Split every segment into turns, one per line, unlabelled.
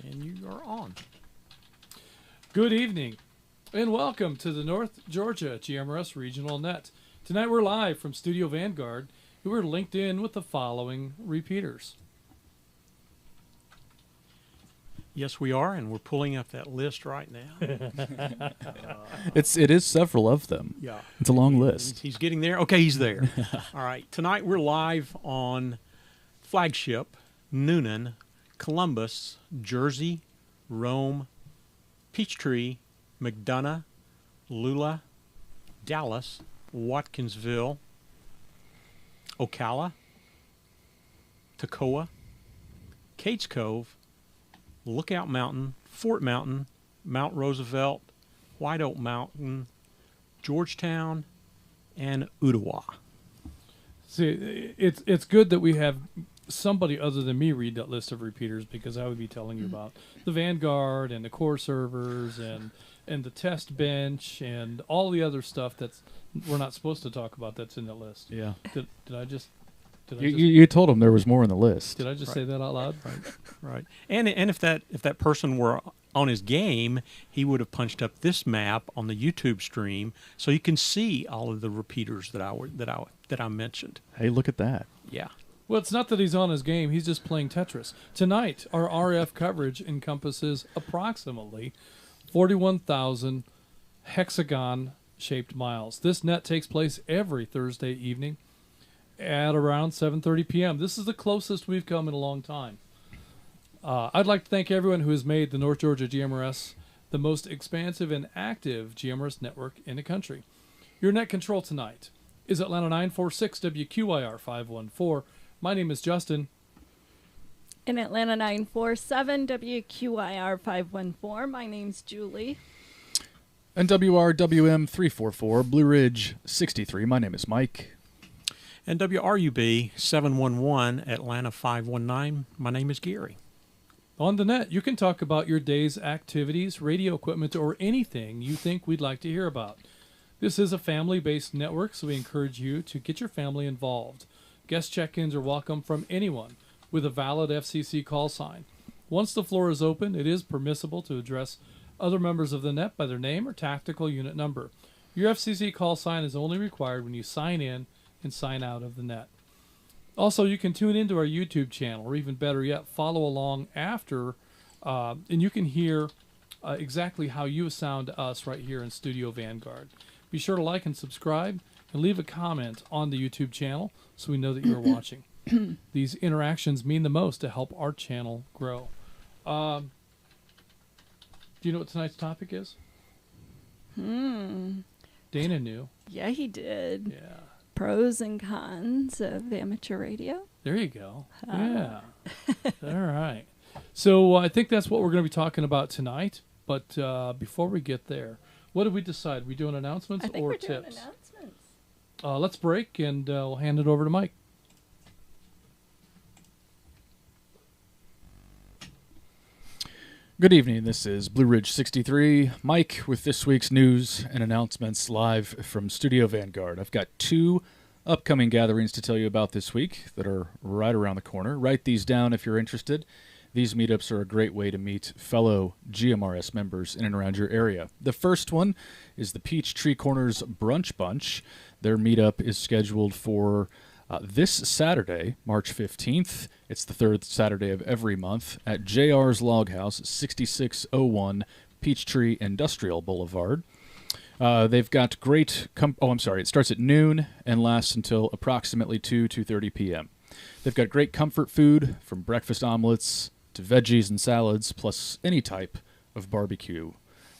And you are on.
Good evening, and welcome to the North Georgia GMRS Regional Net. Tonight we're live from Studio Vanguard, and we're linked in with the following repeaters.
Yes, we are, and we're pulling up that list right now.
It is several of them.
Yeah.
It's a long list.
He's getting there. Okay, he's there. All right. Tonight we're live on Flagship, Noonan, Columbus, Jersey, Rome, Peachtree, McDonough, Lula, Dallas, Watkinsville, Ocala, Toccoa, Cates Cove, Lookout Mountain, Fort Mountain, Mount Roosevelt, White Oak Mountain, Georgetown, and Ottawa.
See, it's good that we have somebody other than me read that list of repeaters, because I would be telling you about the Vanguard and the core servers and the test bench and all the other stuff that's we're not supposed to talk about that's in the list.
Yeah.
Did I just
You told him there was more in the list.
Did I just say that out loud?
Right. And if that person were on his game, he would have punched up this map on the YouTube stream, so you can see all of the repeaters that I mentioned.
Hey, look at that.
Yeah.
Well, it's not that he's on his game. He's just playing Tetris. Tonight, our RF coverage encompasses approximately 41,000 hexagon-shaped miles. This net takes place every Thursday evening at around 7:30 p.m. This is the closest we've come in a long time. I'd like to thank everyone who has made the North Georgia GMRS the most expansive and active GMRS network in the country. Your net control tonight is Atlanta 946 WQIR 514. My name is Justin.
In Atlanta 947 WQIR 514, my name's Julie.
And WRWM 344, Blue Ridge 63, my name is Mike.
And WRUB 711, Atlanta 519, my name is Gary.
On the net, you can talk about your day's activities, radio equipment, or anything you think we'd like to hear about. This is a family-based network, so we encourage you to get your family involved. Guest check-ins are welcome from anyone with a valid FCC call sign. Once the floor is open, it is permissible to address other members of the net by their name or tactical unit number. Your FCC call sign is only required when you sign in and sign out of the net. Also, you can tune into our YouTube channel, or even better yet, follow along after, and you can hear exactly how you sound to us right here in Studio Vanguard. Be sure to like and subscribe, and leave a comment on the YouTube channel so we know that you're watching. These interactions mean the most to help our channel grow. Do you know what tonight's topic is? Dana knew.
Yeah, he did.
Yeah.
Pros and cons of amateur radio.
There you go. Yeah. All right. So I think that's what we're going to be talking about tonight. But before we get there, what did we decide? We doing announcements
I think
or
we're
tips?
doing announcements.
Let's break, and we'll hand it over to Mike.
Good evening, this is Blue Ridge 63, Mike with this week's news and announcements live from Studio Vanguard. I've got two upcoming gatherings to tell you about this week that are right around the corner. Write these down if you're interested. These meetups are a great way to meet fellow GMRS members in and around your area. The first one is the Peachtree Corners Brunch Bunch. Their meetup is scheduled for this Saturday, March 15th. It's the third Saturday of every month at JR's Log House, 6601 Peachtree Industrial Boulevard. They've got great... it starts at noon and lasts until approximately 2:30 p.m. They've got great comfort food, from breakfast omelets to veggies and salads, plus any type of barbecue.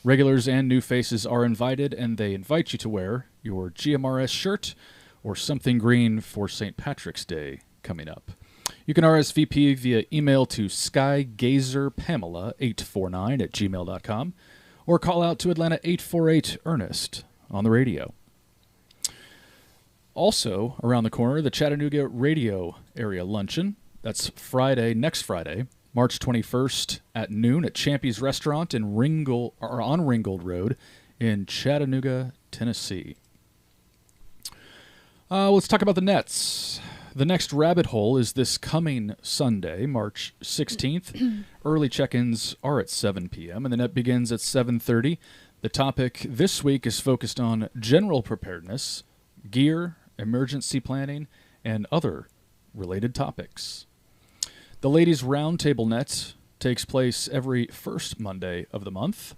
Regulars and new faces are invited, and they invite you to wear your GMRS shirt or something green for St. Patrick's Day coming up. You can RSVP via email to skygazerpamela849@gmail.com or call out to Atlanta 848-ERNEST on the radio. Also, around the corner, the Chattanooga Radio Area Luncheon. That's next Friday, March 21st at noon at Champy's Restaurant on Ringgold Road in Chattanooga, Tennessee. Let's talk about the nets. The next rabbit hole is this coming Sunday, March 16th. Early check-ins are at 7 p.m., and the net begins at 7:30. The topic this week is focused on general preparedness, gear, emergency planning, and other related topics. The Ladies Roundtable Net takes place every first Monday of the month.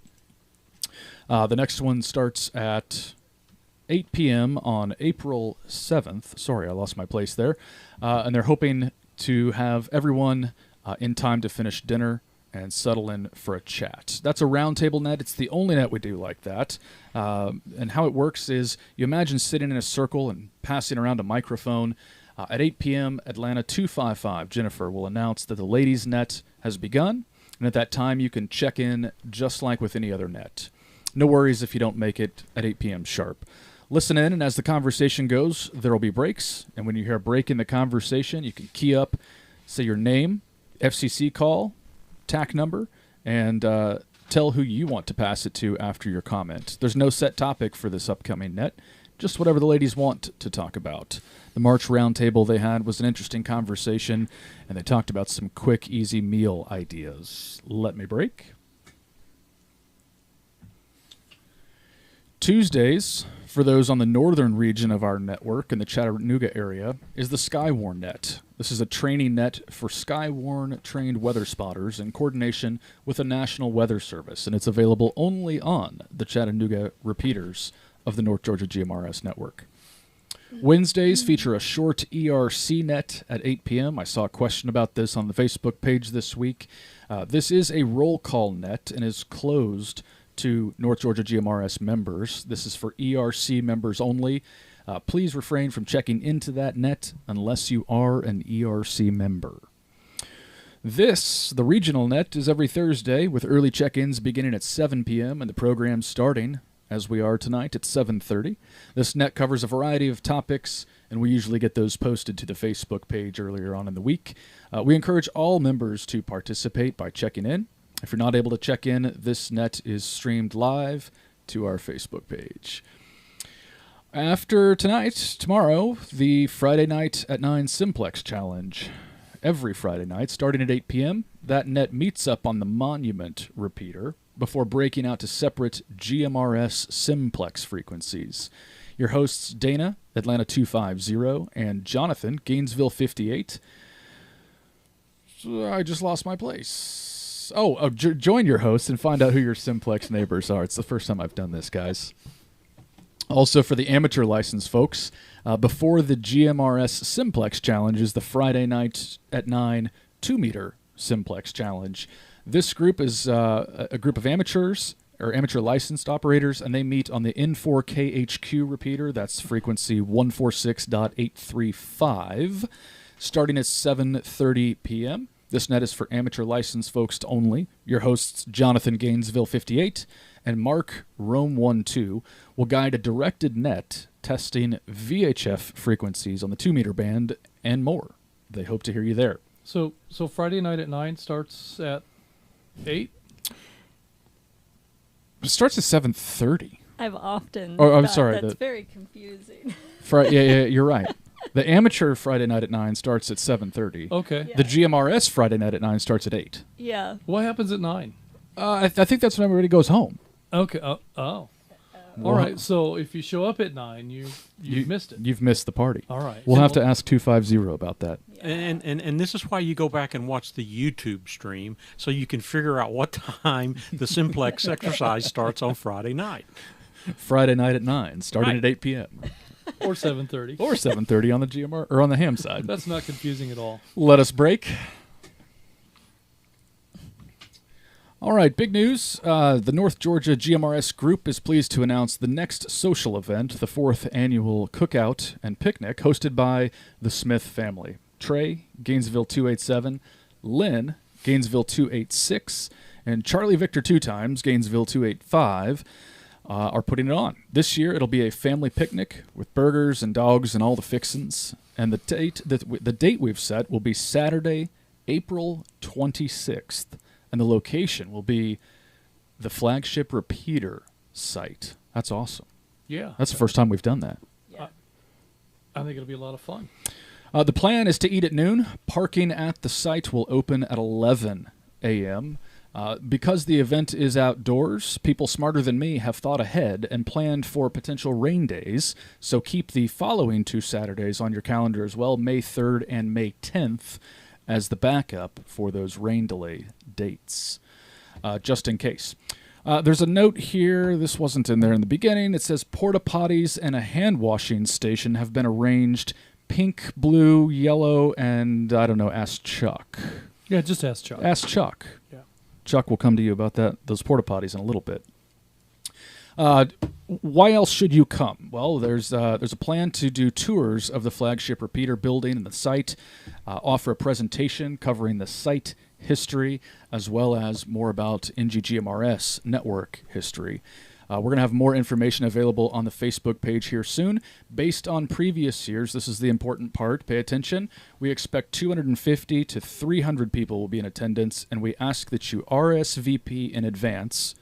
The next one starts at 8 p.m. on April 7th. Sorry, I lost my place there. And they're hoping to have everyone in time to finish dinner and settle in for a chat. That's a roundtable net. It's the only net we do like that. And how it works is you imagine sitting in a circle and passing around a microphone. At 8 p.m., Atlanta 255, Jennifer will announce that the ladies' net has begun. And at that time, you can check in just like with any other net. No worries if you don't make it at 8 p.m. sharp. Listen in, and as the conversation goes, there will be breaks. And when you hear a break in the conversation, you can key up, say your name, FCC call, TAC number, and tell who you want to pass it to after your comment. There's no set topic for this upcoming net, just whatever the ladies want to talk about. The March roundtable they had was an interesting conversation, and they talked about some quick, easy meal ideas. Let me break. Tuesdays, for those on the northern region of our network in the Chattanooga area, is the Skywarn Net. This is a training net for Skywarn-trained weather spotters in coordination with the National Weather Service, and it's available only on the Chattanooga repeaters of the North Georgia GMRS Network. Wednesdays feature a short ERC net at 8 p.m. I saw a question about this on the Facebook page this week. This is a roll call net and is closed to North Georgia GMRS members. This is for ERC members only. Please refrain from checking into that net unless you are an ERC member. The regional net, is every Thursday with early check-ins beginning at 7 p.m. and the program starting, as we are tonight, at 7:30. This net covers a variety of topics, and we usually get those posted to the Facebook page earlier on in the week. We encourage all members to participate by checking in. If you're not able to check in, this net is streamed live to our Facebook page. After tonight, tomorrow, the Friday night at 9 Simplex Challenge. Every Friday night, starting at 8 p.m., that net meets up on the Monument repeater before breaking out to separate GMRS Simplex frequencies. Your hosts, Dana, Atlanta 250, and Jonathan, Gainesville 58. I just lost my place. Join your hosts and find out who your Simplex neighbors are. It's the first time I've done this, guys. Also, for the amateur license folks, before the GMRS Simplex Challenge is the Friday night at 9 2-meter Simplex Challenge. This group is a group of amateurs or amateur licensed operators, and they meet on the N4KHQ repeater. That's frequency 146.835, starting at 7:30 p.m. This net is for amateur licensed folks only. Your hosts, Jonathan Gainesville 58 and Mark Rome 12, will guide a directed net testing VHF frequencies on the 2-meter band and more. They hope to hear you there.
So Friday night at 9 starts at 8?
It starts at 7:30.
I've often
I'm
thought
sorry,
that's very confusing.
Yeah, you're right. The amateur Friday night at 9 starts at 7:30.
Okay.
Yeah.
The GMRS Friday night at 9 starts at 8.
Yeah.
What happens at 9?
I think that's when everybody goes home.
Okay. All right. So if you show up at 9, you've missed it.
You've missed the party.
All right.
We'll have to ask 250 about that.
Yeah.
And this is why you go back and watch the YouTube stream so you can figure out what time the Simplex exercise starts on Friday night.
Friday night at 9, starting
Right.
at 8 p.m.
Or 7:30.
or 7:30 on the GMR or on the ham side.
That's not confusing at all.
Let us break. All right, big news. The North Georgia GMRS Group is pleased to announce the next social event, the 4th annual Cookout and Picnic, hosted by the Smith family. Trey, Gainesville 287, Lynn, Gainesville 286, and Charlie Victor 2 times, Gainesville 285, are putting it on. This year, it'll be a family picnic with burgers and dogs and all the fixins. And the date we've set will be Saturday, April 26th. And the location will be the flagship repeater site. That's awesome.
Yeah.
That's the first time we've done that.
Yeah.
I think it'll be a lot of fun.
The plan is to eat at noon. Parking at the site will open at 11 a.m. Because the event is outdoors, people smarter than me have thought ahead and planned for potential rain days, so keep the following 2 Saturdays on your calendar as well, May 3rd and May 10th, as the backup for those rain delay dates, just in case. There's a note here, this wasn't in there in the beginning, it says porta potties and a hand washing station have been arranged pink, blue, yellow, and I don't know, ask Chuck.
Yeah, just ask Chuck.
Ask Chuck.
Yeah.
Chuck will come to you about those porta potties in a little bit. Why else should you come? Well, there's a plan to do tours of the flagship repeater building and the site, offer a presentation covering the site history, as well as more about NGGMRS network history. We're going to have more information available on the Facebook page here soon. Based on previous years, this is the important part, pay attention, we expect 250 to 300 people will be in attendance, and we ask that you RSVP in advance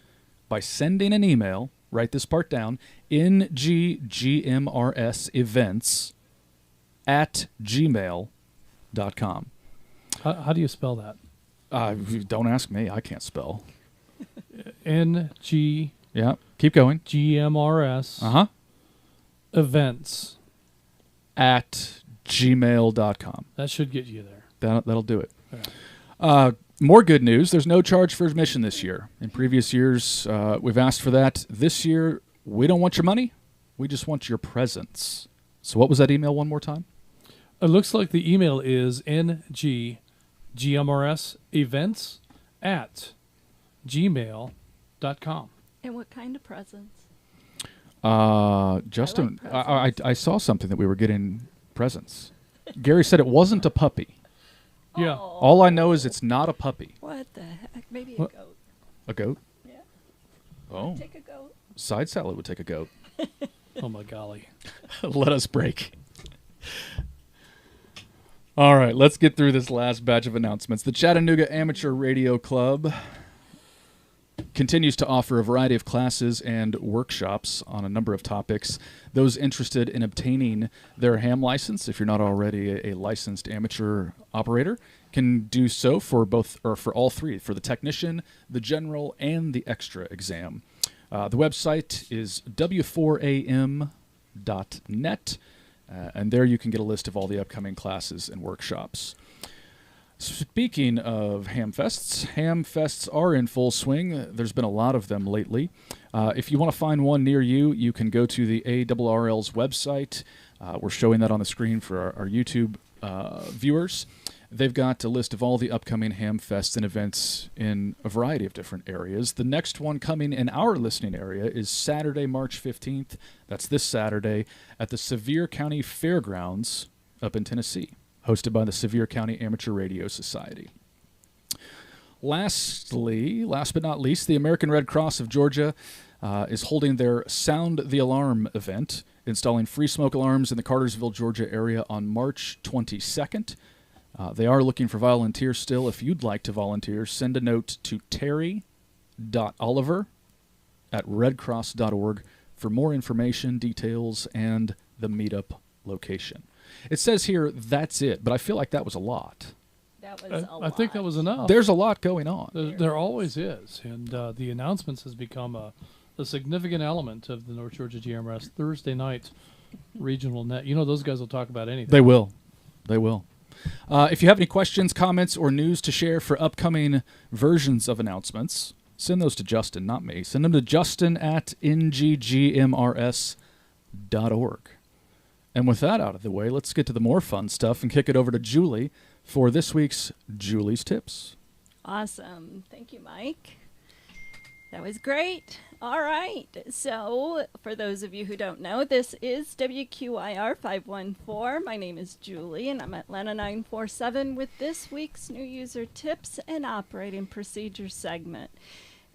by sending an email, write this part down, ngGMRSevents@gmail.com.
How do you spell that?
Don't ask me, I can't spell.
NG
Yeah, keep going.
GMRS events
at gmail.com.
That should get you there.
That'll do it.
Yeah.
More good news. There's no charge for admission this year. In previous years, we've asked for that. This year, we don't want your money. We just want your presence. So what was that email one more time?
It looks like the email is ngGMRSevents@gmail.com.
And what kind of presents?
Justin,
I like
I saw something that we were getting presents. Gary said it wasn't a puppy.
Yeah.
All I know is it's not a puppy.
What the heck? Maybe
What?
a goat.
A goat?
Yeah.
Oh.
Take a goat.
Side salad would take a goat.
Oh my golly.
Let us break. All right, let's get through this last batch of announcements. The Chattanooga Amateur Radio Club continues to offer a variety of classes and workshops on a number of topics. Those interested in obtaining their ham license, if you're not already a licensed amateur operator, can do so for both, or for all three, for the technician, the general, and the extra exam. The website is w4am.net, and there you can get a list of all the upcoming classes and workshops. Speaking of hamfests are in full swing. There's been a lot of them lately. If you want to find one near you, you can go to the ARRL's website. We're showing that on the screen for our YouTube viewers. They've got a list of all the upcoming hamfests and events in a variety of different areas. The next one coming in our listening area is Saturday, March 15th. That's this Saturday at the Sevier County Fairgrounds up in Tennessee, hosted by the Sevier County Amateur Radio Society. Lastly, last but not least, the American Red Cross of Georgia is holding their Sound the Alarm event, installing free smoke alarms in the Cartersville, Georgia area on March 22nd. They are looking for volunteers still. If you'd like to volunteer, send a note to terry.oliver@redcross.org for more information, details, and the meetup location. It says here, that's it, but I feel like that was a lot.
That was a lot.
I think that was enough.
There's a lot going on.
There always is. And the announcements has become a significant element of the North Georgia GMRS Thursday night regional net. You know, those guys will talk about anything.
They will. They will. If you have any questions, comments, or news to share for upcoming versions of announcements, send those to Justin, not me. Send them to justin@nggmrs.org. And with that out of the way, let's get to the more fun stuff and kick it over to Julie for this week's Julie's Tips.
Awesome. Thank you, Mike. That was great. All right. So, for those of you who don't know, this is WQIR 514. My name is Julie, and I'm at Atlanta 947 with this week's new user tips and operating procedure segment.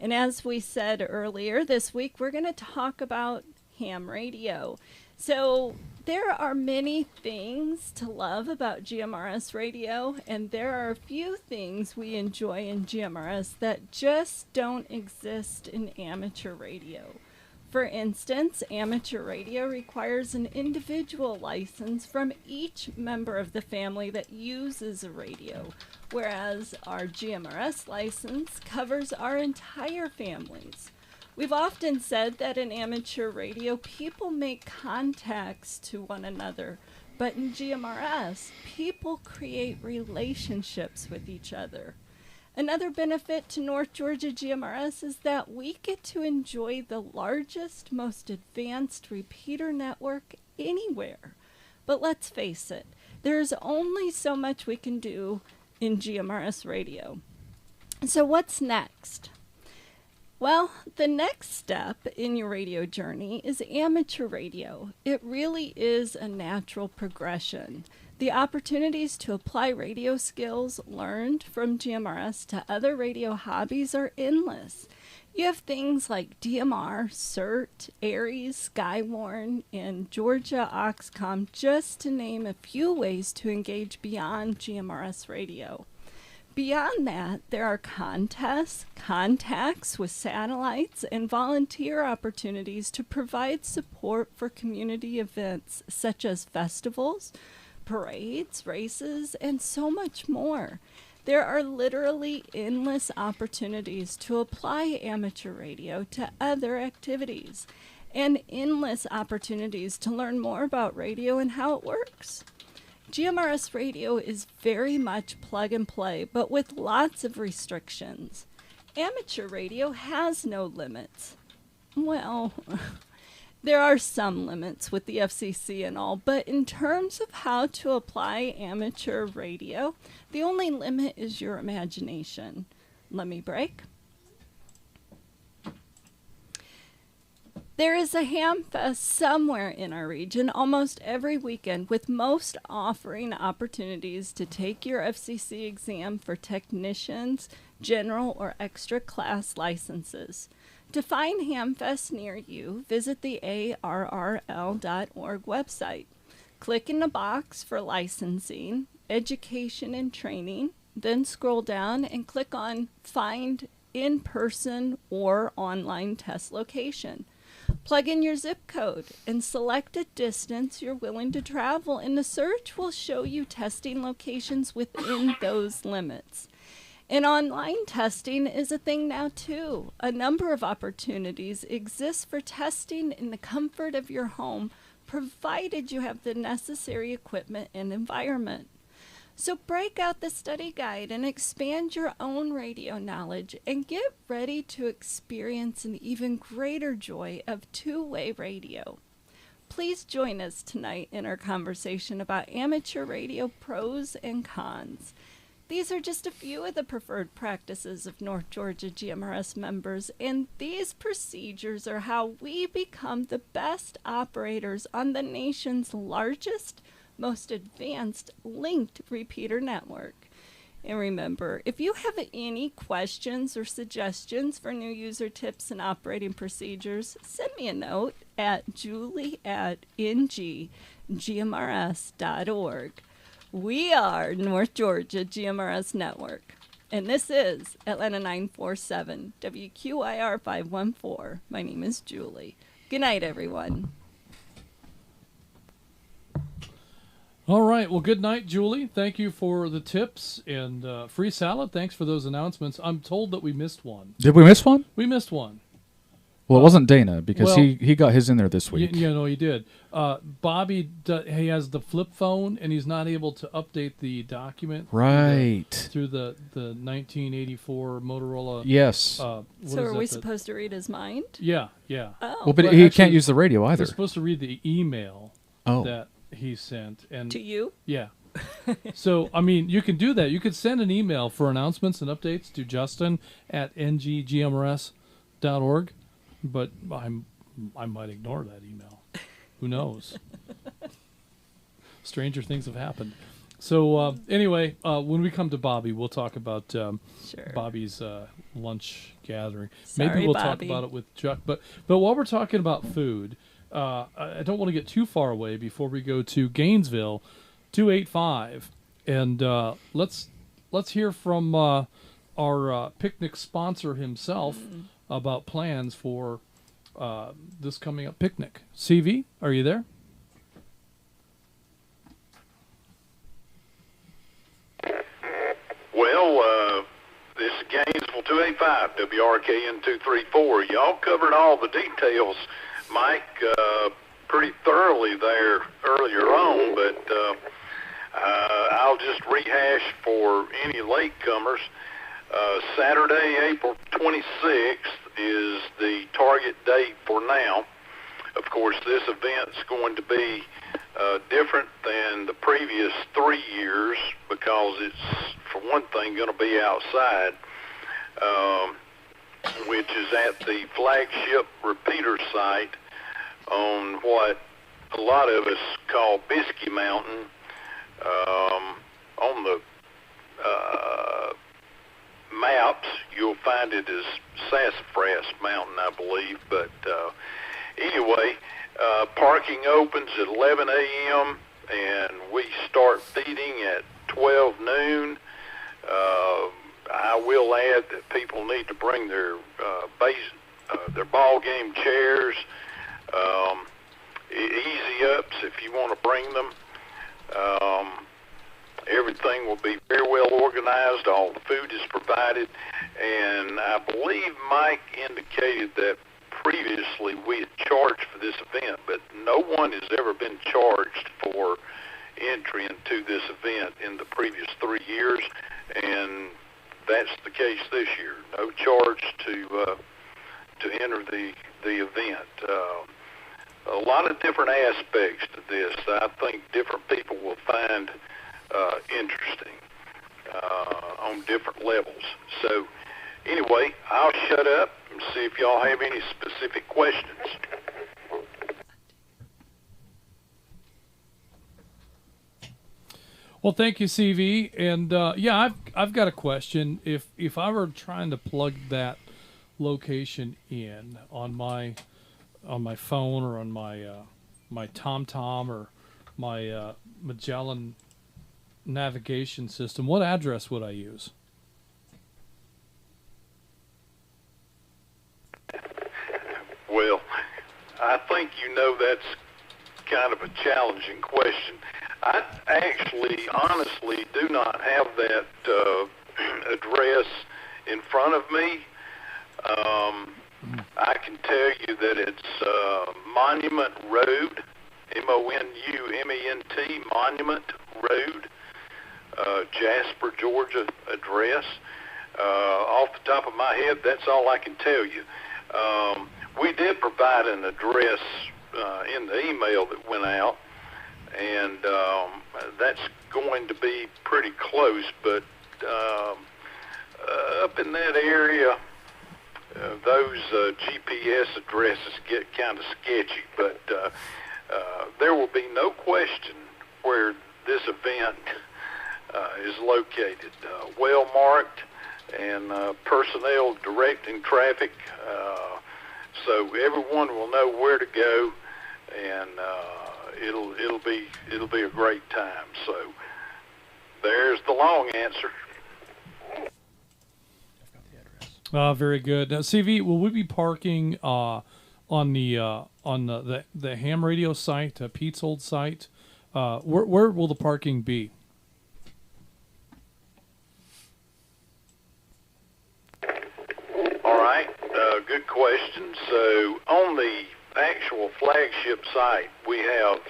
And as we said earlier, this week we're going to talk about ham radio. So there are many things to love about GMRS radio, and there are a few things we enjoy in GMRS that just don't exist in amateur radio. For instance, amateur radio requires an individual license from each member of the family that uses a radio, whereas our GMRS license covers our entire families. We've often said that in amateur radio, people make contacts to one another, but in GMRS, people create relationships with each other. Another benefit to North Georgia GMRS is that we get to enjoy the largest, most advanced repeater network anywhere. But let's face it, there's only so much we can do in GMRS radio. So what's next? Well, the next step in your radio journey is amateur radio. It really is a natural progression. The opportunities to apply radio skills learned from GMRS to other radio hobbies are endless. You have things like DMR, CERT, Aries, Skywarn, and Georgia Oxcom, just to name a few ways to engage beyond GMRS radio. Beyond that, there are contests, contacts with satellites, and volunteer opportunities to provide support for community events such as festivals, parades, races, and so much more. There are literally endless opportunities to apply amateur radio to other activities, and endless opportunities to learn more about radio and how it works. GMRS radio is very much plug and play, but with lots of restrictions. Amateur radio has no limits. Well, there are some limits with the FCC and all, but in terms of how to apply amateur radio, the only limit is your imagination. Let me break. There is a ham fest somewhere in our region almost every weekend, with most offering opportunities to take your FCC exam for technicians, general, or extra class licenses. To find Hamfest near you, visit the ARRL.org website. Click in the box for licensing, education, and training, then scroll down and click on Find in-person or online test location. Plug in your zip code and select a distance you're willing to travel, and the search will show you testing locations within those limits. And online testing is a thing now too. A number of opportunities exist for testing in the comfort of your home, provided you have the necessary equipment and environment. So break out the study guide and expand your own radio knowledge, and get ready to experience an even greater joy of two-way radio. Please join us tonight in our conversation about amateur radio pros and cons. These are just a few of the preferred practices of North Georgia GMRS members, and these procedures are how we become the best operators on the nation's largest, most advanced linked repeater network. And remember, if you have any questions or suggestions for new user tips and operating procedures, send me a note at julie@ngmrs.org. We are North Georgia GMRS Network, and this is Atlanta 947, WQIR 514. My name is Julie. Good night, everyone.
All right. Well, good night, Julie. Thank you for the tips and free salad. Thanks for those announcements. I'm told that we missed one.
Did we miss one?
We missed one.
Well, it wasn't Dana, because
well,
he got his in there this week.
Yeah, no, he did. Bobby, he has the flip phone, and he's not able to update the document.
Right.
Through the 1984 Motorola.
Yes.
So are we supposed to read his mind?
Yeah.
Oh.
Well, but he can't use the radio either.
We're supposed to read the email that he sent. And
to you?
Yeah. So, I mean, you can do that. You could send an email for announcements and updates to Justin at nggmrs.org. But I might ignore that email. Who knows? Stranger things have happened. So anyway, when we come to Bobby, we'll talk about
sure.
Bobby's lunch gathering.
Sorry,
Maybe we'll
Bobby.
talk about it with Chuck. But while we're talking about food, I don't want to get too far away before we go to Gainesville, 285, and let's hear from our picnic sponsor himself about plans for this coming up picnic. CV, are you there?
Well, this is Gainesville 285, WRKN 234. Y'all covered all the details, Mike, pretty thoroughly there earlier on, but I'll just rehash for any latecomers. Saturday, April 26th is the target date for now. Of course, this event's going to be different than the previous 3 years because it's, for one thing, going to be outside, which is at the flagship repeater site on what a lot of us call Bisky Mountain, on the maps. You'll find it as Sassafras Mountain, I believe, but anyway, parking opens at 11 a.m. and we start feeding at 12 noon. I will add that people need to bring their ball game chairs, easy ups if you want to bring them. Everything will be very well organized. All the food is provided, and I believe Mike indicated that previously we had charged for this event, but no one has ever been charged for entry into this event in the previous 3 years, and that's the case this year. No charge to enter the event. A lot of different aspects to this I think different people will find interesting on different levels. So anyway, I'll shut up and see if y'all have any specific questions.
Well, thank you, CV. And yeah, I've got a question. If I were trying to plug that location in on my phone or on my TomTom or my Magellan navigation system, what address would I use?
Well, I think you know that's kind of a challenging question. I actually, honestly, do not have that address in front of me. I can tell you that it's Monument Road, M-O-N-U-M-E-N-T, Monument Road, Jasper, Georgia address. Off the top of my head, that's all I can tell you. We did provide an address in the email that went out, and that's going to be pretty close, but up in that area, those GPS addresses get kind of sketchy, but there will be no question where this event is located. Well marked, and personnel directing traffic, so everyone will know where to go, and it'll be a great time. So there's the long answer.
Very good. Now, CV, will we be parking on the ham radio site, Pete's old site? Where will the parking be?
All right, good question. So on the actual flagship site, we have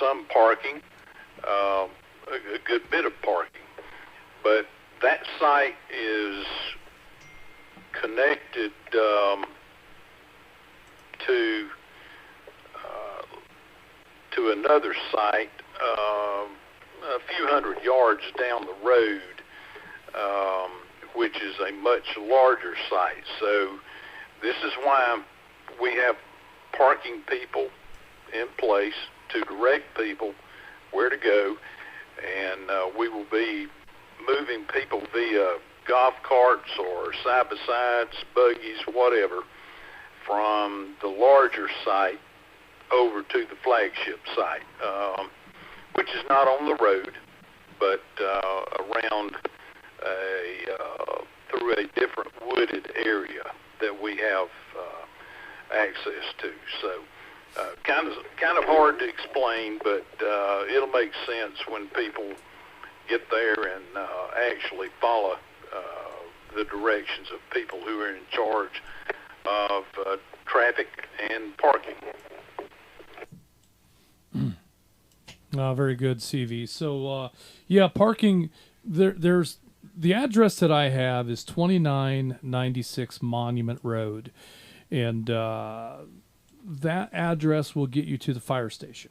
some parking, a good bit of parking, but that site is connected to another site a few hundred yards down the road, which is a much larger site. So this is why we have parking people in place to direct people where to go, and we will be moving people via golf carts or side-by-sides, buggies, whatever, from the larger site over to the flagship site, which is not on the road, but around through a different wooded area that we have access to. So kind of hard to explain, but it'll make sense when people get there and actually follow the directions of people who are in charge of traffic and parking.
Very good, CV. So, yeah, parking. There's the address that I have is 2996 Monument Road, and that address will get you to the fire station.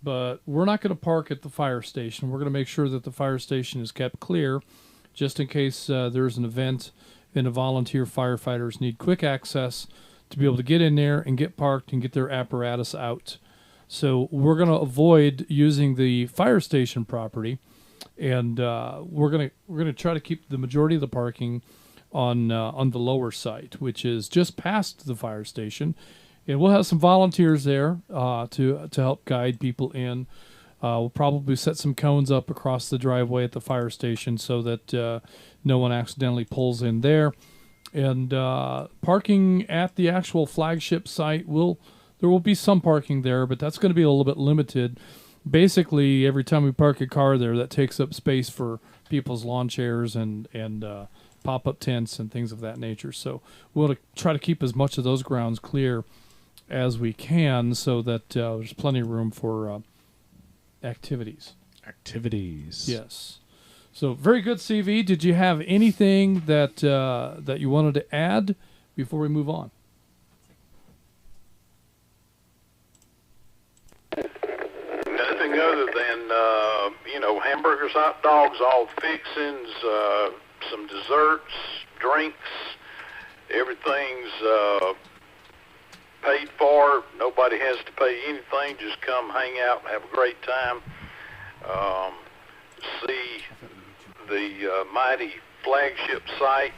But we're not going to park at the fire station. We're going to make sure that the fire station is kept clear, just in case there's an event and the volunteer firefighters need quick access to be able to get in there and get parked and get their apparatus out. So we're going to avoid using the fire station property, and we're going to try to keep the majority of the parking on the lower site, which is just past the fire station, and we'll have some volunteers there to help guide people in. We'll probably set some cones up across the driveway at the fire station so that no one accidentally pulls in there. And parking at the actual flagship site there will be some parking there, but that's going to be a little bit limited. Basically, every time we park a car there, that takes up space for people's lawn chairs and pop-up tents and things of that nature. So we'll try to keep as much of those grounds clear as we can so that there's plenty of room for activities. Yes. So very good, CV. Did you have anything that you wanted to add before we move on?
Nothing other than hamburgers, hot dogs, all fixings, some desserts, drinks. Everything's paid for. Nobody has to pay anything. Just come hang out and have a great time. See the mighty flagship site.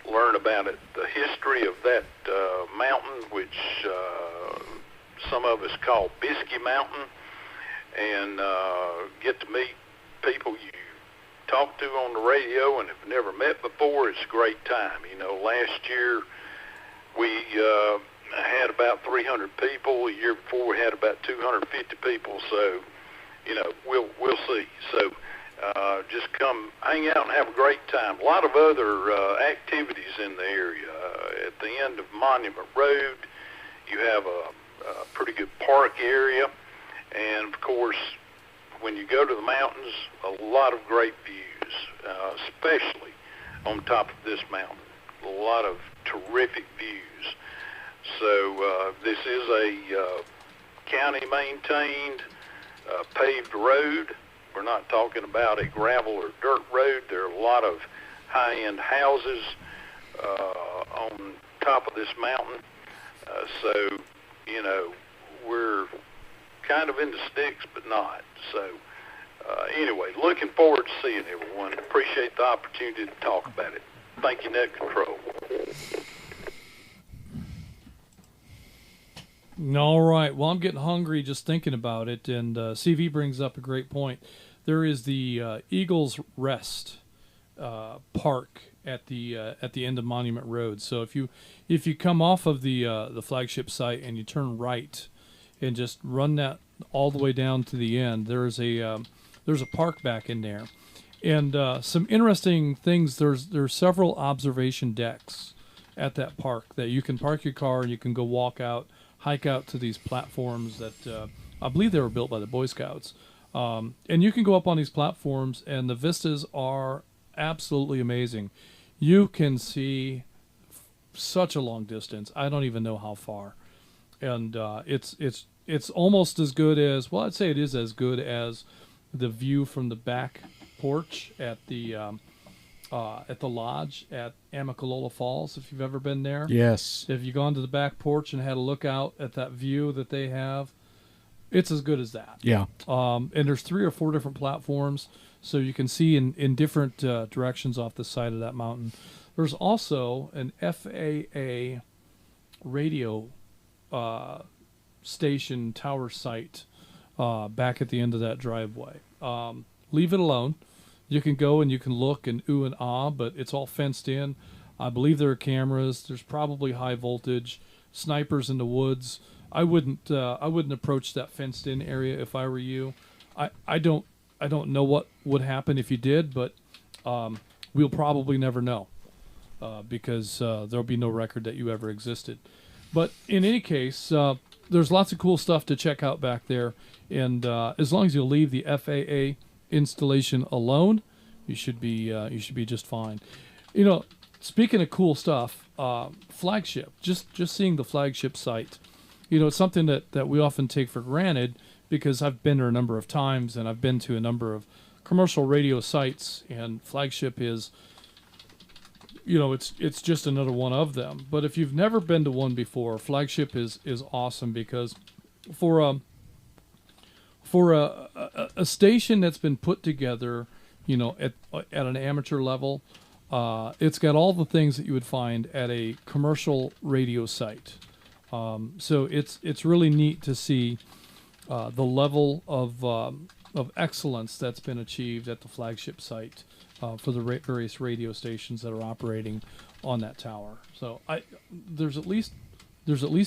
Learn about it, the history of that mountain, which some of us call Biscuit Mountain, and get to meet people you talk to on the radio and have never met before. It's a great time. Last year we had about 300 people. The year before we had about 250 people. So, we'll see. So just come hang out and have a great time. A lot of other activities in the area. At the end of Monument Road, you have a pretty good park area. And, of course, when you go to the mountains, a lot of great views, especially on top of this mountain. A lot of terrific views. So this is a county-maintained paved road. We're not talking about a gravel or dirt road. There are a lot of high-end houses on top of this mountain. So, we're kind of in the sticks, but not. So, anyway, looking forward to seeing everyone. Appreciate the opportunity to talk about it. Thank you, Net Control.
All right. Well, I'm getting hungry just thinking about it, and CV brings up a great point. There is the Eagles Rest Park at the end of Monument Road. So if you come off of the flagship site and you turn right and just run that all the way down to the end, there's a park back in there, and some interesting things. There's several observation decks at that park that you can park your car and you can go walk out, hike out to these platforms that I believe they were built by the Boy Scouts, and you can go up on these platforms, and the vistas are absolutely amazing. You can see such a long distance. I don't even know how far, and it's almost as good as, well, I'd say it is as good as the view from the back porch at the lodge at Amicalola Falls, if you've ever been there.
Yes.
If you've gone to the back porch and had a look out at that view that they have, it's as good as that.
Yeah.
And there's 3 or 4 different platforms, so you can see in different directions off the side of that mountain. There's also an FAA radio station tower site back at the end of that driveway. Leave it alone. You can go and you can look and ooh and ah, but it's all fenced in. I believe there are cameras. There's probably high voltage, snipers in the woods. I wouldn't approach that fenced-in area if I were you. I don't know what would happen if you did, but we'll probably never know because there'll be no record that you ever existed. But in any case, there's lots of cool stuff to check out back there, and as long as you leave the FAA installation alone, you should be just fine. You know, speaking of cool stuff, flagship, just seeing the flagship site, you know, it's something that we often take for granted because I've been there a number of times and I've been to a number of commercial radio sites, and flagship is, you know, it's just another one of them. But if you've never been to one before, flagship is awesome because for a station that's been put together, you know, at an amateur level, it's got all the things that you would find at a commercial radio site. So it's really neat to see the level of excellence that's been achieved at the flagship site for the various radio stations that are operating on that tower. So there's at least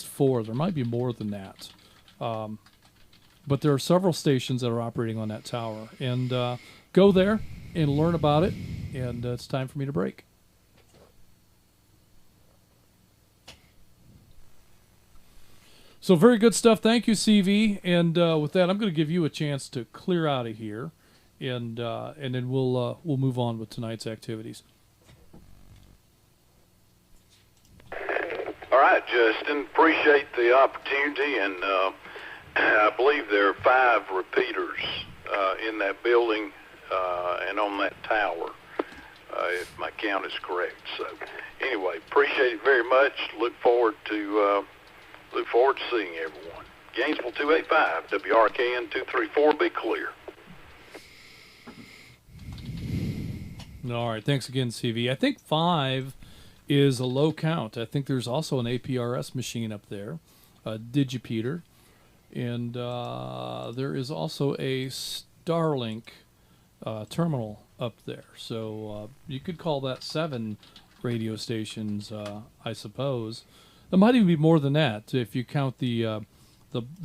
4. There might be more than that, but there are several stations that are operating on that tower. And go there and learn about it. And it's time for me to break. So very good stuff. Thank you, CV. And with that, I'm going to give you a chance to clear out of here, and then we'll move on with tonight's activities.
All right, Justin. Appreciate the opportunity, and I believe there are 5 repeaters in that building and on that tower, if my count is correct. So, anyway, appreciate it very much. Look forward to seeing everyone. Gainesville 285, WRKN 234. Be clear.
All right. Thanks again, CV. I think 5 is a low count. I think there's also an APRS machine up there, a Digipeater, and there is also a Starlink terminal up there. So you could call that 7 radio stations, I suppose. There might even be more than that if you count the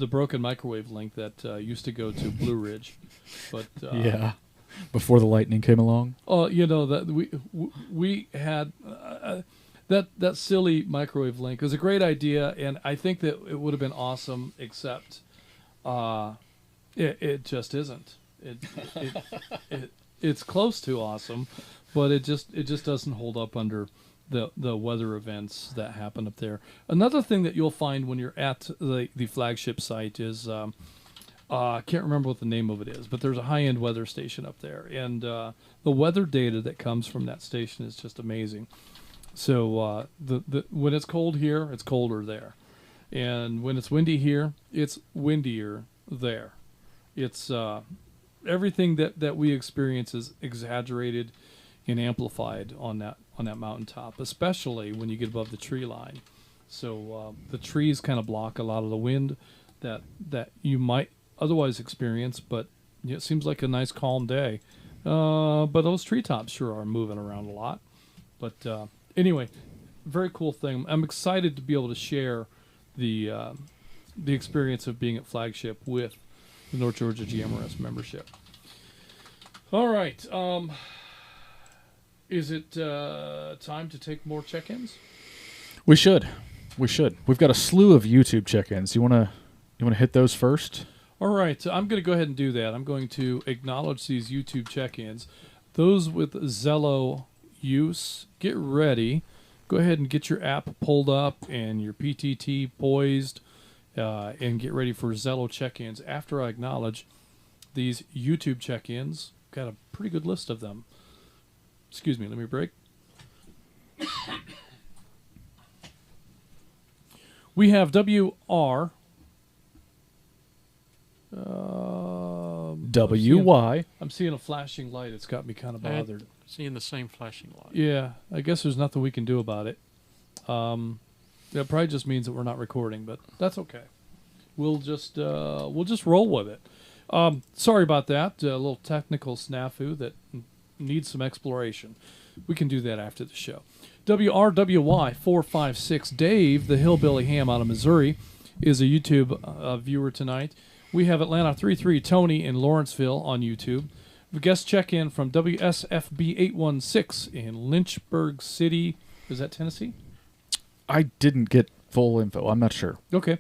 broken microwave link that used to go to Blue Ridge. But
yeah, before the lightning came along.
Oh, you know that we had that silly microwave link. It was a great idea, and I think that it would have been awesome. Except it just isn't. It's close to awesome, but it just doesn't hold up under the weather events that happen up there. Another thing that you'll find when you're at the flagship site is I can't remember what the name of it is, but there's a high-end weather station up there, and the weather data that comes from that station is just amazing. So when it's cold here, it's colder there, and when it's windy here, it's windier there. It's everything that we experience is exaggerated and amplified on that mountaintop, especially when you get above the tree line. So the trees kind of block a lot of the wind that you might otherwise experience, but it seems like a nice calm day. But those treetops sure are moving around a lot. But anyway, very cool thing. I'm excited to be able to share the experience of being at flagship with the North Georgia GMRS membership. All right. Is it time to take more check-ins?
We should. We've got a slew of YouTube check-ins. You wanna hit those first?
All right. So I'm going to go ahead and do that. I'm going to acknowledge these YouTube check-ins. Those with Zello use, get ready. Go ahead and get your app pulled up and your PTT poised, and get ready for Zello check-ins. After I acknowledge these YouTube check-ins, got a pretty good list of them. Excuse me, let me break. We have WR.
WY.
I'm seeing a flashing light. It's got me kind of bothered.
Seeing the same flashing light.
Yeah, I guess there's nothing we can do about it. That probably just means that we're not recording, but that's okay. We'll just roll with it. Sorry about that. A little technical snafu that needs some exploration. We can do that after the show. WRWY 456 Dave, the Hillbilly Ham out of Missouri, is a YouTube viewer tonight. We have Atlanta 33 Tony in Lawrenceville on YouTube. A guest check-in from WSFB 816 in Lynchburg City. Is that Tennessee?
I didn't get full info. I'm not sure.
Okay.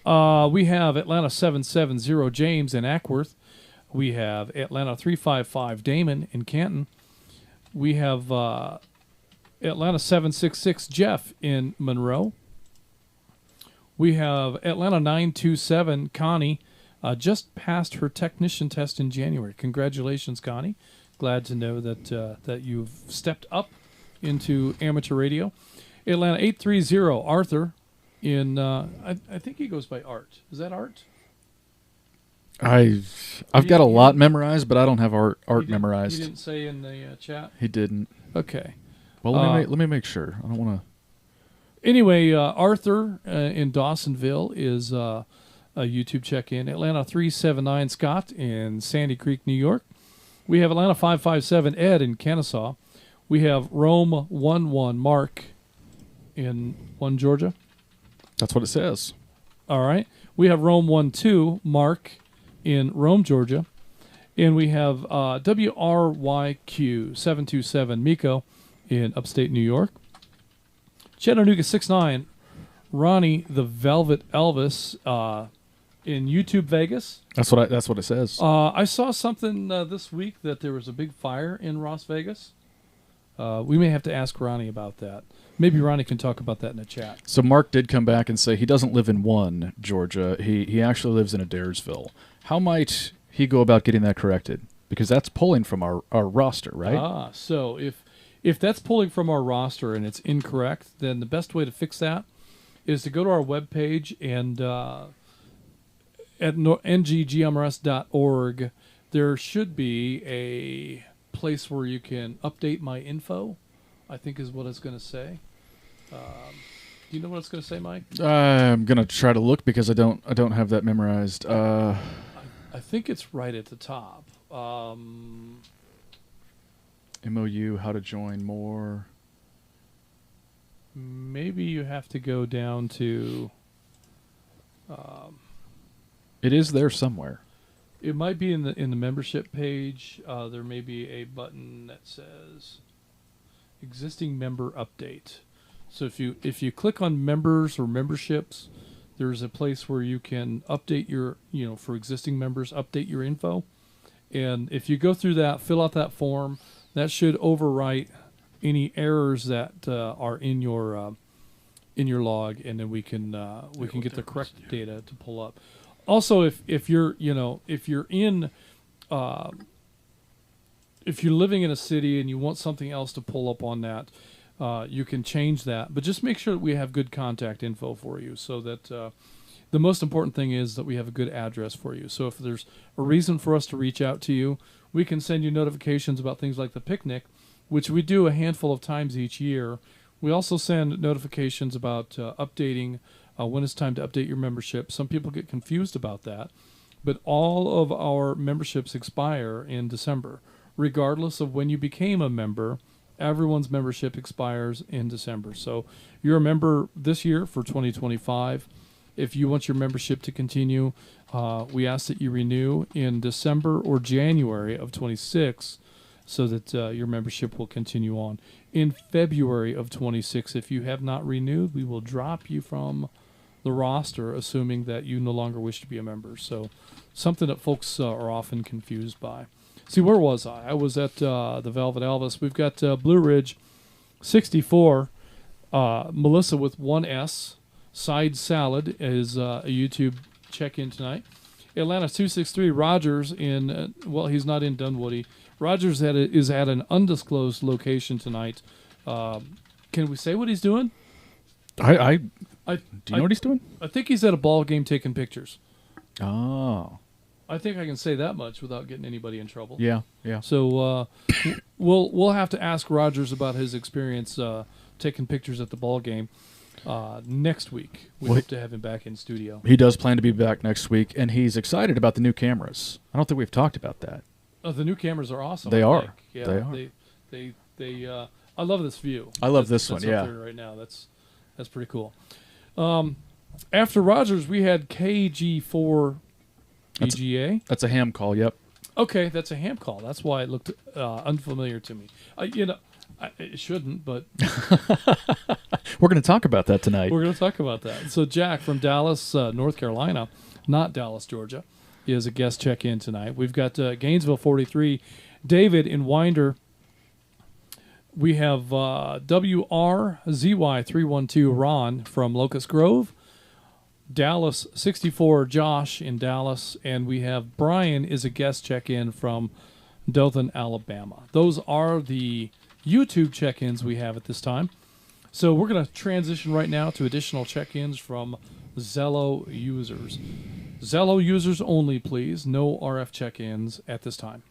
We have Atlanta 770 James in Ackworth. We have Atlanta 355 Damon in Canton. We have Atlanta 766 Jeff in Monroe. We have Atlanta 927 Connie. Just passed her technician test in January. Congratulations, Connie. Glad to know that you've stepped up into amateur radio. Atlanta 830 Arthur in I think he goes by Art. Is that Art?
I've got a lot memorized, but I don't have art memorized.
He didn't say in the chat?
He didn't.
Okay.
Well, let me make sure. I don't want to.
Anyway, Arthur in Dawsonville is a YouTube check-in. Atlanta 379 Scott in Sandy Creek, New York. We have Atlanta 557 Ed in Kennesaw. We have Rome 11 Mark in 1 Georgia.
That's what it says.
All right. We have Rome 12 Mark in Rome, Georgia. And we have WRYQ 727 Miko in upstate New York. Chattanooga 69 Ronnie the Velvet Elvis in YouTube Vegas.
That's what it says.
I saw something this week that there was a big fire in Las Vegas. We may have to ask Ronnie about that. Maybe Ronnie can talk about that in the chat.
So Mark did come back and say he doesn't live in 1 Georgia. He actually lives in Adairsville. How might he go about getting that corrected? Because that's pulling from our roster, right?
So if that's pulling from our roster and it's incorrect, then the best way to fix that is to go to our webpage and at nggmrs.org, there should be a place where you can update my info, I think is what it's going to say. Do you know what it's going to say, Mike?
I'm going to try to look because I don't have that memorized.
I think it's right at the top.
MOU, how to join more.
Maybe you have to go down to...
it is there somewhere.
It might be in the membership page. There may be a button that says existing member update. So if you click on members or memberships, there's a place where you can update your, for existing members, update your info. And if you go through that, fill out that form, that should overwrite any errors that are in your log, and then we can get the correct data to pull up. Also, if you're living in a city and you want something else to pull up on that, you can change that. But just make sure that we have good contact info for you, so that the most important thing is that we have a good address for you. So if there's a reason for us to reach out to you, we can send you notifications about things like the picnic, which we do a handful of times each year. We also send notifications about updating when it's time to update your membership. Some people get confused about that, but all of our memberships expire in December. Regardless of when you became a member, everyone's membership expires in December. So you're a member this year for 2025. If you want your membership to continue, we ask that you renew in December or January of 26, so that your membership will continue on. In February of 26, if you have not renewed, we will drop you from the roster, assuming that you no longer wish to be a member. So something that folks are often confused by. See, where was I? I was at the Velvet Elvis. We've got Blue Ridge 64, Melissa with 1S. Side Salad is a YouTube check-in tonight. Atlanta 263, Rogers in, he's not in Dunwoody. Rogers is at an undisclosed location tonight. Can we say what he's doing?
Do you know what he's doing?
I think he's at a ball game taking pictures.
Oh.
I think I can say that much without getting anybody in trouble.
Yeah.
So we'll have to ask Rogers about his experience taking pictures at the ball game next week. We hope to have him back in studio.
He does plan to be back next week, and he's excited about the new cameras. I don't think we've talked about that.
Oh, the new cameras are awesome.
They
I
are.
think. Yeah,
They are.
They I love this view.
I love this
that's
one,
up
yeah.
there right now. That's pretty cool. After Rogers, we had KG4 BGA.
That's a ham call. Yep.
Okay, that's a ham call. That's why it looked unfamiliar to me. It shouldn't, but
We're going to talk about that tonight.
we're going to talk about that. So Jack from Dallas, North Carolina, not Dallas, Georgia, is a guest check-in tonight. We've got Gainesville 43, David in Winder. We have WRZY312 Ron from Locust Grove, Dallas 64 Josh in Dallas, and we have Brian is a guest check-in from Dothan, Alabama. Those are the YouTube check-ins we have at this time. So we're going to transition right now to additional check-ins from Zello users. Zello users only, please. No RF check-ins at this time.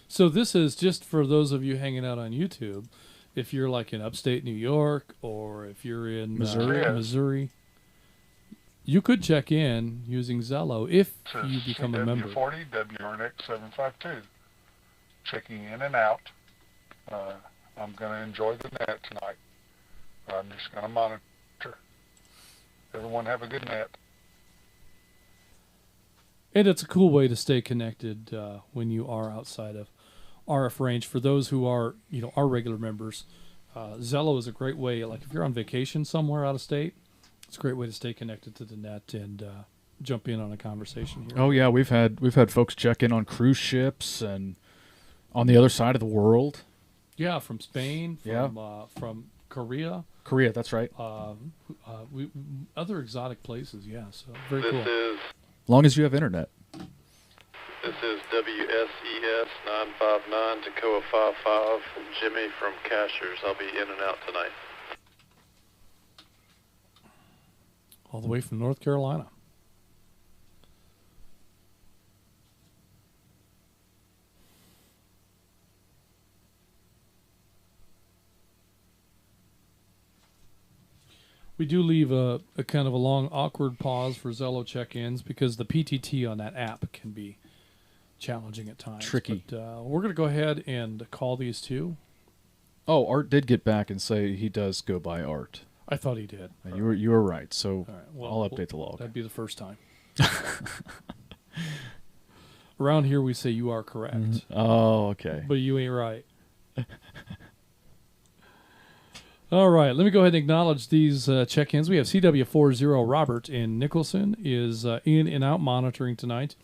So this is just for those of you hanging out on YouTube. If you're like in upstate New York or if you're in Missouri, you could check in using Zello if you become a member.
CW40 WRNX 752. Checking in and out. I'm going to enjoy the net tonight. I'm just going to monitor. Everyone have a good net.
And it's a cool way to stay connected when you are outside of RF range. For those who are, our regular members, Zello is a great way. Like if you're on vacation somewhere out of state, it's a great way to stay connected to the net and jump in on a conversation here.
Oh yeah, we've had folks check in on cruise ships and on the other side of the world.
Yeah, from Spain, from Korea.
Korea, that's right.
Other exotic places. Yeah, so very cool.
As long as you have internet.
This is WSES 959 Tacoma 55. Jimmy from Cashers. I'll be in and out tonight.
All the way from North Carolina. We do leave a kind of a long, awkward pause for Zello check-ins because the PTT on that app can be challenging at times.
Tricky.
But we're going to go ahead and call these two.
Oh, Art did get back and say he does go by Art.
I thought he did.
You were right. So
All right, well,
I'll update the log.
That'd be the first time. Around here, we say you are correct.
Oh, okay.
But you ain't right. All right, let me go ahead and acknowledge these check-ins. We have CW40 Robert in Nicholson is in and out monitoring tonight.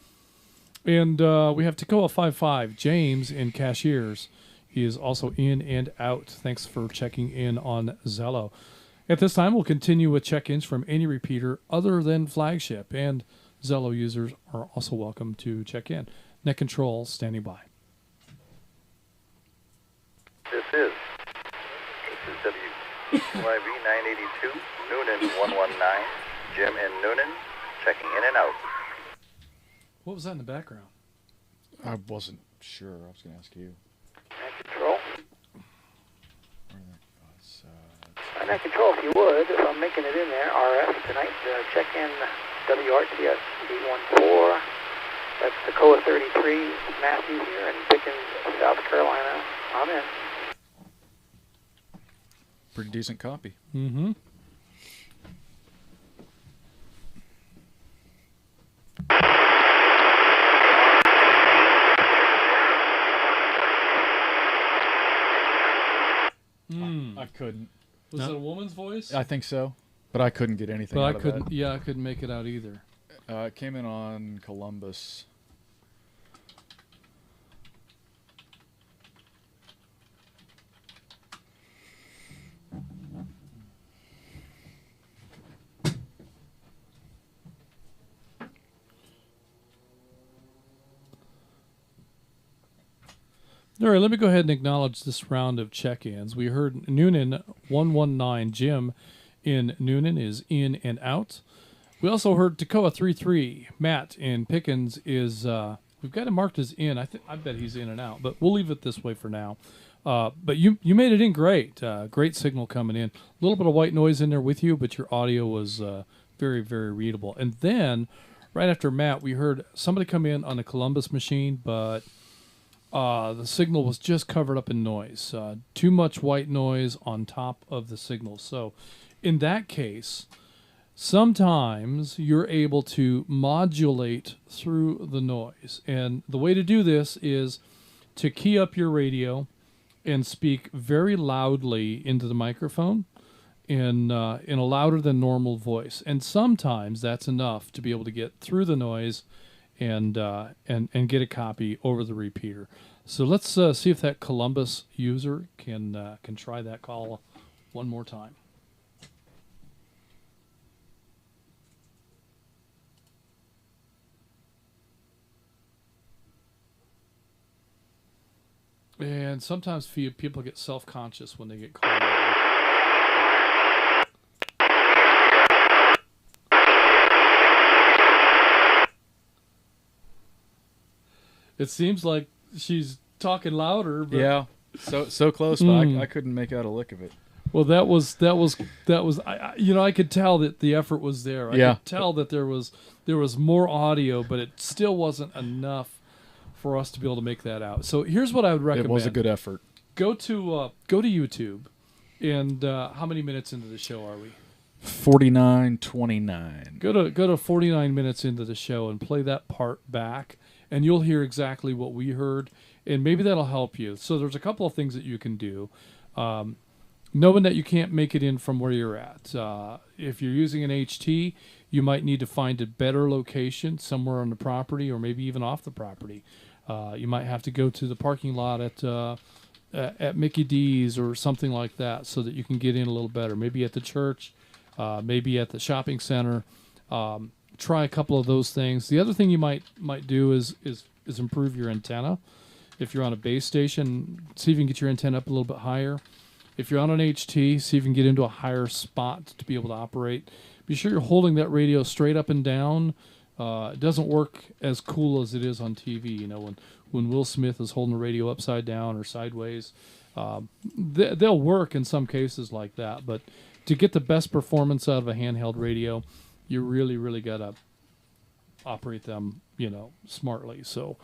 And we have Tacoma 55 James in Cashiers. He is also in and out. Thanks for checking in on Zello. At this time, we'll continue with check-ins from any repeater other than Flagship. And Zello users are also welcome to check in. Net control standing by.
This is WYV 982, Noonan 119, Jim in Noonan, checking in and out.
What was that in the background?
I wasn't sure. I was going to ask you.
Net control.
Net control, if you would, if I'm making it in there, RF tonight, check in WRTS 814. That's Tacoma 33, Matthew here in Pickens, South Carolina. I'm in.
Pretty decent copy.
Mm-hmm.
I couldn't.
Was that a woman's voice?
I think so, but I couldn't get anything
But
out
I
of
couldn't.
that.
Yeah, I couldn't make it out either.
It came in on Columbus.
All right, let me go ahead and acknowledge this round of check-ins. We heard Noonan 119. Jim in Noonan is in and out. We also heard Toccoa 33. Matt in Pickens is we've got him marked as in. I bet he's in and out, but we'll leave it this way for now. But you made it in great. Great signal coming in. A little bit of white noise in there with you, but your audio was very, very readable. And then right after Matt, we heard somebody come in on a Columbus machine, but the signal was just covered up in noise. Too much white noise on top of the signal. So in that case, sometimes you're able to modulate through the noise. And the way to do this is to key up your radio and speak very loudly into the microphone in a louder than normal voice. And sometimes that's enough to be able to get through the noise and get a copy over the repeater. So let's see if that Columbus user can try that call one more time. And sometimes people get self-conscious when they get called out. It seems like she's talking louder. But
yeah, so close, but I couldn't make out a lick of it.
Well, that was. I could tell that the effort was there. I could tell that there was more audio, but it still wasn't enough for us to be able to make that out. So here's what I would recommend.
It was a good effort.
Go to YouTube, and how many minutes into the show are we?
49:29.
Go to 49 minutes into the show and play that part back, and you'll hear exactly what we heard, and maybe that'll help you. So there's a couple of things that you can do. Knowing that you can't make it in from where you're at. If you're using an HT, you might need to find a better location somewhere on the property or maybe even off the property. You might have to go to the parking lot at Mickey D's or something like that so that you can get in a little better. Maybe at the church, maybe at the shopping center. Try a couple of those things. The other thing you might do is improve your antenna. If you're on a base station, see if you can get your antenna up a little bit higher. If you're on an HT, see if you can get into a higher spot to be able to operate. Be sure you're holding that radio straight up and down. It doesn't work as cool as it is on TV. You know, when Will Smith is holding the radio upside down or sideways, they'll work in some cases like that. But to get the best performance out of a handheld radio, you really, really got to operate them, smartly. So,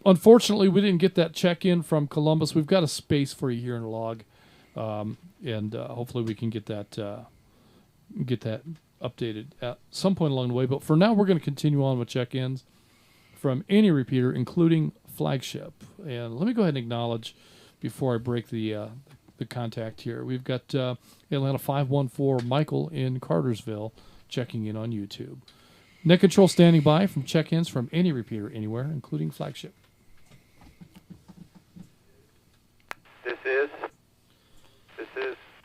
unfortunately, we didn't get that check-in from Columbus. We've got a space for you here in the log, and hopefully we can get that updated at some point along the way. But for now, we're going to continue on with check-ins from any repeater, including Flagship. And let me go ahead and acknowledge before I break the contact here. We've got Atlanta 514 Michael in Cartersville checking in on YouTube. Net Control standing by from check-ins from any repeater anywhere, including Flagship.
This is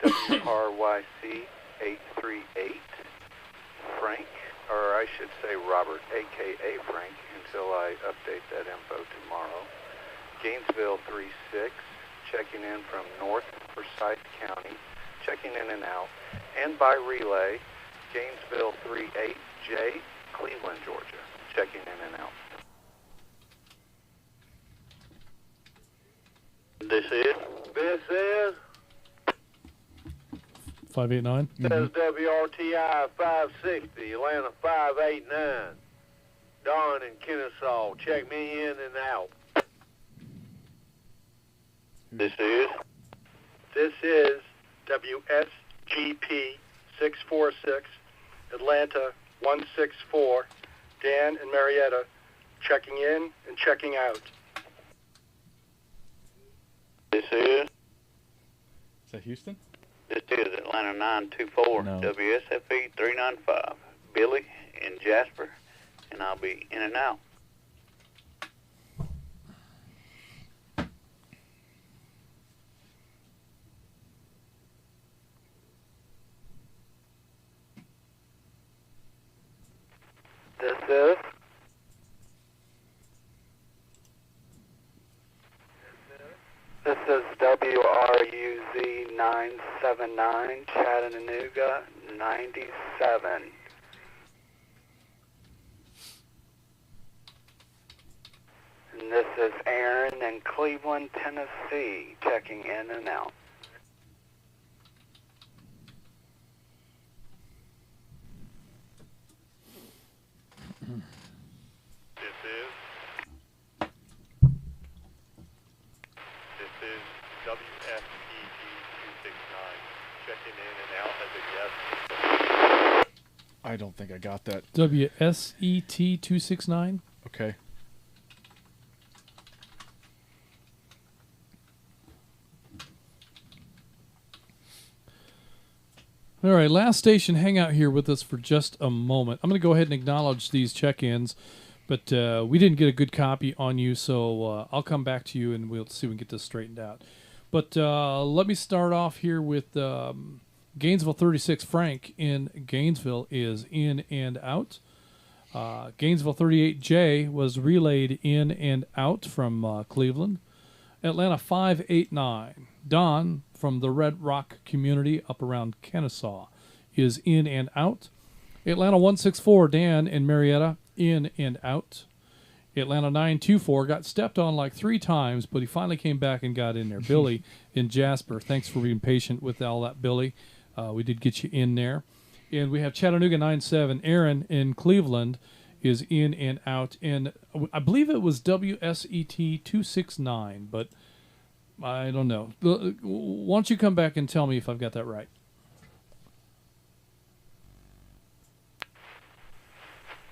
WRYC 838 Frank, or I should say Robert, a.k.a. Frank, until I update that info tomorrow. Gainesville 36, checking in from North Forsyth County, checking in and out. And by relay, Gainesville 38J, Cleveland, Georgia, checking in and out.
This is
589.
Says WRTI 560, Atlanta 589. Don in Kennesaw, check me in and out. This is WSGP 646, Atlanta 164, Dan and Marietta, checking in and checking out. This is
that Houston?
This is Atlanta 924,
No.
WSFE 395, Billy in Jasper, and I'll be in and out.
This is 979, Chattanooga 97. And this is Aaron in Cleveland, Tennessee, checking in and out.
This is WFEG269, checking in and out as a yes.
I don't think I got that.
WSET 269.
Okay.
All right, last station, hang out here with us for just a moment. I'm going to go ahead and acknowledge these check-ins, but we didn't get a good copy on you, so I'll come back to you and we'll see if we can get this straightened out. But let me start off here with Gainesville 36. Frank in Gainesville is in and out. Gainesville 38J was relayed in and out from Cleveland. Atlanta 589. Don from the Red Rock community up around Kennesaw is in and out. Atlanta 164, Dan in Marietta, in and out. Atlanta 924 got stepped on like 3 times, but he finally came back and got in there. Billy in Jasper, thanks for being patient with all that, Billy. We did get you in there. And we have Chattanooga 97. Aaron in Cleveland is in and out. And I believe it was WSET 269, but I don't know. Why don't you come back and tell me if I've got that right?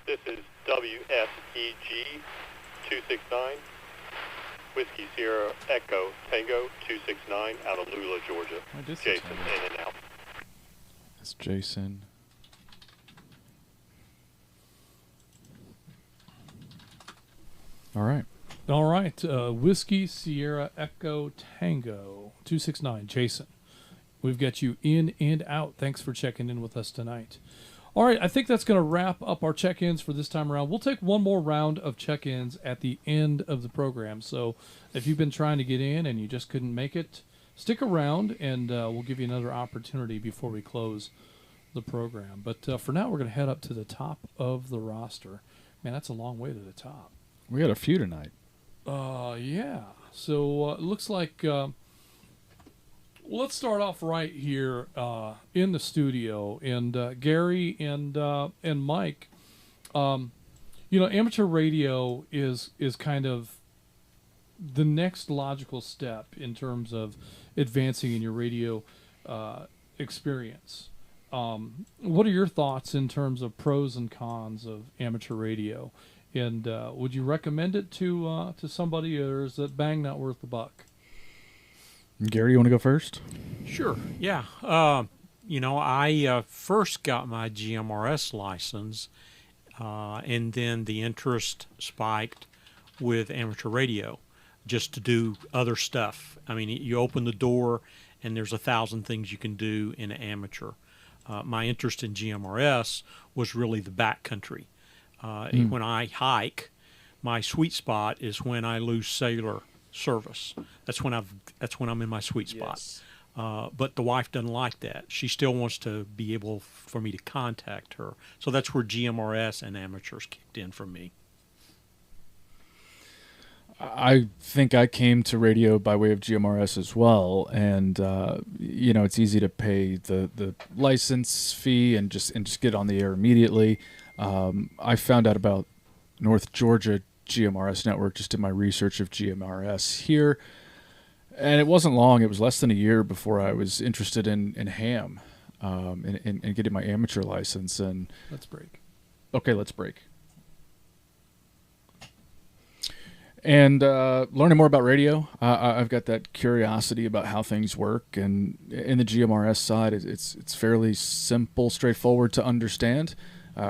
This is WFEG 269, Whiskey Sierra Echo Tango 269 out of Lula, Georgia. Jason in and out.
That's Jason. All right.
All right. Whiskey Sierra Echo Tango 269. Jason, we've got you in and out. Thanks for checking in with us tonight. All right. I think that's going to wrap up our check-ins for this time around. We'll take one more round of check-ins at the end of the program. So if you've been trying to get in and you just couldn't make it, stick around and we'll give you another opportunity before we close the program. But for now, we're going to head up to the top of the roster. Man, that's a long way to the top.
We got a few tonight.
Yeah. So it looks like let's start off right here in the studio. And Gary and Mike, amateur radio is kind of the next logical step in terms of advancing in your radio experience. What are your thoughts in terms of pros and cons of amateur radio? And would you recommend it to somebody, or is that bang not worth the buck?
Gary, you want to go first?
Sure. Yeah. I first got my GMRS license, and then the interest spiked with amateur radio, just to do other stuff. I mean, you open the door, and there's 1,000 things you can do in an amateur. My interest in GMRS was really the backcountry. When I hike, my sweet spot is when I lose cellular service. That's when I'm in my sweet spot.
Yes.
But the wife doesn't like that. She still wants to be able for me to contact her. So that's where GMRS and amateurs kicked in for me.
I think I came to radio by way of GMRS as well, and it's easy to pay the license fee and just get on the air immediately. I found out about North Georgia GMRS Network just in my research of GMRS here, and it wasn't long. It was less than a year before I was interested in ham, and getting my amateur license. And
let's break.
Okay, let's break. And learning more about radio, I've got that curiosity about how things work. And in the GMRS side, it's fairly simple, straightforward to understand.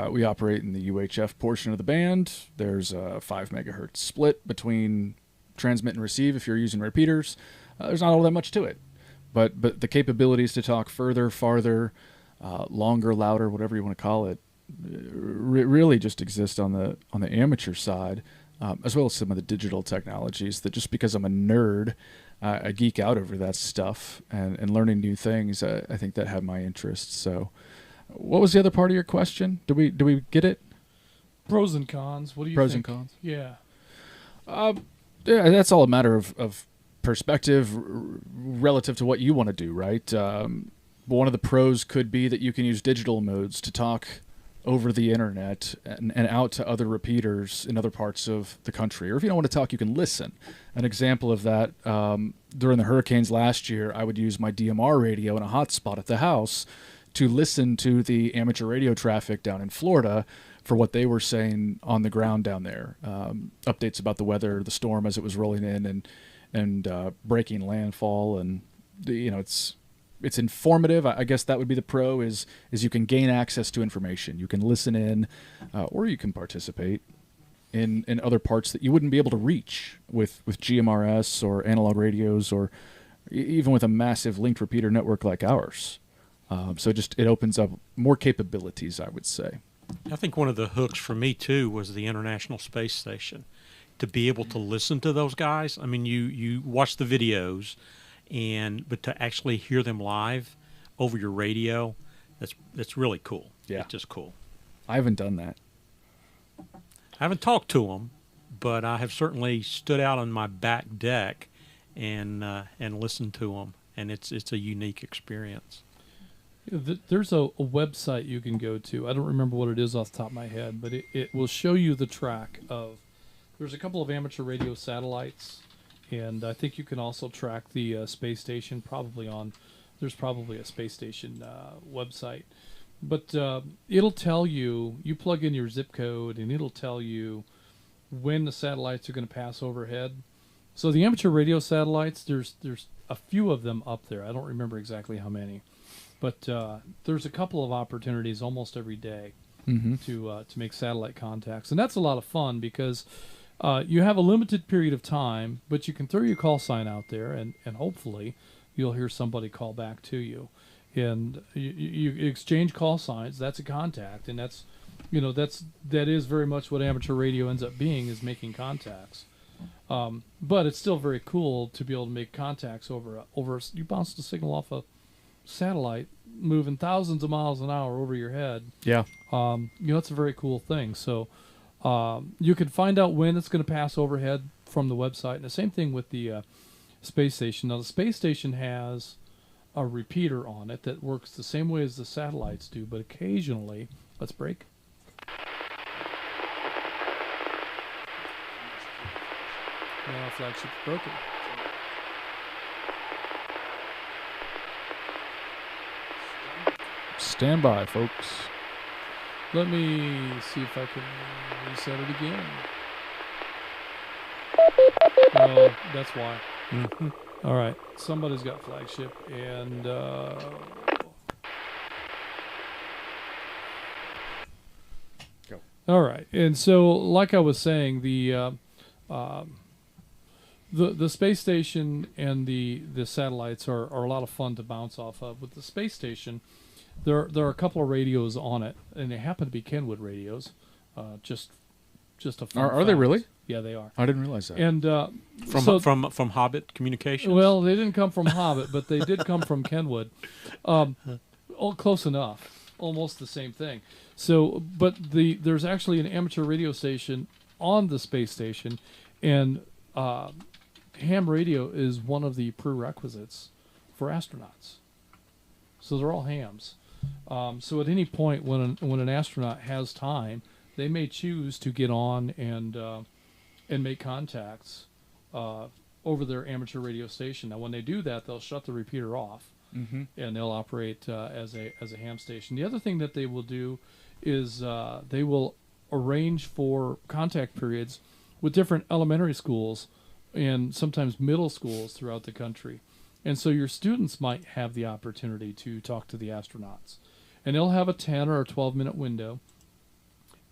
We operate in the UHF portion of the band. There's a 5 megahertz split between transmit and receive if you're using repeaters. There's not all that much to it. But the capabilities to talk further, farther, longer, louder, whatever you want to call it, really just exist on the amateur side. As well as some of the digital technologies that just because I'm a nerd, I geek out over that stuff and learning new things. I think that had my interest. So, what was the other part of your question? Do we get it?
Pros and cons. What do you
Pros
think?
and cons.
Yeah.
Yeah, that's all a matter of perspective relative to what you want to do, right? One of the pros could be that you can use digital modes to talk over the internet and out to other repeaters in other parts of the country. Or if you don't want to talk, you can listen. An example of that, during the hurricanes last year, I would use my DMR radio in a hotspot at the house to listen to the amateur radio traffic down in Florida for what they were saying on the ground down there. Updates about the weather, the storm as it was rolling in and breaking landfall. And, it's informative. I guess that would be the pro is you can gain access to information. You can listen in, or you can participate in other parts that you wouldn't be able to reach with GMRS or analog radios or even with a massive linked repeater network like ours. So it opens up more capabilities, I would say.
I think one of the hooks for me, too, was the International Space Station. To be able to listen to those guys, I mean, you watch the videos, but to actually hear them live over your radio, that's really cool.
Yeah.
It's just cool.
I haven't done that.
I haven't talked to them, but I have certainly stood out on my back deck and listened to them, and it's a unique experience.
There's a website you can go to. I don't remember what it is off the top of my head, but it will show you the track of. There's a couple of amateur radio satellites, and I think you can also track the space station. There's probably a space station website, but it'll tell you. You plug in your zip code, and it'll tell you when the satellites are going to pass overhead. So the amateur radio satellites, there's a few of them up there. I don't remember exactly how many. But there's a couple of opportunities almost every day to make satellite contacts. And that's a lot of fun because you have a limited period of time, but you can throw your call sign out there, and hopefully you'll hear somebody call back to you. And you exchange call signs. That's a contact, and that is very much what amateur radio ends up being, is making contacts. But it's still very cool to be able to make contacts over. You bounce the signal off a satellite moving thousands of miles an hour over your head.
Yeah.
It's a very cool thing. So you can find out when it's going to pass overhead from the website. And the same thing with the space station. Now, the space station has a repeater on it that works the same way as the satellites do, but occasionally, let's break. Now, flagship's broken.
Stand by, folks.
Let me see if I can reset it again. Oh, that's why.
Mm-hmm.
All right. Somebody's got flagship, and
Go.
All right. And so, like I was saying, the space station and the satellites are a lot of fun to bounce off of. With the space station, there are a couple of radios on it, and they happen to be Kenwood radios. Just a fun
Are they
fact.
really?
Yeah, they are.
I didn't realize that.
And
from Hobbit Communications.
well, they didn't come from Hobbit, but they did come from Kenwood. Close enough, almost the same thing. So, but there's actually an amateur radio station on the space station, and ham radio is one of the prerequisites for astronauts. So they're all hams. So at any point when an astronaut has time, they may choose to get on and make contacts over their amateur radio station. Now, when they do that, they'll shut the repeater off, and they'll operate as a ham station. The other thing that they will do is they will arrange for contact periods with different elementary schools and sometimes middle schools throughout the country. And so your students might have the opportunity to talk to the astronauts. And they'll have a 10 or a 12-minute window.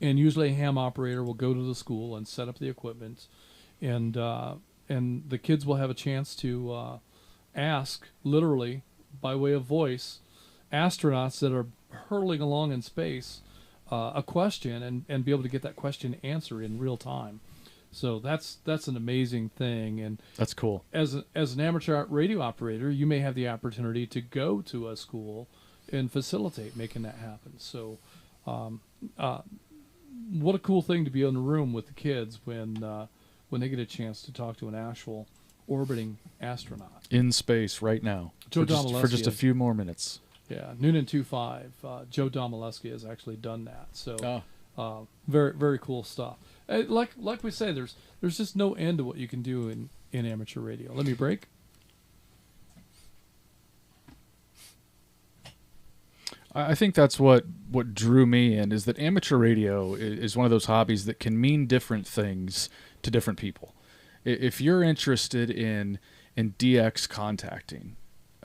And usually a ham operator will go to the school and set up the equipment. And the kids will have a chance to ask, literally, by way of voice, astronauts that are hurtling along in space a question and be able to get that question answered in real time. So that's an amazing thing. And
That's cool.
as an amateur radio operator, you may have the opportunity to go to a school and facilitate making that happen. So, what a cool thing to be in the room with the kids when they get a chance to talk to an actual orbiting astronaut
In space right now.
Joe
For just a
Domaleski
few more minutes.
Yeah, Noonan 25. Joe Domaleski has actually done that. So,
Ah.
very very cool stuff. Like we say, there's just no end to what you can do in amateur radio. Let me break.
I think that's what drew me in, is that amateur radio is one of those hobbies that can mean different things to different people. If you're interested in DX contacting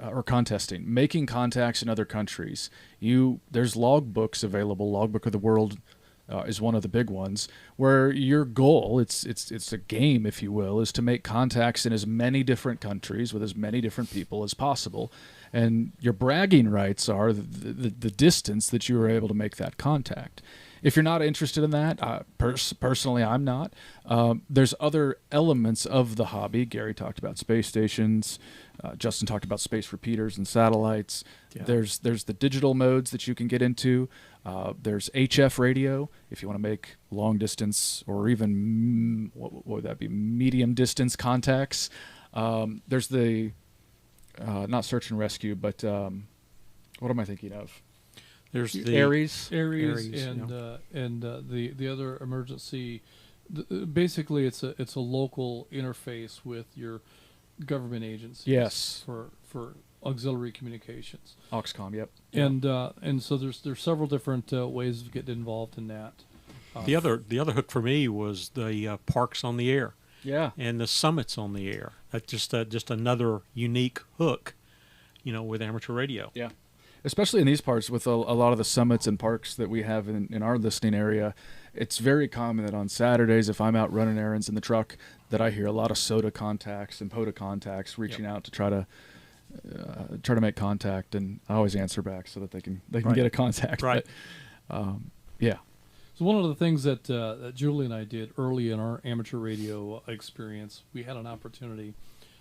or contesting, making contacts in other countries, there's logbooks available. Logbook of the World is one of the big ones, where your goal, it's a game, if you will, is to make contacts in as many different countries with as many different people as possible. And your bragging rights are the distance that you were able to make that contact. If you're not interested in that, personally, I'm not. There's other elements of the hobby. Gary talked about space stations. Justin talked about space repeaters and satellites.
Yeah.
There's the digital modes that you can get into. There's HF radio if you want to make long distance or even what would that be, medium distance contacts. There's the not search and rescue, but what am I thinking of?
There's the
Aries.
Aries
yeah.
and the other emergency. Basically, it's a local interface with your government agencies.
Yes.
For auxiliary communications.
Oxcom. Yep.
And so there's several different ways of getting involved in that.
The other hook for me was the parks on the air.
Yeah.
And the summits on the air. That's just another unique hook, with amateur radio.
Yeah. Especially in these parts, with a lot of the summits and parks that we have in our listening area, it's very common that on Saturdays, if I'm out running errands in the truck, that I hear a lot of SOTA contacts and POTA contacts reaching out to try to make contact, and I always answer back so that they can
Right.
get a contact.
Right.
But, yeah.
So one of the things that Julie and I did early in our amateur radio experience, we had an opportunity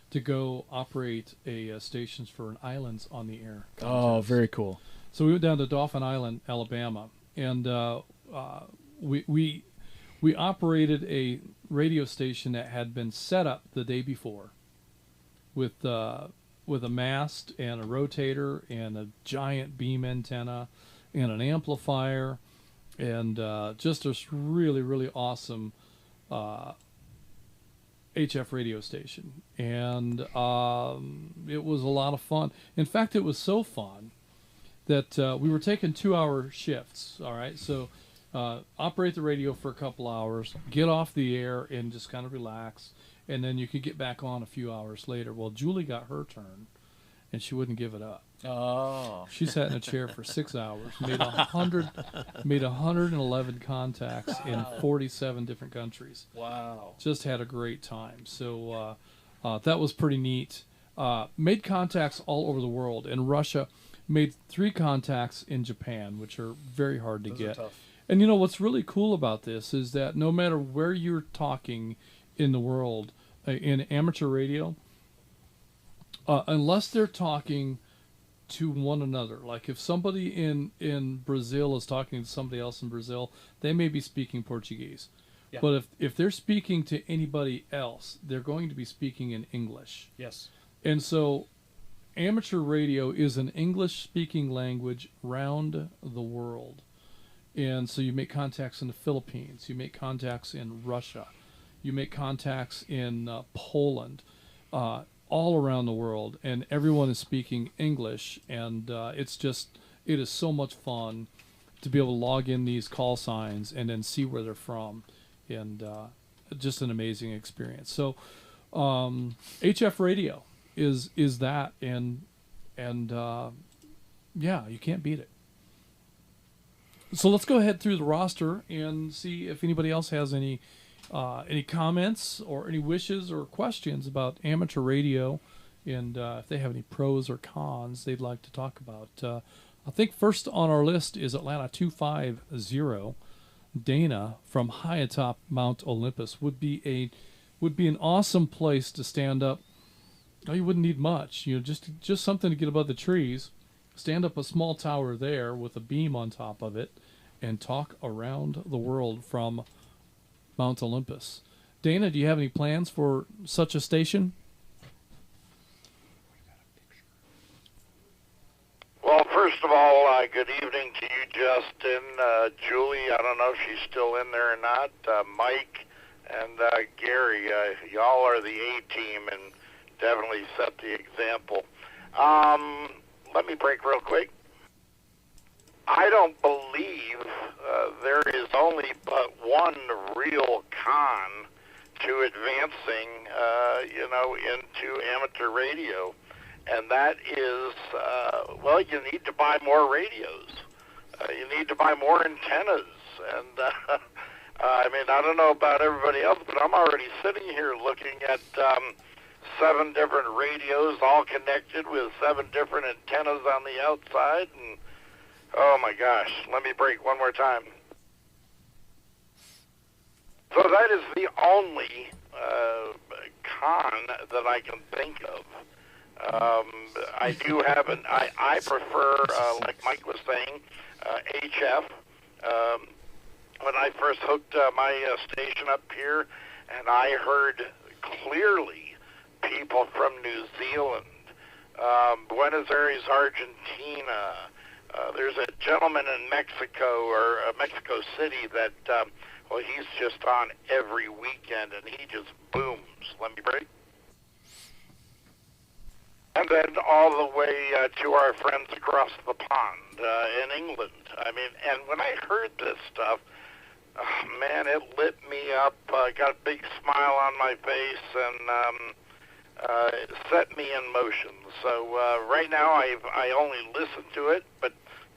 to go operate a stations for an islands on the air.
Oh,
contest.
very cool.
So we went down to Dauphin Island, Alabama, and we operated a radio station that had been set up the day before with a mast and a rotator and a giant beam antenna and an amplifier and just a really, really awesome HF radio station. And it was a lot of fun. In fact, it was so fun that we were taking 2-hour shifts. All right, so operate the radio for a couple hours, get off the air and just kind of relax, and then you could get back on a few hours later. Well, Julie got her turn and she wouldn't give it up.
Oh.
She sat in a chair for 6 hours, made 111 contacts in 47 different countries.
Wow.
Just had a great time. So that was pretty neat. Made contacts all over the world. In Russia, made 3 contacts in Japan, which are very hard to
Those
get.
are tough.
And what's really cool about this is that no matter where you're talking in the world, in amateur radio, unless they're talking to one another, like if somebody in Brazil is talking to somebody else in Brazil, they may be speaking Portuguese.
Yeah.
But if they're speaking to anybody else, they're going to be speaking in English.
Yes.
And so amateur radio is an English-speaking language round the world. And so you make contacts in the Philippines, you make contacts in Russia, you make contacts in Poland, all around the world, and everyone is speaking English, and it is so much fun to be able to log in these call signs and then see where they're from, and just an amazing experience. So HF radio is that, and yeah, you can't beat it. So let's go ahead through the roster and see if anybody else has any comments or any wishes or questions about amateur radio, and if they have any pros or cons they'd like to talk about. I think first on our list is Atlanta 250. Dana from high atop Mount Olympus would be an awesome place to stand up. Oh, you wouldn't need much, just something to get above the trees. Stand up a small tower there with a beam on top of it, and talk around the world from Mount Olympus. Dana, do you have any plans for such a station?
Well, first of all, good evening to you, Justin. Julie, I don't know if she's still in there or not. Mike and Gary, y'all are the A-team and definitely set the example. Let me break real quick. I don't believe there is only but one real con to advancing, into amateur radio. And that is, you need to buy more radios. You need to buy more antennas. And, I don't know about everybody else, but I'm already sitting here looking at 7 different radios all connected with 7 different antennas on the outside. And, oh, my gosh, let me break one more time. So that is the only con that I can think of. I do have I prefer, like Mike was saying, HF. When I first hooked my station up here, and I heard clearly people from New Zealand, Buenos Aires, Argentina. There's a gentleman in Mexico, or Mexico City, that, he's just on every weekend, and he just booms. Let me break. And then all the way to our friends across the pond in England. And when I heard this stuff, oh, man, it lit me up. Got a big smile on my face, and it set me in motion. So right now I only listen to it, but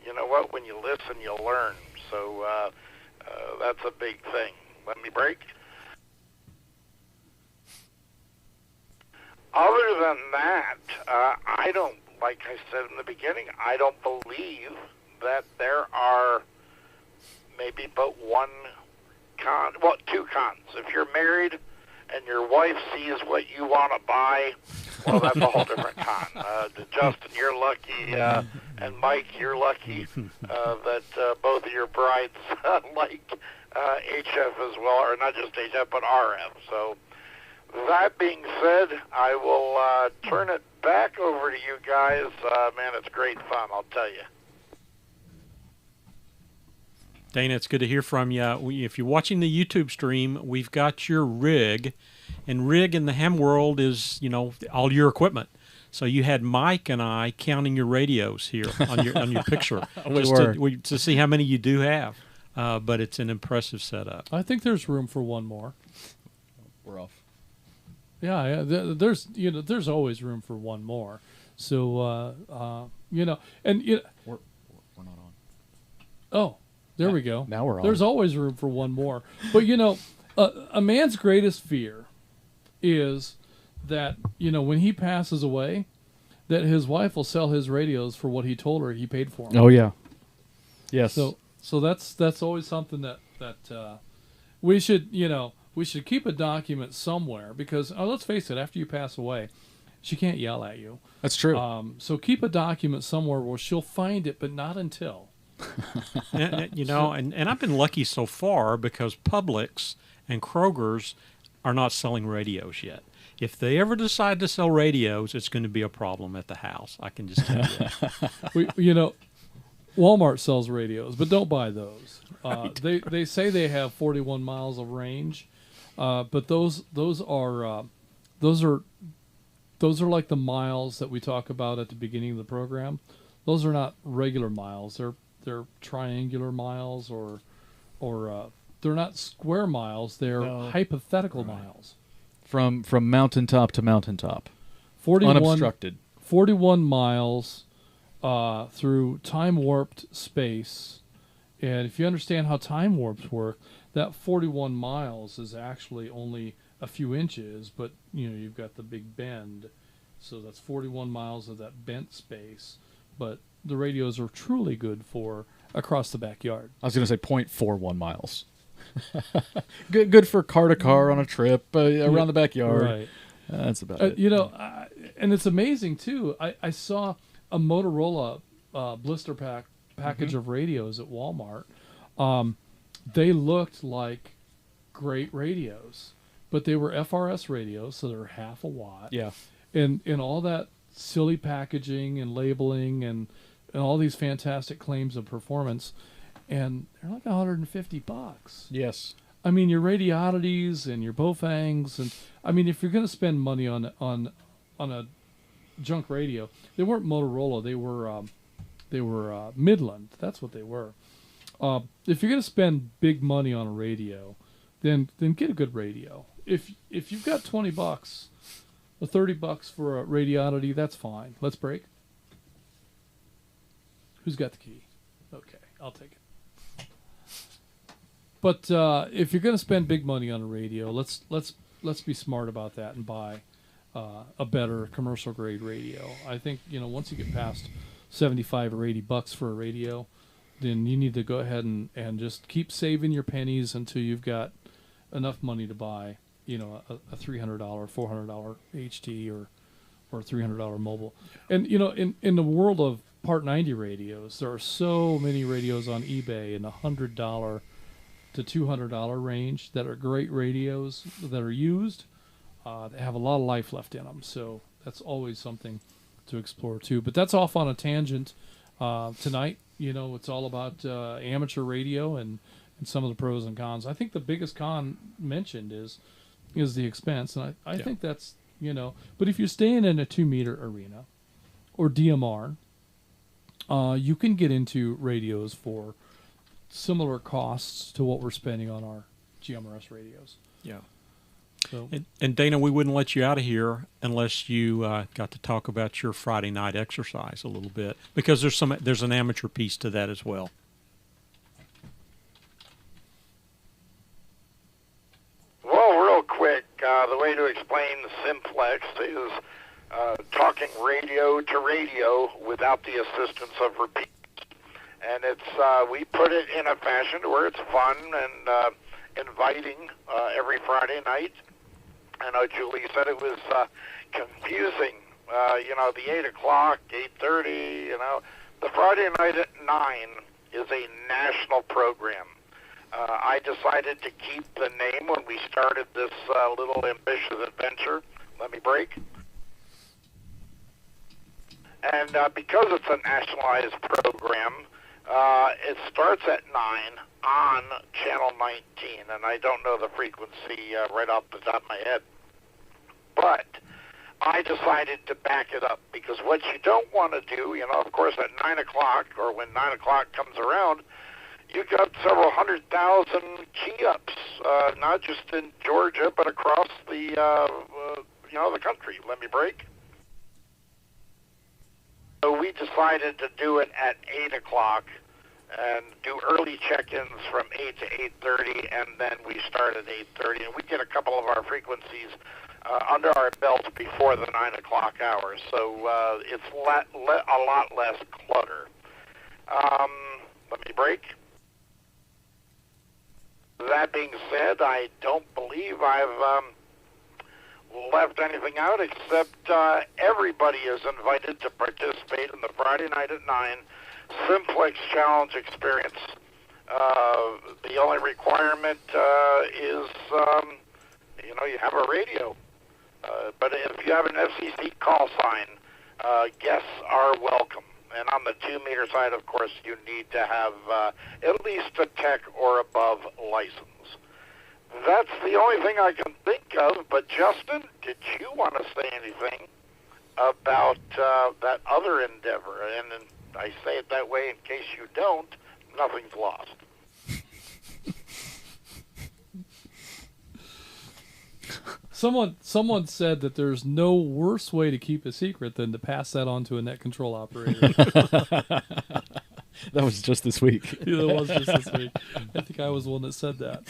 you know what? When you listen, you learn. So that's a big thing. Let me break. Other than that, I don't, like I said in the beginning, I don't believe that there are maybe but one con, well, 2 cons. If you're married and your wife sees what you want to buy, well, that's a whole different con. Justin, you're lucky, and Mike, you're lucky that both of your brides like HF as well, or not just HF, but RF. So that being said, I will turn it back over to you guys. Man, it's great fun, I'll tell you.
Dana, it's good to hear from you. If you're watching the YouTube stream, we've got your rig, and rig in the ham world is, all your equipment. So you had Mike and I counting your radios here on your picture, to see how many you do have. But it's an impressive setup.
I think there's room for one more.
We're off.
Yeah, there's always room for one more. So
we're not on.
Oh, there we go.
Now we're on.
There's always room for one more. But a man's greatest fear is that when he passes away, that his wife will sell his radios for what he told her he paid for them.
Oh yeah. Yes.
So that's always something that we should keep a document somewhere, because let's face it, after you pass away, she can't yell at you.
That's true.
So keep a document somewhere where she'll find it, but not until.
And I've been lucky so far, because Publix and Kroger's are not selling radios yet. If they ever decide to sell radios, it's going to be a problem at the house. I can just tell you that.
Walmart sells radios, but don't buy those. Right. They say they have 41 miles of range, but those are like the miles that we talk about at the beginning of the program. Those are not regular miles. They're triangular miles, or they're not square miles. They're hypothetical miles.
From mountaintop to mountaintop.
41,
unobstructed.
41 miles through time-warped space. And if you understand how time warps work, that 41 miles is actually only a few inches, but you've got the big bend. So that's 41 miles of that bent space. But the radios are truly good for across the backyard.
I was going to say 0.41 miles. good for car to car on a trip around the backyard.
Right.
That's about it.
And it's amazing too. I saw a Motorola blister package of radios at Walmart. They looked like great radios, but they were FRS radios, so they're half a watt.
Yeah.
And all that silly packaging and labeling and all these fantastic claims of performance, and they're like $150.
Yes.
I mean, your radiodities and your Baofangs, and I mean, if you're going to spend money on a junk radio, they weren't Motorola. They were Midland. That's what they were. If you're going to spend big money on a radio, then get a good radio. If you've got $20 or $30 for a radiodity, that's fine. Let's break. Who's got the key? Okay, I'll take it. But if you're going to spend big money on a radio, let's be smart about that and buy a better commercial grade radio. I think once you get past $75 or $80 for a radio, then you need to go ahead and just keep saving your pennies until you've got enough money to buy a $300, $400 HT or $300 mobile. And in the world of Part 90 radios, there are so many radios on eBay in the $100 to $200 range that are great radios that are used. They have a lot of life left in them, so that's always something to explore too. But that's off on a tangent. Tonight, it's all about amateur radio and some of the pros and cons. I think the biggest con mentioned is the expense, and I think that's But if you're staying in a 2-meter arena or DMR, you can get into radios for similar costs to what we're spending on our GMRS radios.
Yeah.
So,
and Dana, we wouldn't let you out of here unless you got to talk about your Friday night exercise a little bit, because there's an amateur piece to that as well.
Well, real quick, the way to explain the simplex is talking radio to radio without the assistance of repeats. And we put it in a fashion where it's fun and inviting every Friday night. I know Julie said it was confusing, the 8 o'clock, 8:30, The Friday night at 9 is a national program. I decided to keep the name when we started this little ambitious adventure. Let me break. And because it's a nationalized program, it starts at 9 on Channel 19, and I don't know the frequency right off the top of my head. But I decided to back it up, because what you don't want to do, of course, at 9 o'clock, or when 9 o'clock comes around, you got several 100,000 key-ups, not just in Georgia, but across the, the country. Let me break. So we decided to do it at 8 o'clock and do early check-ins from 8 to 8:30, and then we start at 8:30. And we get a couple of our frequencies under our belt before the 9 o'clock hour, so it's a lot less clutter. Let me break. That being said, I don't believe I've left anything out, except everybody is invited to participate in the Friday night at 9 Simplex Challenge experience. The only requirement is, you have a radio. But if you have an FCC call sign, guests are welcome. And on the 2-meter side, of course, you need to have at least a tech or above license. That's the only thing I can think of. But Justin, did you want to say anything about that other endeavor? And I say it that way in case you don't, nothing's lost.
Someone said that there's no worse way to keep a secret than to pass that on to a net control operator.
That was just this week.
Yeah, that was just this week. I think I was the one that said that.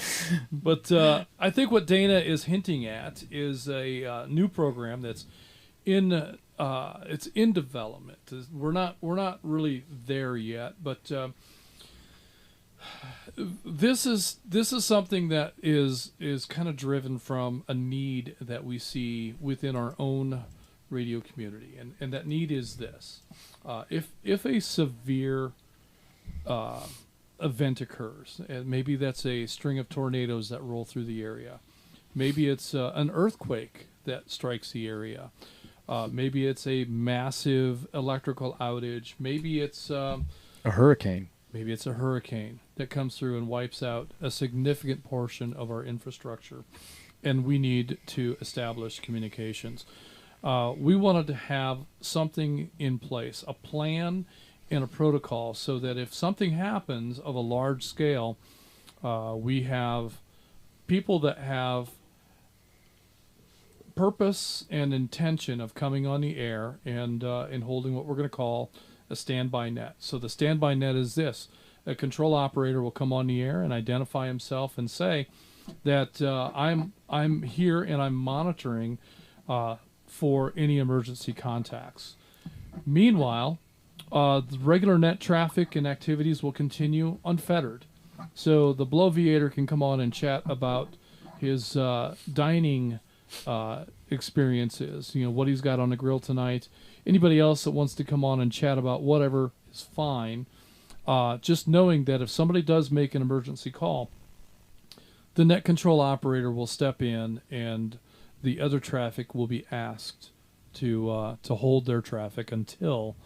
But I think what Dana is hinting at is a new program that's it's in development. We're not really there yet, but This is something that is kind of driven from a need that we see within our own radio community, and that need is this: if a severe event occurs, and maybe that's a string of tornadoes that roll through the area, maybe it's an earthquake that strikes the area, maybe it's a massive electrical outage, maybe it's
A hurricane.
maybe it's a hurricane that comes through and wipes out a significant portion of our infrastructure, and we need to establish communications. We wanted to have something in place, a plan and a protocol, so that if something happens of a large scale, we have people that have purpose and intention of coming on the air and holding what we're going to call a standby net. So the standby net is this: a control operator will come on the air and identify himself and say that I'm here and I'm monitoring for any emergency contacts. Meanwhile, the regular net traffic and activities will continue unfettered. So the bloviator can come on and chat about his dining experiences, what he's got on the grill tonight. Anybody else that wants to come on and chat about whatever is fine. Just knowing that if somebody does make an emergency call, the net control operator will step in and the other traffic will be asked to hold their traffic until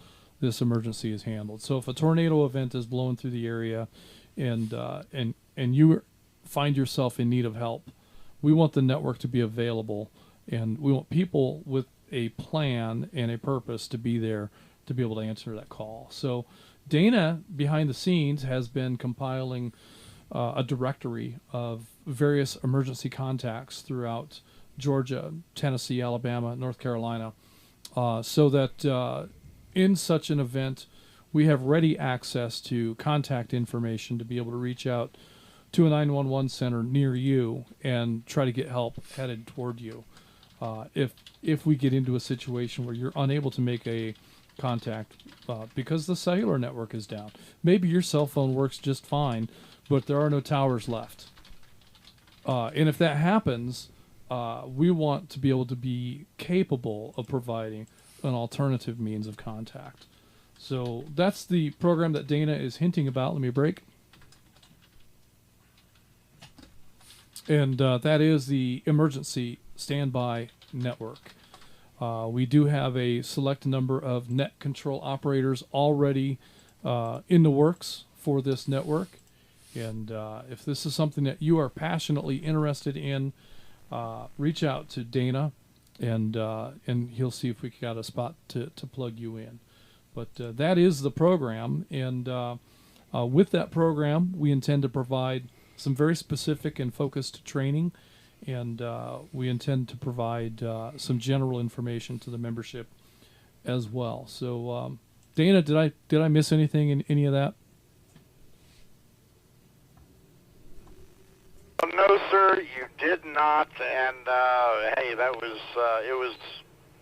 this emergency is handled. So if a tornado event is blowing through the area and you find yourself in need of help, we want the network to be available, and we want people with a plan and a purpose to be there to be able to answer that call. So Dana, behind the scenes, has been compiling a directory of various emergency contacts throughout Georgia, Tennessee, Alabama, North Carolina, so that in such an event, we have ready access to contact information to be able to reach out to a 911 center near you and try to get help headed toward you. If we get into a situation where you're unable to make a contact because the cellular network is down, maybe your cell phone works just fine, but there are no towers left. And if that happens, we want to be able to be capable of providing an alternative means of contact. So that's the program that Dana is hinting about. Let me break. And that is the Emergency Standby Network. We do have a select number of net control operators already in the works for this network. And if this is something that you are passionately interested in, reach out to Dana, and he'll see if we got a spot to plug you in. But that is the program, and with that program, we intend to provide some very specific and focused training, and we intend to provide some general information to the membership as well. So, Dana, did I miss anything in any of that?
No, sir, you did not. And hey, that was it was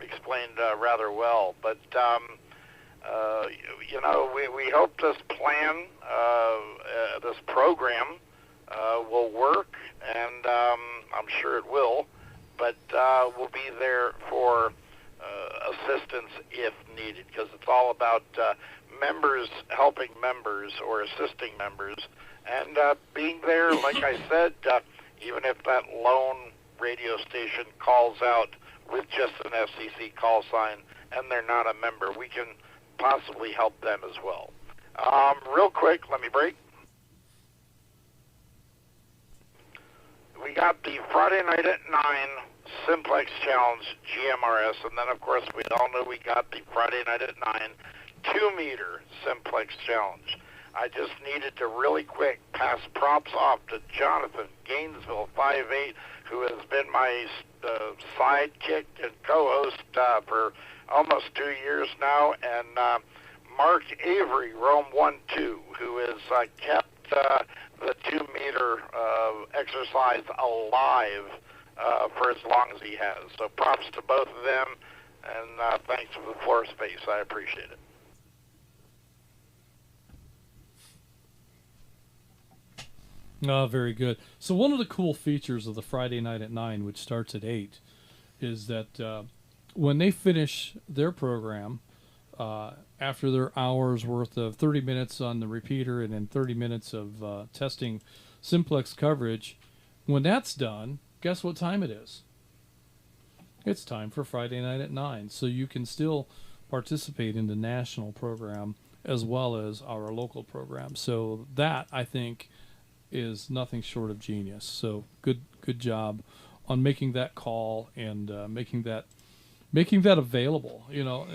explained rather well. But we hope this plan, this program, will work, and I'm sure it will. But we'll be there for assistance if needed, because it's all about members helping members or assisting members, and being there, like I said, even if that lone radio station calls out with just an FCC call sign and they're not a member, we can possibly help them as well. Real quick, let me break. We got the Friday night at 9 Simplex Challenge GMRS, and then, of course, we all know we got the Friday night at 9 2-meter Simplex Challenge. I just needed to really quick pass props off to Jonathan, Gainesville 5'8", who has been my sidekick and co-host for almost 2 years now, and Mark Avery, Rome 1-2, who has kept the 2-meter exercise alive for as long as he has. So props to both of them, and thanks for the floor space. I appreciate it.
Oh, very good. So one of the cool features of the Friday Night at 9, which starts at 8, is that when they finish their program, after their hours worth of 30 minutes on the repeater and then 30 minutes of testing simplex coverage, when that's done, guess what time it is? It's time for Friday Night at 9. So you can still participate in the national program as well as our local program. So that, I think, is nothing short of genius. So good job on making that call and making that available. You know,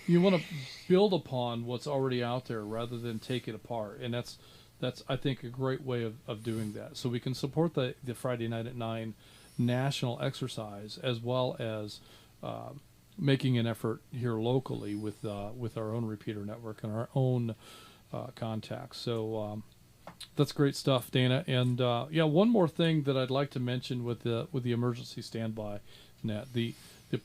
you want to build upon what's already out there rather than take it apart, and that's I think a great way of doing that. So we can support the Friday Night at 9 national exercise as well as making an effort here locally with our own repeater network and our own contacts. So that's great stuff, Dana. And yeah, one more thing that I'd like to mention with the emergency standby net, the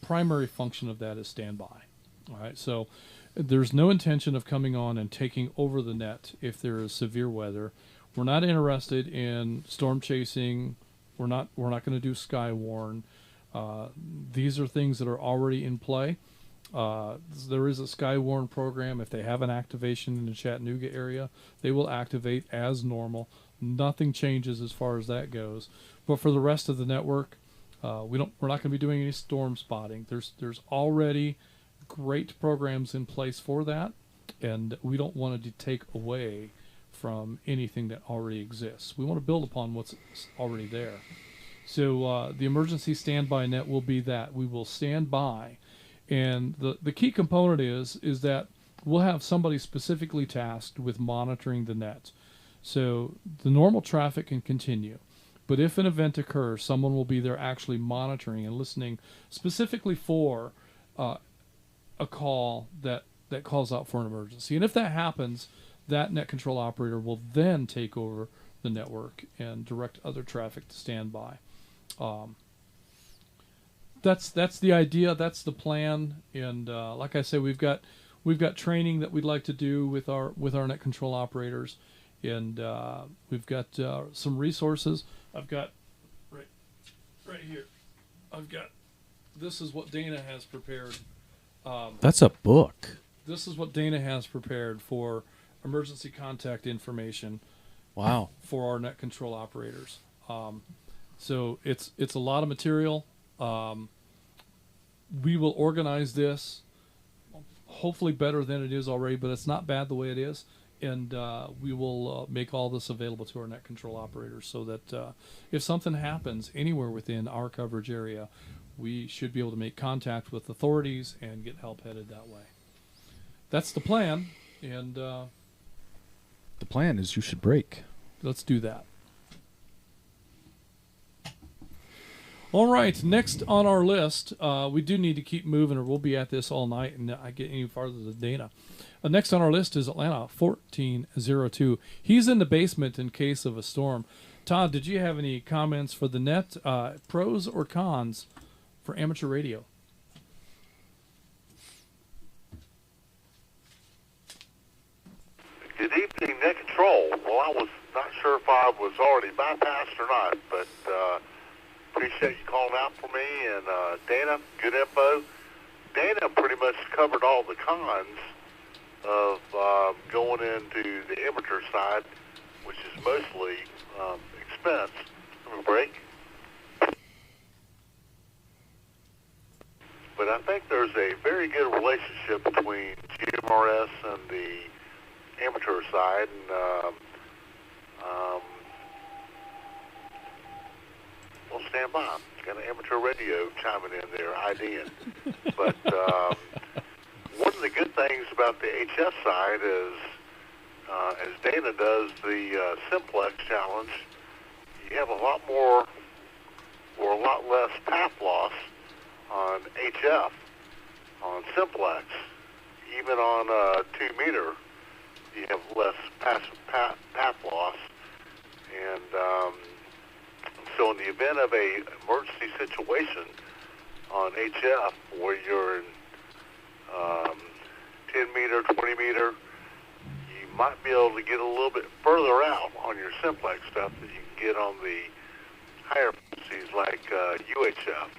primary function of that is standby. All right, so there's no intention of coming on and taking over the net if there is severe weather. We're not interested in storm chasing. We're not going to do Skywarn. These are things that are already in play. There is a Skywarn program. If they have an activation in the Chattanooga area, they will activate as normal. Nothing changes as far as that goes. But for the rest of the network, we're not going to be doing any storm spotting. There's already great programs in place for that, and we don't want to take away from anything that already exists. We want to build upon what's already there. So the emergency standby net will be that. We will stand by, and the key component is that we'll have somebody specifically tasked with monitoring the net. So the normal traffic can continue, but if an event occurs, someone will be there actually monitoring and listening specifically for a call that calls out for an emergency. And if that happens, that net control operator will then take over the network and direct other traffic to stand by. That's the idea. That's the plan. And like I say, we've got training that we'd like to do with our net control operators, and we've got some resources. I've got right here. This is what Dana has prepared.
That's a book.
This is what Dana has prepared for emergency contact information.
Wow.
For our net control operators. So it's a lot of material. We will organize this hopefully better than it is already, but it's not bad the way it is. And we will make all this available to our net control operators so that if something happens anywhere within our coverage area, we should be able to make contact with authorities and get help headed that way. That's the plan, and
the plan is you should break.
Let's do that. All right, next on our list, we do need to keep moving, or we'll be at this all night, and I get any farther than Dana. Next on our list is Atlanta 1402. He's in the basement in case of a storm. Todd, did you have any comments for the net, pros or cons for amateur radio?
Good evening, Net Control. Well, I was not sure if I was already bypassed or not, but appreciate you calling out for me. And Dana, good info. Dana pretty much covered all the cons of going into the amateur side, which is mostly expense. Have a break. But I think there's a very good relationship between GMRS and the amateur side, and we'll stand by. Got an amateur radio chiming in there, IDing. But one of the good things about the HS side is, as Dana does the simplex challenge, you have a lot more or a lot less path loss on HF, on simplex. Even on 2 meter, you have less path loss. And so in the event of a emergency situation on HF where you're in 10 meter, 20 meter, you might be able to get a little bit further out out on your simplex stuff that you can get on the higher frequencies like UHF.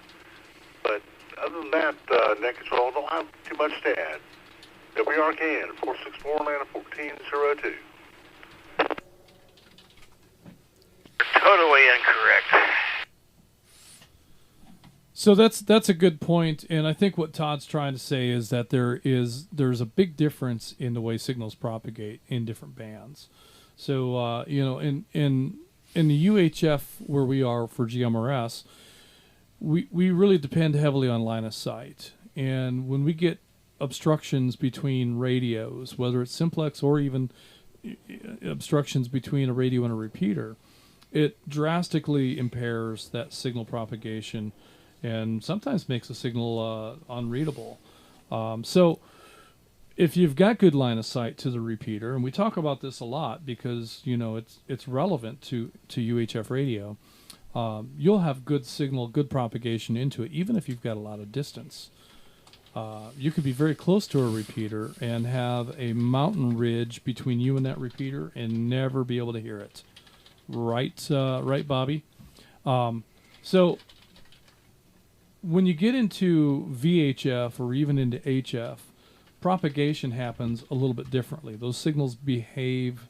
But other than that, net control, don't have too much to add. WRKN 464 Atlanta 1402.
Totally incorrect.
So that's a good point, and I think what Todd's trying to say is that there's a big difference in the way signals propagate in different bands. So in the UHF where we are for GMRS, we really depend heavily on line of sight, and when we get obstructions between radios, whether it's simplex or even obstructions between a radio and a repeater, it drastically impairs that signal propagation and sometimes makes a signal unreadable. So if you've got good line of sight to the repeater, and we talk about this a lot because it's relevant to UHF radio, you'll have good signal, good propagation into it, even if you've got a lot of distance. You could be very close to a repeater and have a mountain ridge between you and that repeater and never be able to hear it. Right, Bobby? So when you get into VHF or even into HF, propagation happens a little bit differently. Those signals behave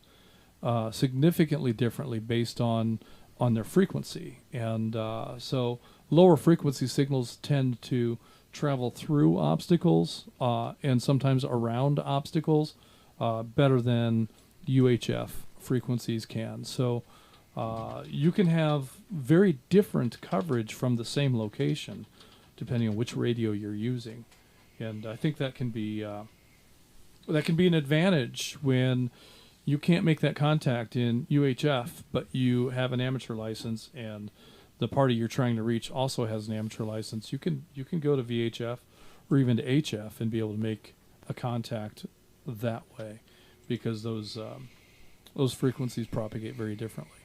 significantly differently based on their frequency. And so lower frequency signals tend to travel through obstacles and sometimes around obstacles better than UHF frequencies can. So you can have very different coverage from the same location depending on which radio you're using. And I think that can be an advantage when you can't make that contact in UHF, but you have an amateur license and the party you're trying to reach also has an amateur license. You can go to VHF or even to HF and be able to make a contact that way because those frequencies propagate very differently.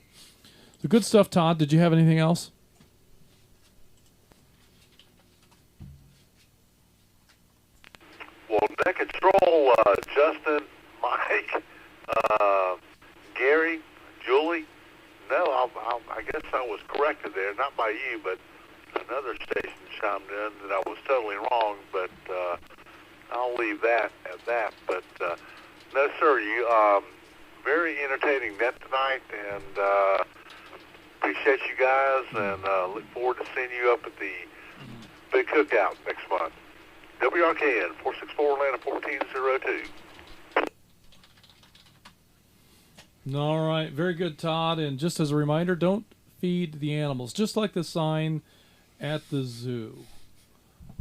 The good stuff, Todd. Did you have anything else?
Well, net control, Justin, Mike, Gary, Julie. No, I guess I was corrected there, not by you, but another station chimed in that I was totally wrong. But I'll leave that at that. But no, sir, you very entertaining net tonight, and appreciate you guys, and look forward to seeing you up at the big cookout next month. WRKN 464 Atlanta 1402.
All right, very good, Todd. And just as a reminder, don't feed the animals. Just like the sign at the zoo.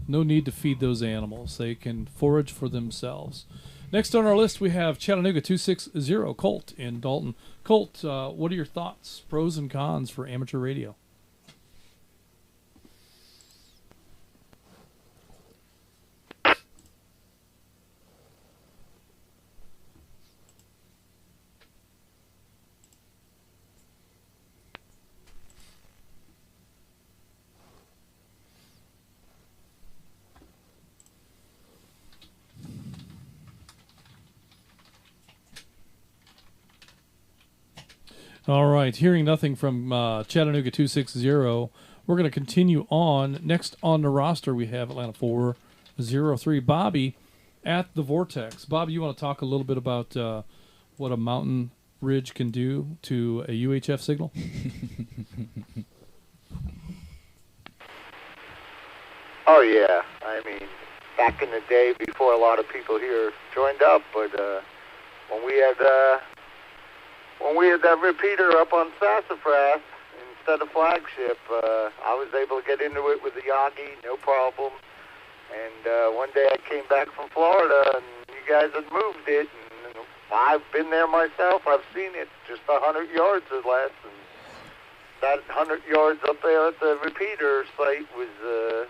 No need to feed those animals. They can forage for themselves. Next on our list, we have Chattanooga 260 Colt in Dalton. Colt, what are your thoughts, pros and cons for amateur radio? All right, hearing nothing from Chattanooga 260, we're going to continue on. Next on the roster, we have Atlanta 403. Bobby at the Vortex. Bobby, you want to talk a little bit about what a mountain ridge can do to a UHF signal?
Oh, yeah. I mean, back in the day, before a lot of people here joined up, but when we had that repeater up on Sassafras instead of Flagship, I was able to get into it with the Yagi, no problem. And one day I came back from Florida, and you guys had moved it, and I've been there myself. I've seen it just 100 yards or less, and that 100 yards up there at the repeater site was, a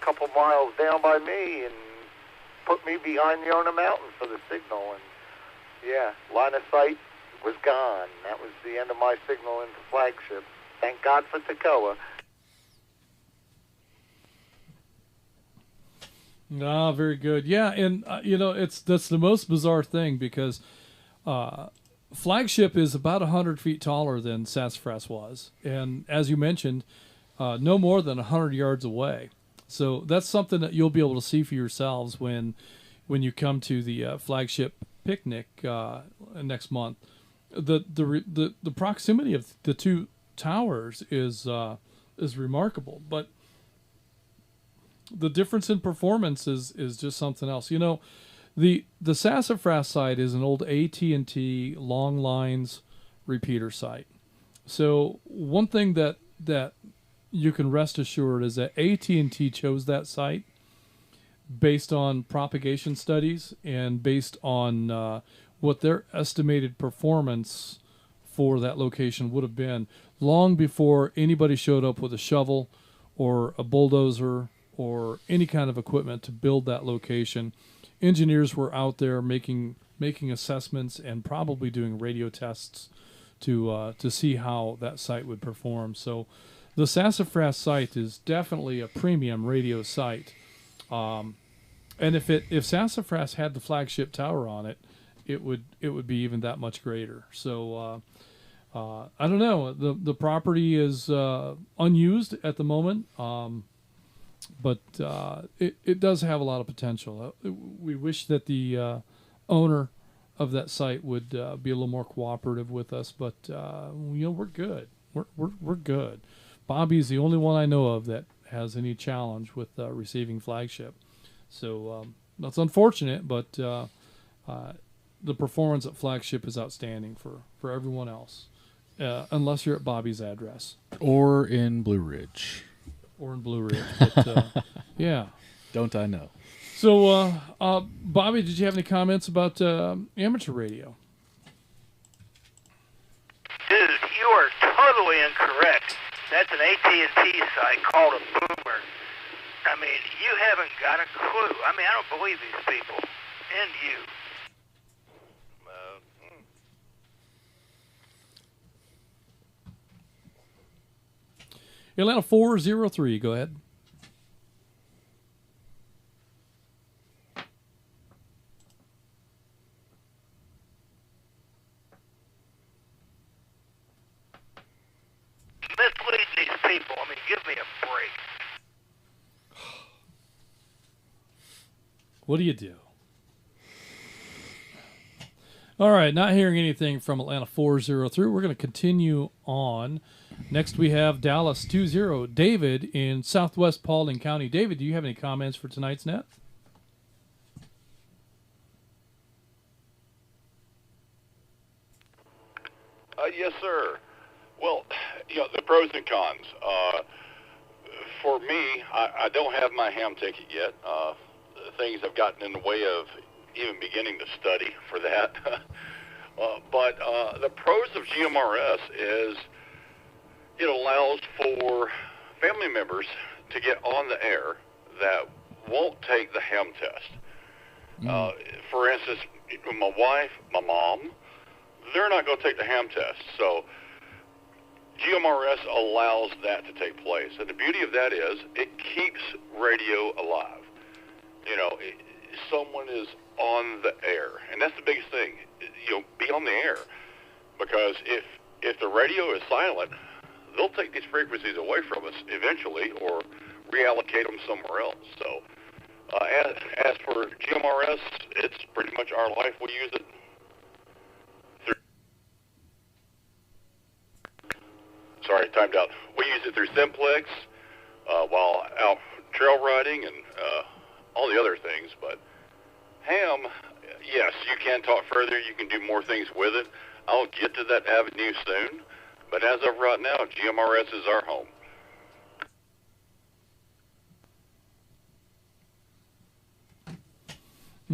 couple miles down by me, and put me behind me on a mountain for the signal. And yeah, line of sight was gone. That was the end of my signal into Flagship. Thank God for Toccoa.
Ah, very good. Yeah, and that's the most bizarre thing because Flagship is about 100 feet taller than Sassafras was, and as you mentioned, no more than 100 yards away. So that's something that you'll be able to see for yourselves when you come to the Flagship picnic next month. The proximity of the two towers is remarkable, but the difference in performance is just something else. You know, the Sassafras site is an old AT&T long lines repeater site. So one thing that you can rest assured is that AT&T chose that site based on propagation studies and based on what their estimated performance for that location would have been long before anybody showed up with a shovel or a bulldozer or any kind of equipment to build that location. Engineers were out there making assessments and probably doing radio tests to see how that site would perform. So the Sassafras site is definitely a premium radio site. And if Sassafras had the Flagship tower on it, it would be even that much greater. So I don't know. The property is unused at the moment, but it does have a lot of potential. We wish that the owner of that site would be a little more cooperative with us, but we're good. We're good. Bobby's the only one I know of that has any challenge with receiving Flagship. So that's unfortunate, but the performance at Flagship is outstanding for everyone else, unless you're at Bobby's address.
Or in Blue Ridge.
Or in Blue Ridge. But, yeah.
Don't I know?
So, Bobby, did you have any comments about amateur radio?
Dude, you are totally incorrect. That's an AT&T site called a boomer. I mean, you haven't got a clue. I mean, I don't believe these people. And you.
Atlanta 403, go ahead.
Mislead these people. I mean, give me a break.
What do you do? All right, not hearing anything from Atlanta 403. We're going to continue on. Next, we have Dallas 20, David in southwest Paulding County. David, do you have any comments for tonight's net?
Yes, sir. Well, the pros and cons. For me, I don't have my ham ticket yet. Things have gotten in the way of even beginning to study for that. But the pros of GMRS is it allows for family members to get on the air that won't take the ham test. For instance, my wife, my mom, they're not going to take the ham test. So GMRS allows that to take place. And the beauty of that is it keeps radio alive. Someone is on the air, and that's the biggest thing. Be on the air, because if the radio is silent, they'll take these frequencies away from us eventually, or reallocate them somewhere else. So, as for GMRS, it's pretty much our life. We use it through. Timed out. We use it through Simplex while out trail riding and all the other things, but ham, yes, you can talk further. You can do more things with it. I'll get to that avenue soon, but as of right now, GMRS is our home.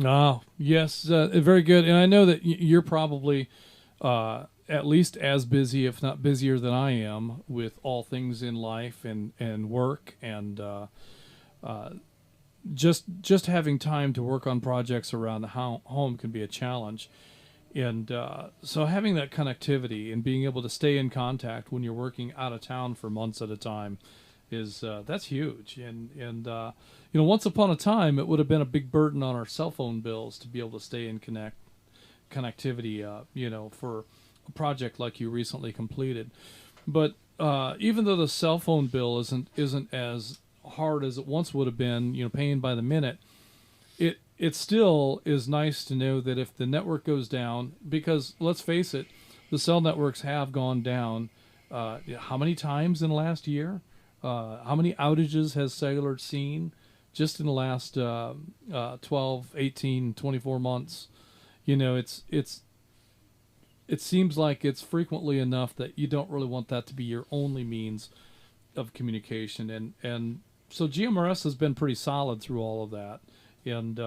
Oh, yes, very good. And I know that you're probably at least as busy, if not busier than I am, with all things in life and work and just having time to work on projects around the home can be a challenge. And so having that connectivity and being able to stay in contact when you're working out of town for months at a time is that's huge. And once upon a time, it would have been a big burden on our cell phone bills to be able to stay in connectivity, for a project like you recently completed. But even though the cell phone bill isn't as hard as it once would have been, paying by the minute, it still is nice to know that if the network goes down, because let's face it, the cell networks have gone down. How many times in the last year? How many outages has cellular seen just in the last 12, 18, 24 months? It seems like it's frequently enough that you don't really want that to be your only means of communication. And so GMRS has been pretty solid through all of that. And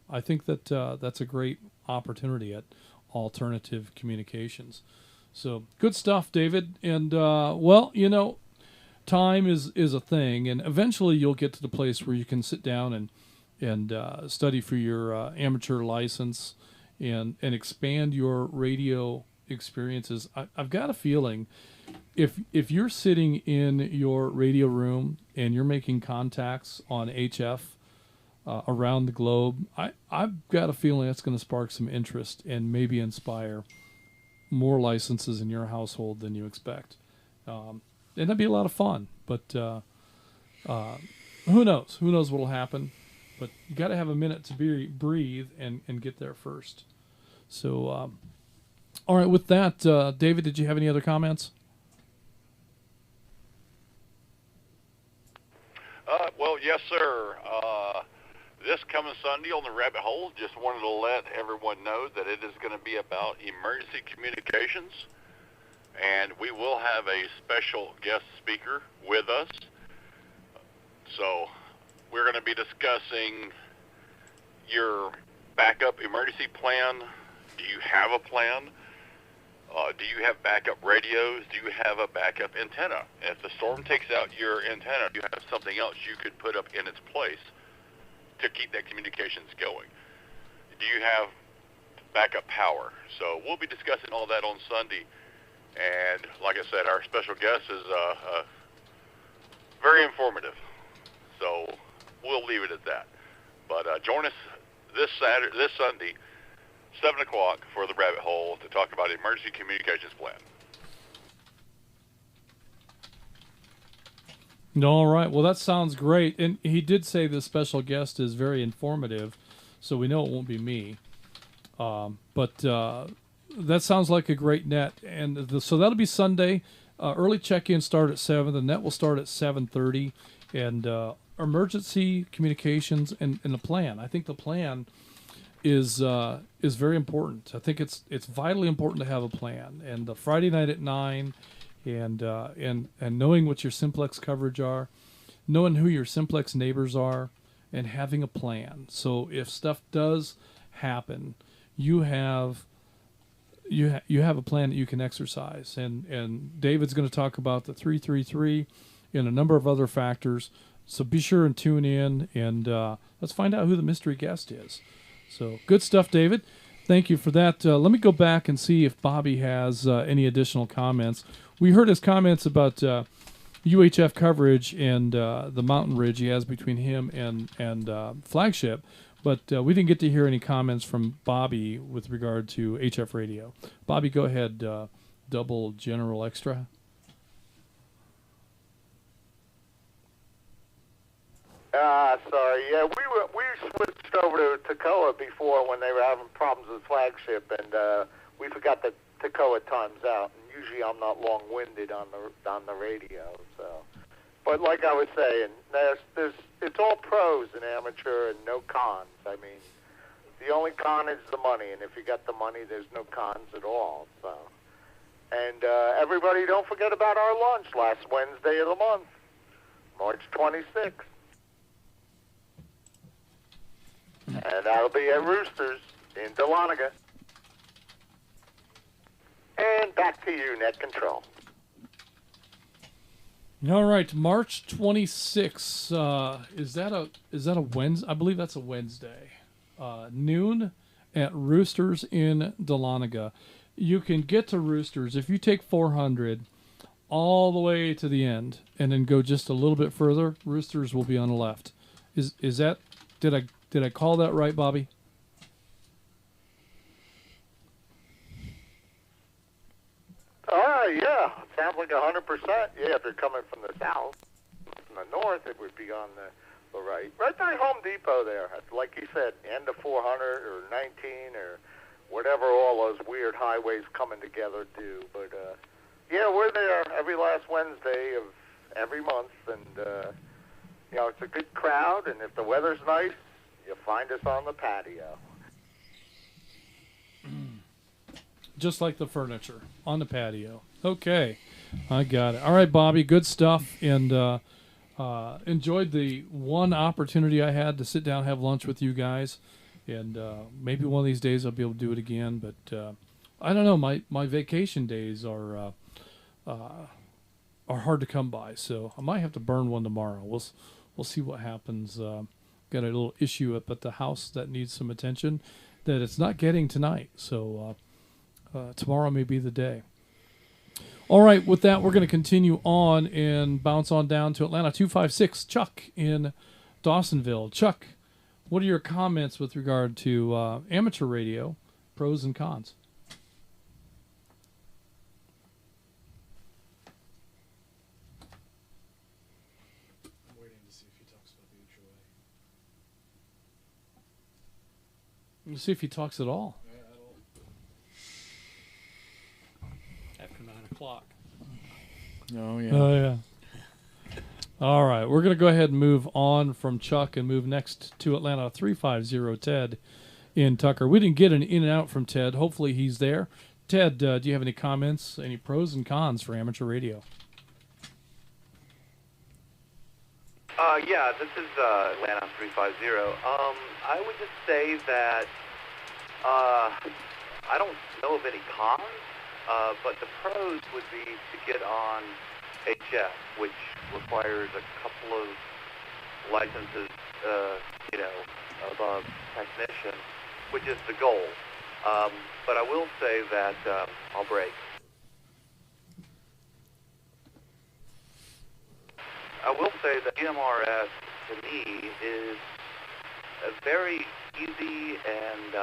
I think that that's a great opportunity at alternative communications. So good stuff, David. And, time is a thing. And eventually you'll get to the place where you can sit down and study for your amateur license and expand your radio experiences. I've got a feeling if you're sitting in your radio room and you're making contacts on HF around the globe, I've got a feeling that's going to spark some interest and maybe inspire more licenses in your household than you expect. And that'd be a lot of fun. But who knows? Who knows what'll happen? But you got to have a minute to breathe and get there first. So, all right, with that, David, did you have any other comments?
Well, yes, sir. This coming Sunday on the Rabbit Hole, just wanted to let everyone know that it is going to be about emergency communications, and we will have a special guest speaker with us. So we're going to be discussing your backup emergency plan. Do you have a plan? Do you have backup radios? Do you have a backup antenna? If the storm takes out your antenna, do you have something else you could put up in its place to keep that communications going? Do you have backup power? So we'll be discussing all that on Sunday. And like I said, our special guest is very informative. So we'll leave it at that. But join us this Sunday, 7 o'clock for the Rabbit Hole to talk about emergency communications plan.
All right. Well, that sounds great. And he did say the special guest is very informative, so we know it won't be me. But that sounds like a great net. And so that'll be Sunday. Early check-in start at 7. The net will start at 7:30. And emergency communications and the plan. I think the plan is very important. I think it's vitally important to have a plan. And the Friday night at 9, and knowing what your simplex coverage are, knowing who your simplex neighbors are, and having a plan. So if stuff does happen, you have a plan that you can exercise. And David's going to talk about the 333 and a number of other factors. So be sure and tune in, and let's find out who the mystery guest is. So good stuff, David. Thank you for that. Let me go back and see if Bobby has any additional comments. We heard his comments about UHF coverage and the mountain ridge he has between him and Flagship, but we didn't get to hear any comments from Bobby with regard to HF radio. Bobby, go ahead. Double general extra.
Sorry. Yeah, we switched over to Toccoa before when they were having problems with Flagship, and we forgot that Toccoa times out. And usually I'm not long-winded on the radio. So, but like I was saying, it's all pros in amateur and no cons. I mean, the only con is the money, and if you got the money, there's no cons at all. So, and everybody, don't forget about our lunch last Wednesday of the month, March 26th. And that'll be at Roosters in Dahlonega. And back to you, Net Control.
All right, March 26th. Is that a Wednesday? I believe that's a Wednesday. Noon at Roosters in Dahlonega. You can get to Roosters if you take 400 all the way to the end and then go just a little bit further. Roosters will be on the left. Is that? Did I call that right, Bobby?
Yeah, sounds like 100%. Yeah, if you're coming from the south. From the north, it would be on the right. Right by Home Depot there. Like you said, end of 400 or 19 or whatever all those weird highways coming together do. But, yeah, we're there every last Wednesday of every month. And, you know, it's a good crowd. And if the weather's nice, you'll find us on the patio.
Just like the furniture on the patio. Okay, I got it. All right, Bobby, good stuff. And enjoyed the one opportunity I had to sit down and have lunch with you guys. And maybe one of these days I'll be able to do it again. But I don't know. My vacation days are hard to come by, so I might have to burn one tomorrow. We'll see what happens. Got a little issue up at the house that needs some attention that it's not getting tonight. So tomorrow may be the day. All right, with that, we're going to continue on and bounce on down to Atlanta 256. Chuck in Dawsonville. Chuck, what are your comments with regard to amateur radio, pros and cons?
I'm waiting to see if he talks about the HOA.
Let's see if he talks at all.
After 9 o'clock.
Oh, yeah.
Oh, yeah. All right, we're going to go ahead and move on from Chuck and move next to Atlanta 350 Ted in Tucker. We didn't get an in and out from Ted. Hopefully he's there. Ted, do you have any comments, any pros and cons for amateur radio?
Yeah, this is Atlanta 350. I would just say that I don't know of any cons, but the pros would be to get on HF, which requires a couple of licenses, above technician, which is the goal. But I will say that I'll break. I will say that GMRS, to me, is a very easy and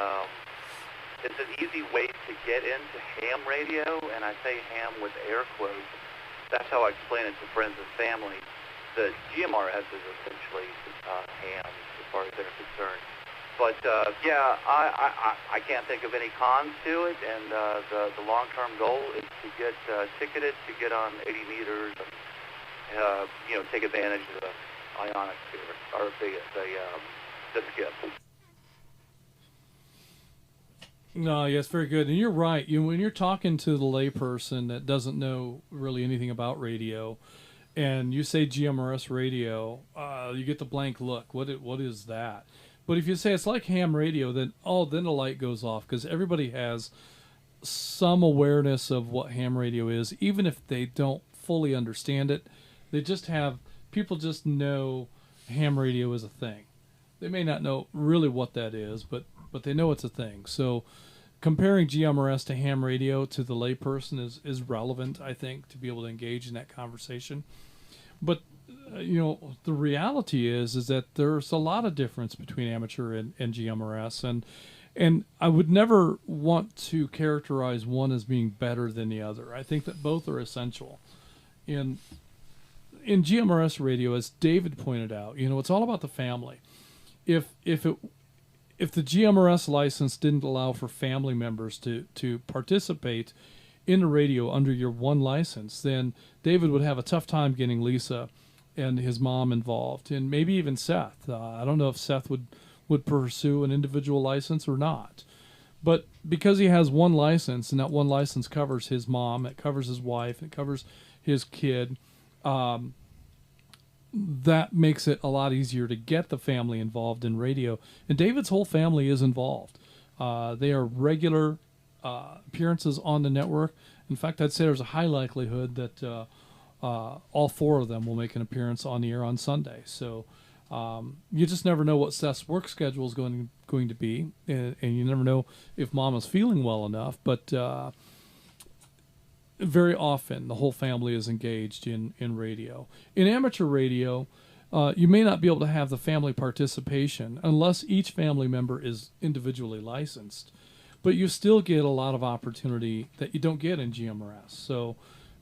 it's an easy way to get into ham radio, and I say ham with air quotes. That's how I explain it to friends and family. The GMRS is essentially ham as far as they're concerned. But, I can't think of any cons to it, and the long-term goal is to get ticketed, to get on 80 meters, and, take advantage of the ionic sphere, or the skip.
No, yes, very good. And you're right. When you're talking to the layperson that doesn't know really anything about radio, and you say GMRS radio, you get the blank look. What is that? But if you say it's like ham radio, then the light goes off, because everybody has some awareness of what ham radio is, even if they don't fully understand it. People just know ham radio is a thing. They may not know really what that is, but they know it's a thing. So comparing GMRS to ham radio to the layperson is relevant, I think, to be able to engage in that conversation. But the reality is that there's a lot of difference between amateur and GMRS, and I would never want to characterize one as being better than the other. I think that both are essential. In GMRS radio, as David pointed out, it's all about the family. If the GMRS license didn't allow for family members to participate in the radio under your one license, then David would have a tough time getting Lisa and his mom involved, and maybe even Seth. I don't know if Seth would pursue an individual license or not. But because he has one license, and that one license covers his mom, it covers his wife, it covers his kid, that makes it a lot easier to get the family involved in radio. And David's whole family is involved. They are regular appearances on the network. In fact, I'd say there's a high likelihood that all four of them will make an appearance on the air on Sunday. So you just never know what Seth's work schedule is going to be, and you never know if Mama's feeling well enough. But very often the whole family is engaged in radio. In amateur radio, you may not be able to have the family participation unless each family member is individually licensed, but you still get a lot of opportunity that you don't get in GMRS. So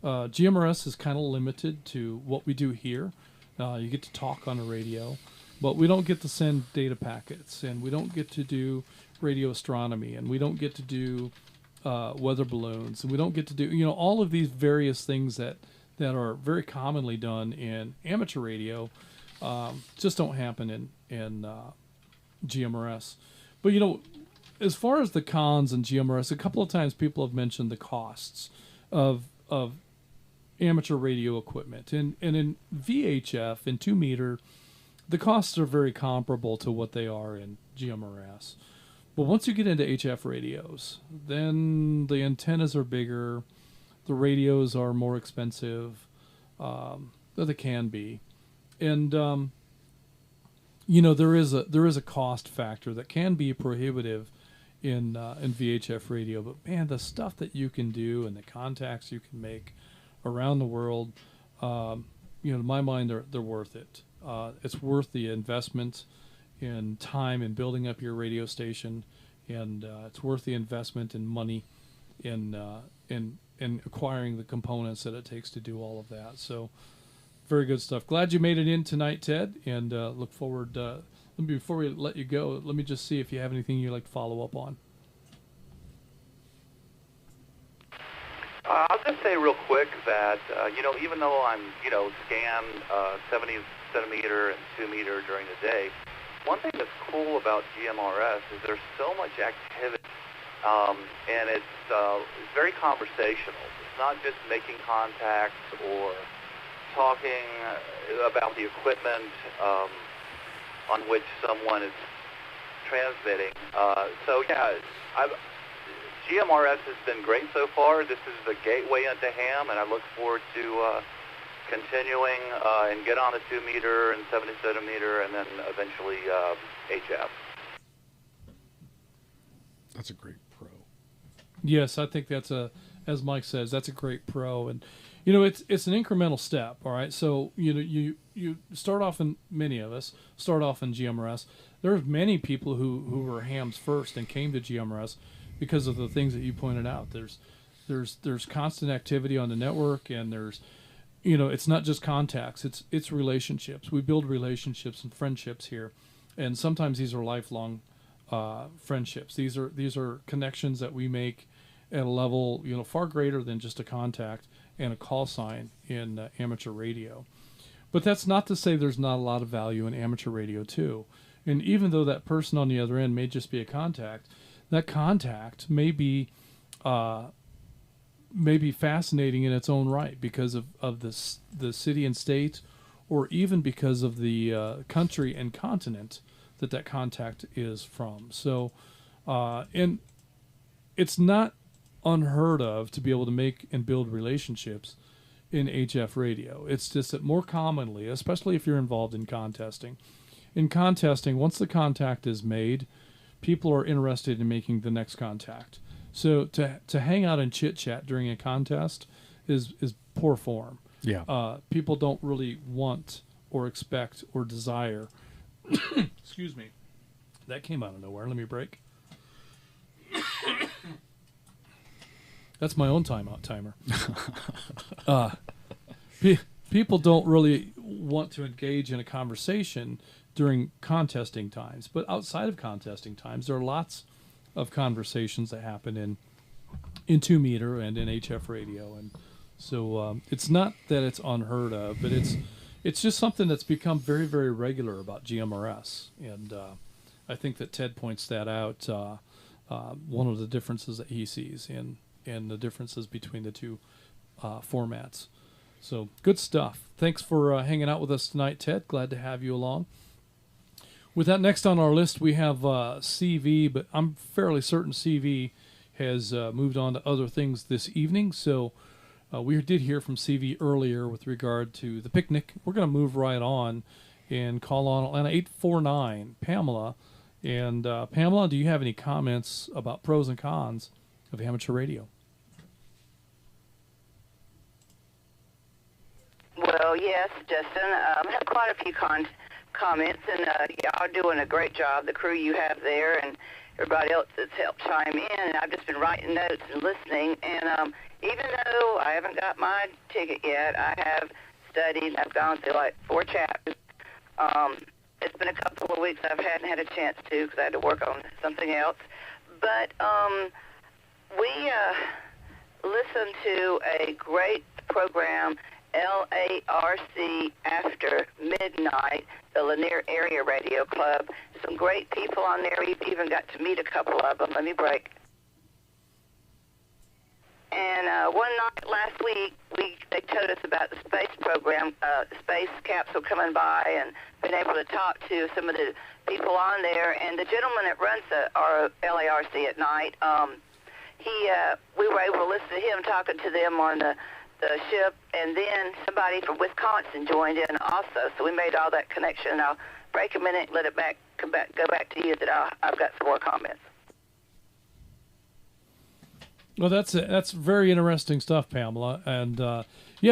GMRS is kind of limited to what we do here. You get to talk on the radio, but we don't get to send data packets, and we don't get to do radio astronomy, and we don't get to do weather balloons, and we don't get to do all of these various things that are very commonly done in amateur radio. Just don't happen in GMRS. But as far as the cons in GMRS, a couple of times people have mentioned the costs of amateur radio equipment, and in VHF in 2 meter, the costs are very comparable to what they are in GMRS. But once you get into HF radios, then the antennas are bigger, the radios are more expensive, they can be, and there is a cost factor that can be prohibitive in VHF radio. But man, the stuff that you can do and the contacts you can make around the world, in my mind, they're worth it. It's worth the investment in time in building up your radio station, and it's worth the investment in money in acquiring the components that it takes to do all of that. So, very good stuff. Glad you made it in tonight, Ted, and look forward. Before we let you go, let me just see if you have anything you'd like to follow up on.
I'll just say real quick that, even though I'm, scanned 70 centimeter and 2 meter during the day, one thing that's cool about GMRS is there's so much activity, and it's very conversational. It's not just making contacts or talking about the equipment on which someone is transmitting. GMRS has been great so far. This is the gateway into ham, and I look forward to continuing and get on the 2 meter and 70 centimeter, and then eventually HF.
That's a great pro.
Yes, I think that's as Mike says, that's a great pro, and it's an incremental step. All right, so you start off in, many of us start off in GMRS. There's many people who were hams first and came to GMRS because of the things that you pointed out. There's constant activity on the network, and there's it's not just contacts, it's relationships. We build relationships and friendships here, and sometimes these are lifelong friendships. These are connections that we make at a level far greater than just a contact and a call sign in amateur radio. But that's not to say there's not a lot of value in amateur radio too. And even though that person on the other end may just be a contact, that contact may be fascinating in its own right because of the city and state, or even because of the country and continent that contact is from. So, and it's not unheard of to be able to make and build relationships in HF radio. It's just that more commonly, especially if you're involved in contesting, once the contact is made, people are interested in making the next contact. So to hang out and chit chat during a contest is poor form.
Yeah.
People don't really want or expect or desire. Excuse me. That came out of nowhere. Let me break. That's my own timeout timer. People don't really want to engage in a conversation during contesting times, but outside of contesting times, there are lots of conversations that happen in 2 meter and in HF radio, and so it's not that it's unheard of, but it's just something that's become very, very regular about GMRS, and I think that Ted points that out. One of the differences that he sees in the differences between the two formats. So good stuff. Thanks for hanging out with us tonight, Ted. Glad to have you along. With that, next on our list, we have CV, but I'm fairly certain CV has moved on to other things this evening. So we did hear from CV earlier with regard to the picnic. We're going to move right on and call on Atlanta 849, Pamela. And Pamela, do you have any comments about pros and cons of amateur radio?
Well, yes, Justin. I have quite a few comments, and y'all are doing a great job, the crew you have there, and everybody else that's helped chime in. And I've just been writing notes and listening. And even though I haven't got my ticket yet, I have studied. I've gone through like 4 chapters. It's been a couple of weeks I hadn't had a chance to because I had to work on something else. But we listened to a great program, LARC After Midnight, the Lanier Area Radio Club. Some great people on there. We've even got to meet a couple of them. Let me break. And one night last week, they told us about the space program, space capsule coming by, and been able to talk to some of the people on there. And the gentleman that runs our LARC at night, we were able to listen to him talking to them on the ship, and then somebody from Wisconsin joined in also. So we made all that connection. I'll break a minute, let it go back to you. That I've got some more comments.
Well, that's very interesting stuff, Pamela. And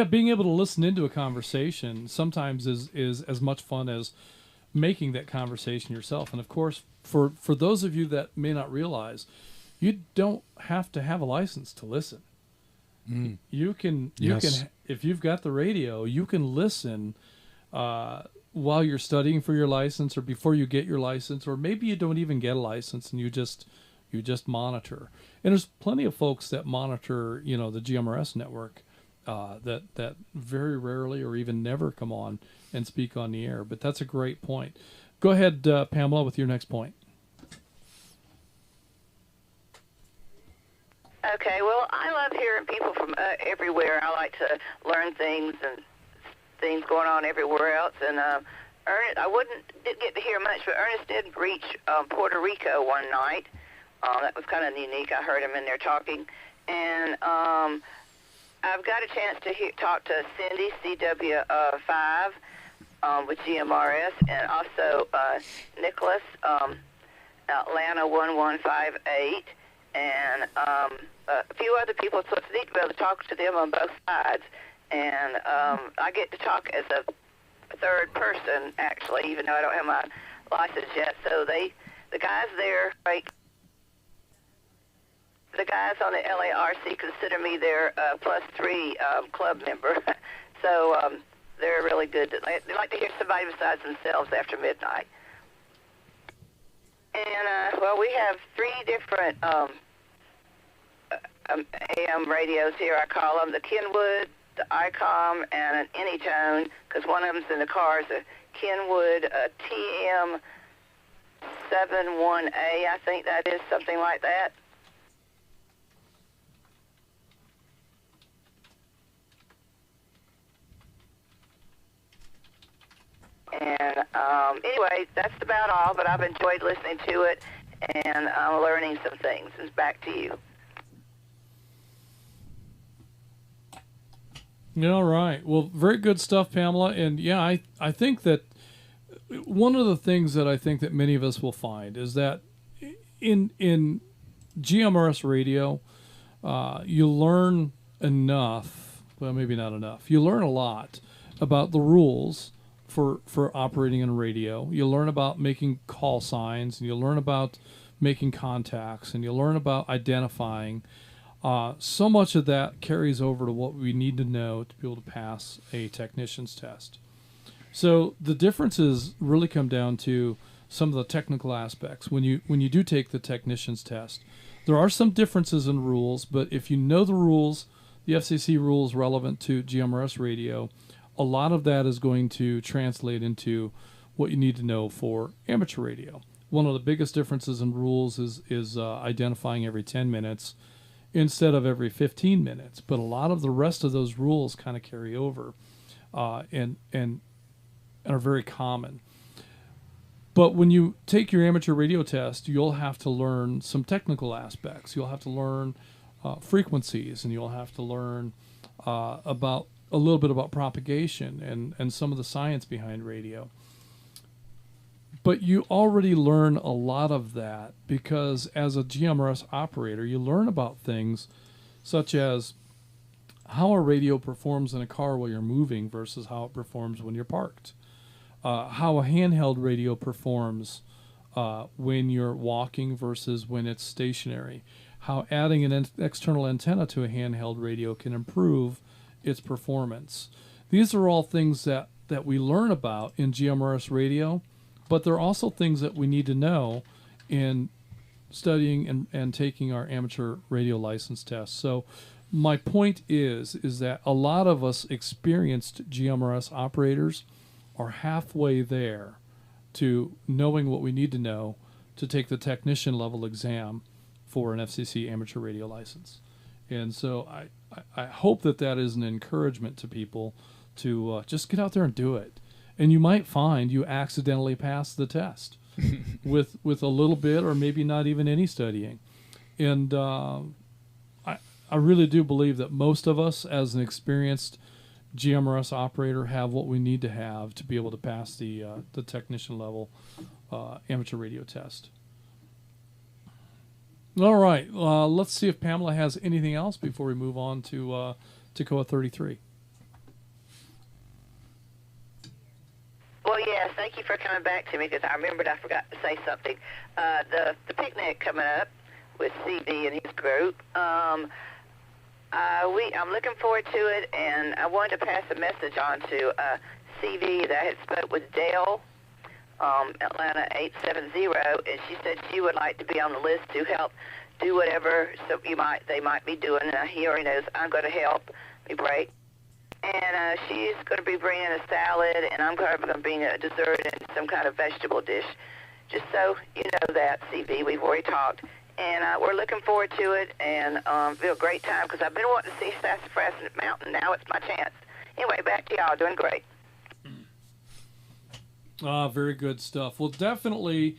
being able to listen into a conversation sometimes is as much fun as making that conversation yourself. And of course, for those of you that may not realize, you don't have to have a license to listen. You can if you've got the radio, you can listen while you're studying for your license or before you get your license, or maybe you don't even get a license and you just monitor. And there's plenty of folks that monitor, the GMRS network that very rarely or even never come on and speak on the air. But that's a great point. Go ahead, Pamela, with your next point.
Okay, well, I love hearing people from everywhere. I like to learn things and things going on everywhere else. And Ernest, didn't get to hear much, but Ernest did reach Puerto Rico one night. That was kind of unique. I heard him in there talking. And I've got a chance to talk to Cindy, CW5, with GMRS, and also Nicholas, Atlanta 1158, and a few other people. So it's neat to be able to talk to them on both sides. And I get to talk as a third person, actually, even though I don't have my license yet. So the guys there, the guys on the LARC consider me their +3 club member. So they're really good. They like to hear somebody besides themselves after midnight. And, we have 3 different AM radios here, I call them. The Kenwood, the ICOM, and an Anytone, because one of them's in the car, is a Kenwood TM71A, I think that is, something like that. And anyway, that's about all, but I've enjoyed listening to it and learning some things. It's back to you.
All right. Well, very good stuff, Pamela. And yeah, I think that one of the things that I think that many of us will find is that in GMRS radio, you learn enough, well, maybe not enough. You learn a lot about the rules for operating in radio. You learn about making call signs, and you learn about making contacts, and you learn about identifying. So much of that carries over to what we need to know to be able to pass a technician's test. So the differences really come down to some of the technical aspects. When you do take the technician's test, there are some differences in rules, but if you know the rules, the FCC rules relevant to GMRS radio, a lot of that is going to translate into what you need to know for amateur radio. One of the biggest differences in rules is identifying every 10 minutes instead of every 15 minutes. But a lot of the rest of those rules kind of carry over and are very common. But when you take your amateur radio test, you'll have to learn some technical aspects. You'll have to learn frequencies, and you'll have to learn about a little bit about propagation and some of the science behind radio. But you already learn a lot of that because as a GMRS operator, you learn about things such as how a radio performs in a car while you're moving versus how it performs when you're parked. How a handheld radio performs when you're walking versus when it's stationary. How adding an external antenna to a handheld radio can improve its performance. These are all things that we learn about in GMRS radio, but they're also things that we need to know in studying and taking our amateur radio license test. So my point is that a lot of us experienced GMRS operators are halfway there to knowing what we need to know to take the technician level exam for an FCC amateur radio license. And so I hope that is an encouragement to people to just get out there and do it. And you might find you accidentally pass the test with a little bit or maybe not even any studying. And I really do believe that most of us, as an experienced GMRS operator, have what we need to have to be able to pass the technician level amateur radio test. All right, let's see if Pamela has anything else before we move on to TCOA 33.
Well, yes, thank you for coming back to me because I remembered I forgot to say something. The picnic coming up with CV and his group. I'm looking forward to it, and I wanted to pass a message on to CV that I had spoke with Dale, Atlanta 870, and she said she would like to be on the list to help do whatever they might be doing. And he already knows I'm going to help me break. And she's going to be bringing a salad, and I'm going to bring a dessert and some kind of vegetable dish. Just so you know that, CV, we've already talked. And we're looking forward to it, and feel a great time because I've been wanting to see Sassafras Mountain. Now it's my chance. Anyway, back to y'all. Doing great.
Very good stuff. Well, definitely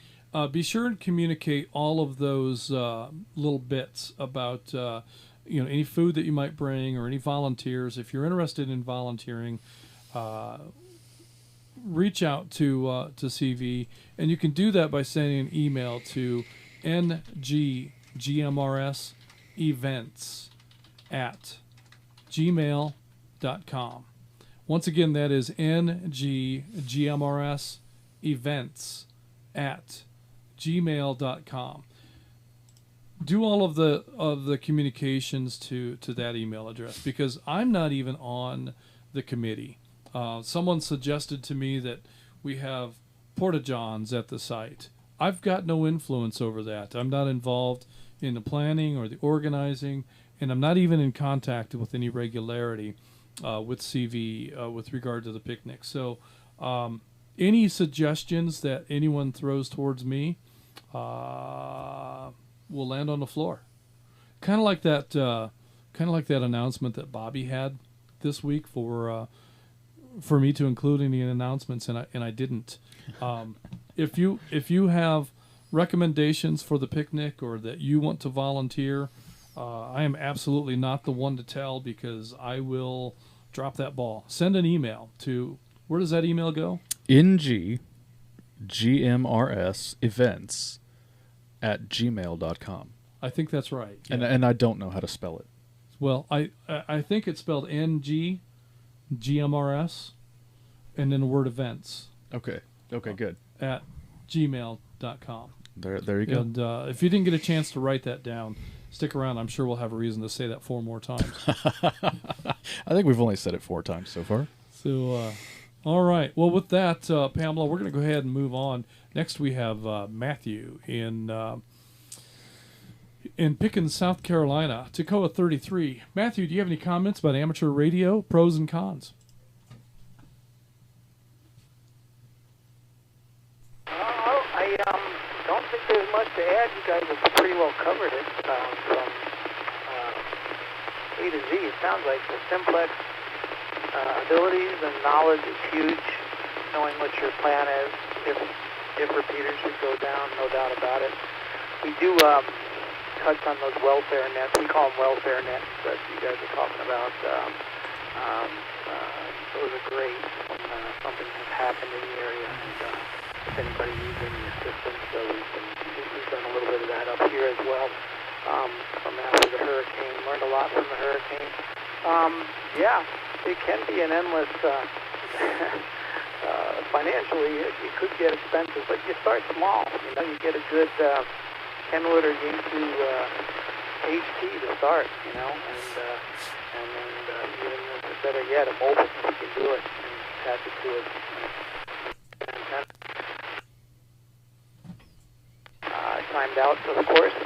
be sure and communicate all of those little bits about any food that you might bring or any volunteers. If you're interested in volunteering, reach out to CV, and you can do that by sending an email to ngGMRSevents@gmail.com. Once again, that is ngGMRSevents@gmail.com. Do all of the communications to that email address because I'm not even on the committee. Someone suggested to me that we have porta-johns at the site. I've got no influence over that. I'm not involved in the planning or the organizing, and I'm not even in contact with any regularity with CV with regard to the picnic. So any suggestions that anyone throws towards me will land on the floor. Kind of like that announcement that Bobby had this week for me to include in the announcements, and I didn't. If you have recommendations for the picnic or that you want to volunteer, I am absolutely not the one to tell because I will drop that ball. Send an email to, where does that email go?
ngGMRSevents@gmail.com.
I think that's right.
Yeah. And I don't know how to spell it.
Well, I think it's spelled NGGMRS and then the word events.
Okay, good.
At gmail.com.
There you go.
And if you didn't get a chance to write that down, stick around. I'm sure we'll have a reason to say that 4 more times.
I think we've only said it 4 times so far.
So, all right. Well, with that, Pamela, we're going to go ahead and move on. Next, we have Matthew in Pickens, South Carolina, TCOA 33. Matthew, do you have any comments about amateur radio, pros and cons?
I don't think there's much to add. You guys have pretty well covered it from A to Z. It sounds like the simplex abilities and knowledge is huge. Knowing what your plan is, if repeaters should go down, no doubt about it. We do touch on those welfare nets. We call them welfare nets that you guys are talking about. Those are great when something has happened in the area. And, if anybody needs any assistance, so we've done a little bit of that up here as well. From after the hurricane, learned a lot from the hurricane. Yeah, it can be an endless financially, it could get expensive, but you start small. You get a good Kenwood or Yaesu HT to start, and then even better yet, a mobile, you can do it and attach it to it. I timed out for the course.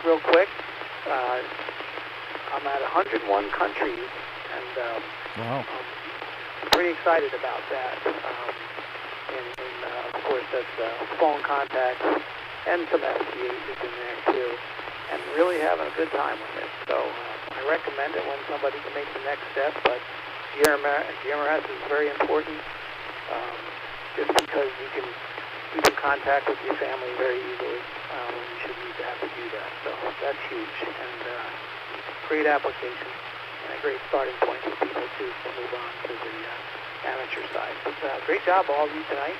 Real quick, I'm at 101 countries, and
wow.
I'm pretty excited about that. Of course, that's phone contacts and some SPHs in there too, and really having a good time with it. So I recommend it when somebody can make the next step. But GMRS is very important, just because you can keep in contact with your family very easily when you shouldn't need to have to do that. So that's huge, and great application and a great starting point for people to move on to the amateur side. But great job, all of you tonight.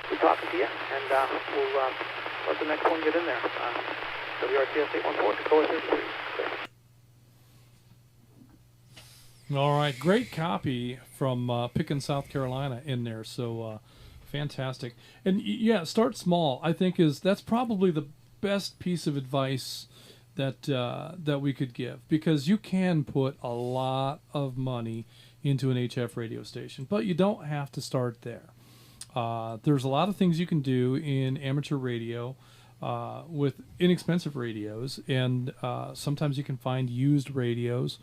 Good talking to you, and we'll let the next one get in there. WRTS 814, Dakota 33.
All right, great copy from Pickens, South Carolina in there. So fantastic. And yeah, start small. I think that's probably the best piece of advice that we could give, because you can put a lot of money into an HF radio station, but you don't have to start there. There's a lot of things you can do in amateur radio with inexpensive radios, and sometimes you can find used radios.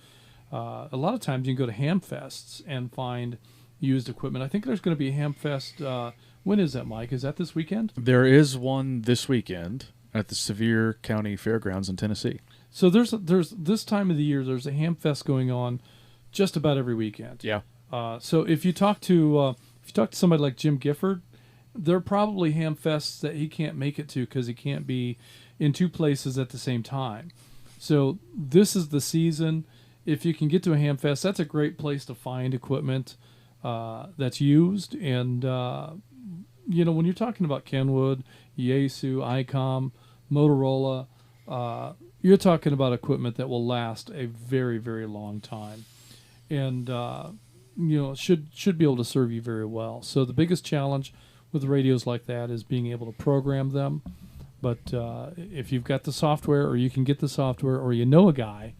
A lot of times you can go to Hamfests and find used equipment. I think there's going to be a Hamfest. When is that, Mike? Is that this weekend?
There is one this weekend at the Sevier County Fairgrounds in Tennessee.
So there's this time of the year, there's a Hamfest going on just about every weekend.
Yeah.
So if you talk to somebody like Jim Gifford, there are probably Hamfests that he can't make it to because he can't be in two places at the same time. So this is the season. If you can get to a Hamfest, that's a great place to find equipment that's used. And when you're talking about Kenwood, Yaesu, ICOM, Motorola, you're talking about equipment that will last a very, very long time, and should be able to serve you very well. So the biggest challenge with radios like that is being able to program them. But if you've got the software, or you can get the software, or you know a guy,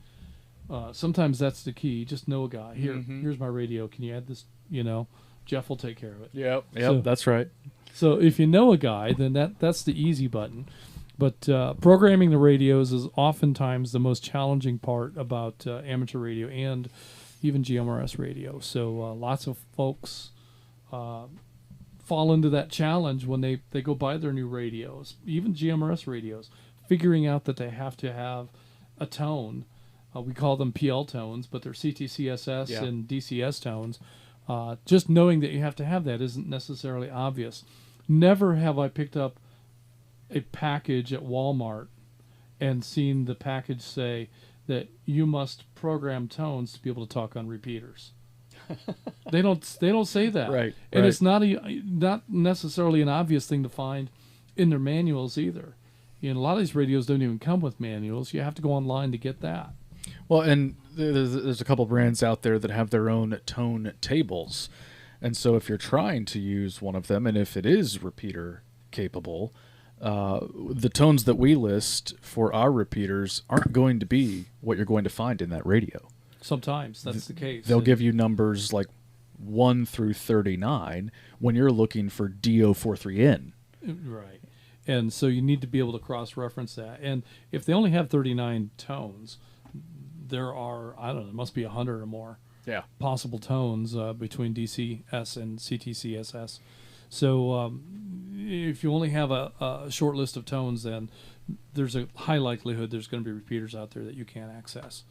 sometimes that's the key. Just know a guy. Here's my radio. Can you add this? Jeff will take care of it.
Yep,
So,
that's right.
So if you know a guy, then that's the easy button. But programming the radios is oftentimes the most challenging part about amateur radio and even GMRS radio. So lots of folks fall into that challenge when they go buy their new radios, even GMRS radios, figuring out that they have to have a tone. We call them PL tones, but they're CTCSS and DCS tones. Just knowing that you have to have that isn't necessarily obvious. Never have I picked up a package at Walmart and seen the package say that you must program tones to be able to talk on repeaters. They don't say that.
Right.
And it's not necessarily an obvious thing to find in their manuals either. A lot of these radios don't even come with manuals. You have to go online to get that.
Well, and there's a couple brands out there that have their own tone tables. And so if you're trying to use one of them, and if it is repeater capable, the tones that we list for our repeaters aren't going to be what you're going to find in that radio.
Sometimes that's the case.
They'll give you numbers like 1 through 39 when you're looking for DO43N.
Right. And so you need to be able to cross-reference that. And if they only have 39 tones, there are, there must be 100 or more possible tones between DCS and CTCSS. So if you only have a short list of tones, then there's a high likelihood there's going to be repeaters out there that you can't access.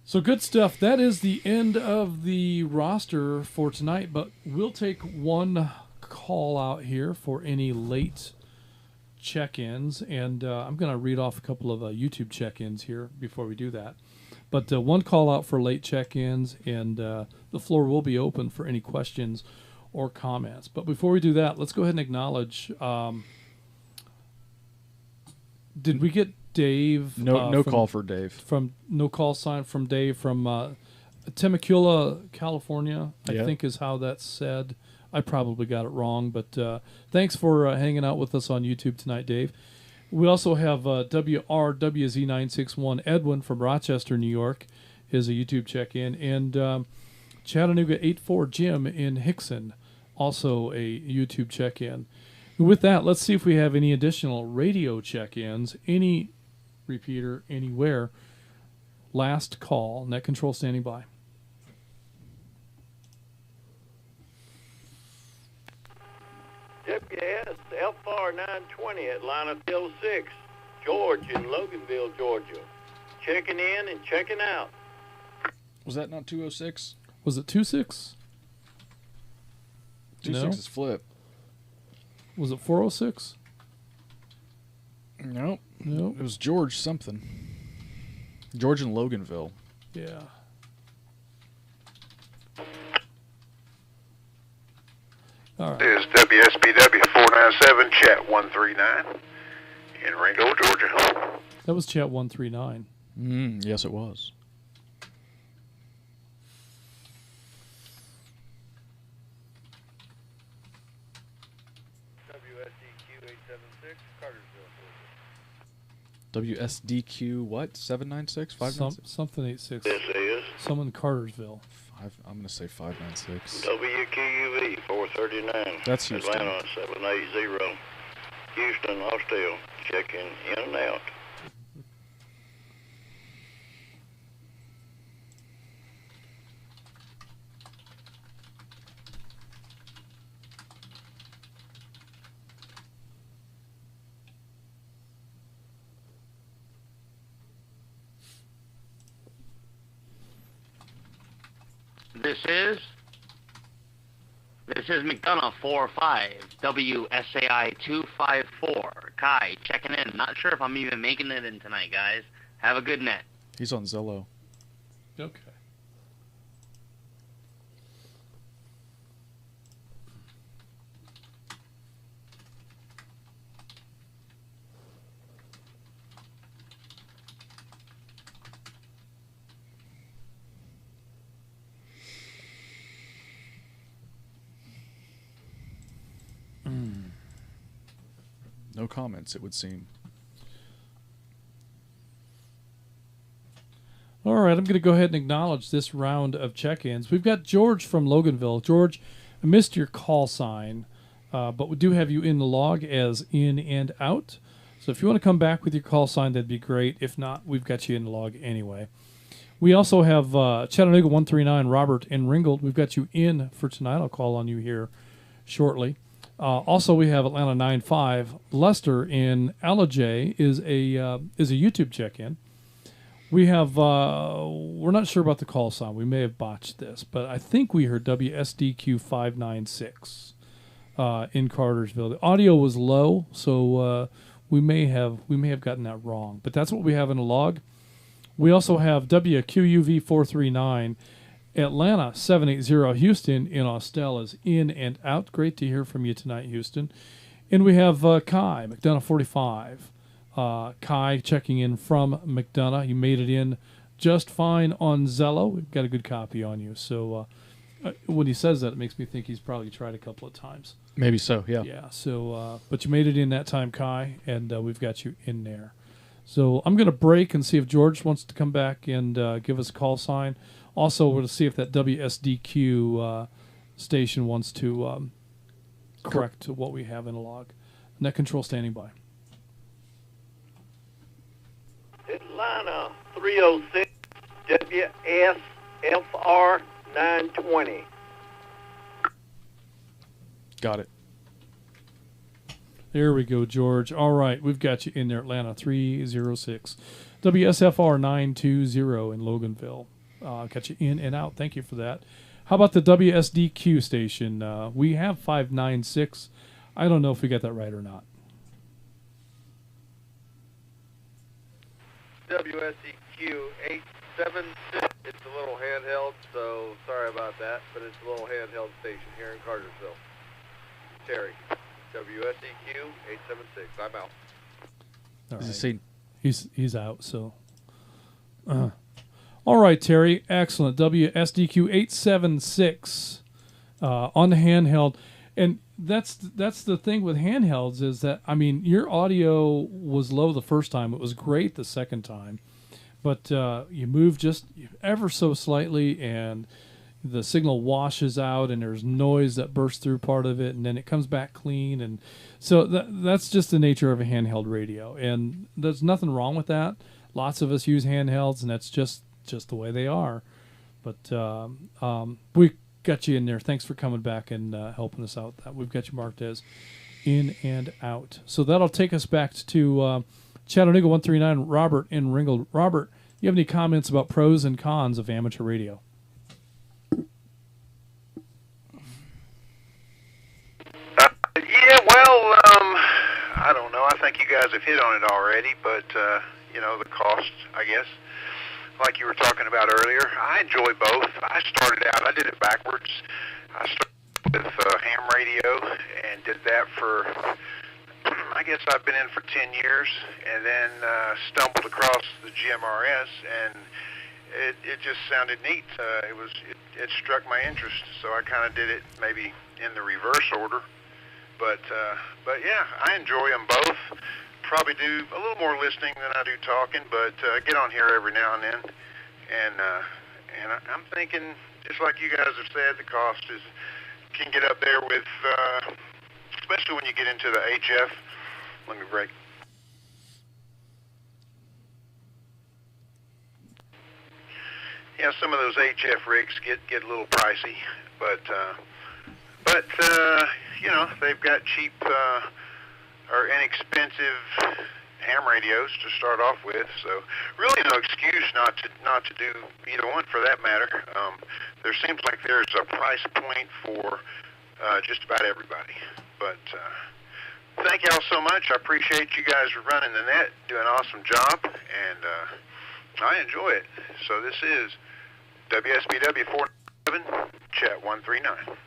So good stuff. That is the end of the roster for tonight, but we'll take one call out here for any late check-ins, and I'm going to read off a couple of YouTube check-ins here before we do that. But one call out for late check-ins, and the floor will be open for any questions or comments. But before we do that, let's go ahead and acknowledge. Did we get Dave?
No call for Dave.
No call sign from Dave from Temecula, California, I
Yeah.
think is how that's said. I probably got it wrong, but thanks for hanging out with us on YouTube tonight, Dave. We also have WRWZ961 Edwin from Rochester, New York, is a YouTube check-in, and Chattanooga 84 Jim in Hickson, also a YouTube check-in. With that, let's see if we have any additional radio check-ins, any repeater, anywhere. Last call, net control standing by.
WS FR 920 Atlanta Field 6, George in Loganville, Georgia. Checking in and checking out.
Was that not 206?
Was it 26?
26 is flip.
Was it 406?
Nope.
Nope.
It was George something. George in Loganville.
Yeah. All right.
This is WSBW 497, Chat 139 in Ringo, Georgia.
That was Chat 139.
Yes, it was.
WSDQ 876, Cartersville,
WSDQ what? 796? 596?
Something 86.
This is
Someone in Cartersville.
I'm going to say 596.
WQUV 439.
That's Houston.
Atlanta 780. Houston, Austell, checking in and out.
This is McDonough 45, WSAI 254. Kai, checking in. Not sure if I'm even making it in tonight, guys. Have a good net.
He's on Zello.
Okay.
No comments, it would seem.
All right, I'm going to go ahead and acknowledge this round of check-ins. We've got George from Loganville. George, I missed your call sign, but we do have you in the log as in and out. So if you want to come back with your call sign, that'd be great. If not, we've got you in the log anyway. We also have Chattanooga 139, Robert and Ringgold. We've got you in for tonight. I'll call on you here shortly. Also, we have Atlanta 95. Lester in Alajay is a YouTube check-in. We have, we're not sure about the call sign. We may have botched this, but I think we heard WSDQ 596 in Cartersville. The audio was low, so we may have gotten that wrong. But that's what we have in the log. We also have WQUV 439. Atlanta 780. Houston in Austell is in and out. Great to hear from you tonight, Houston. And we have Kai, McDonough 45. Kai checking in from McDonough. You made it in just fine on Zello. We've got a good copy on you. So when he says that, it makes me think he's probably tried a couple of times.
Maybe so, yeah.
Yeah, so, but you made it in that time, Kai, and we've got you in there. So I'm going to break and see if George wants to come back and give us a call sign. Also, we'll see if that WSDQ station wants to correct what we have in a log. Net control standing by.
Atlanta 306, WSFR 920.
Got it.
There we go, George. All right, we've got you in there, Atlanta 306. WSFR 920 in Loganville. Got you in and out. Thank you for that. How about the WSDQ station? We have 596. I don't know if we got that right or not.
WSEQ 876. It's a little handheld, so sorry about that, but it's a little handheld station here in Cartersville. Terry, WSEQ 876. I'm out.
All
Is he
right.
saying
He's out, so. All right, Terry. Excellent. WSDQ 876 on the handheld. And that's the thing with handhelds is that, I mean, your audio was low the first time. It was great the second time. But you move just ever so slightly, and the signal washes out, and there's noise that bursts through part of it, and then it comes back clean. And so that's just the nature of a handheld radio. And there's nothing wrong with that. Lots of us use handhelds, and that's just the way they are. But we got you in there. Thanks for coming back and helping us out. That we've got you marked as in and out. So that'll take us back to Chattanooga 139, Robert in Ringgold. Robert, you have any comments about pros and cons of amateur radio?
Yeah, well, I don't know. I think you guys have hit on it already, but, the cost, I guess, like you were talking about earlier, I enjoy both. I started out, I did it backwards. I started with ham radio and did that for, I guess I've been in for 10 years, and then stumbled across the GMRS, and it just sounded neat. It struck my interest, so I kind of did it maybe in the reverse order. But yeah, I enjoy them both. Probably do a little more listening than I do talking, but get on here every now and then. And I'm thinking, just like you guys have said, the cost can get up there with, especially when you get into the HF. Let me break. Yeah, some of those HF rigs get a little pricey, but they've got cheap or inexpensive ham radios to start off with. So really no excuse not to do either one for that matter. There seems like there's a price point for just about everybody. But thank y'all so much. I appreciate you guys running the net, doing an awesome job, and I enjoy it. So this is WSBW 47, Chat 139.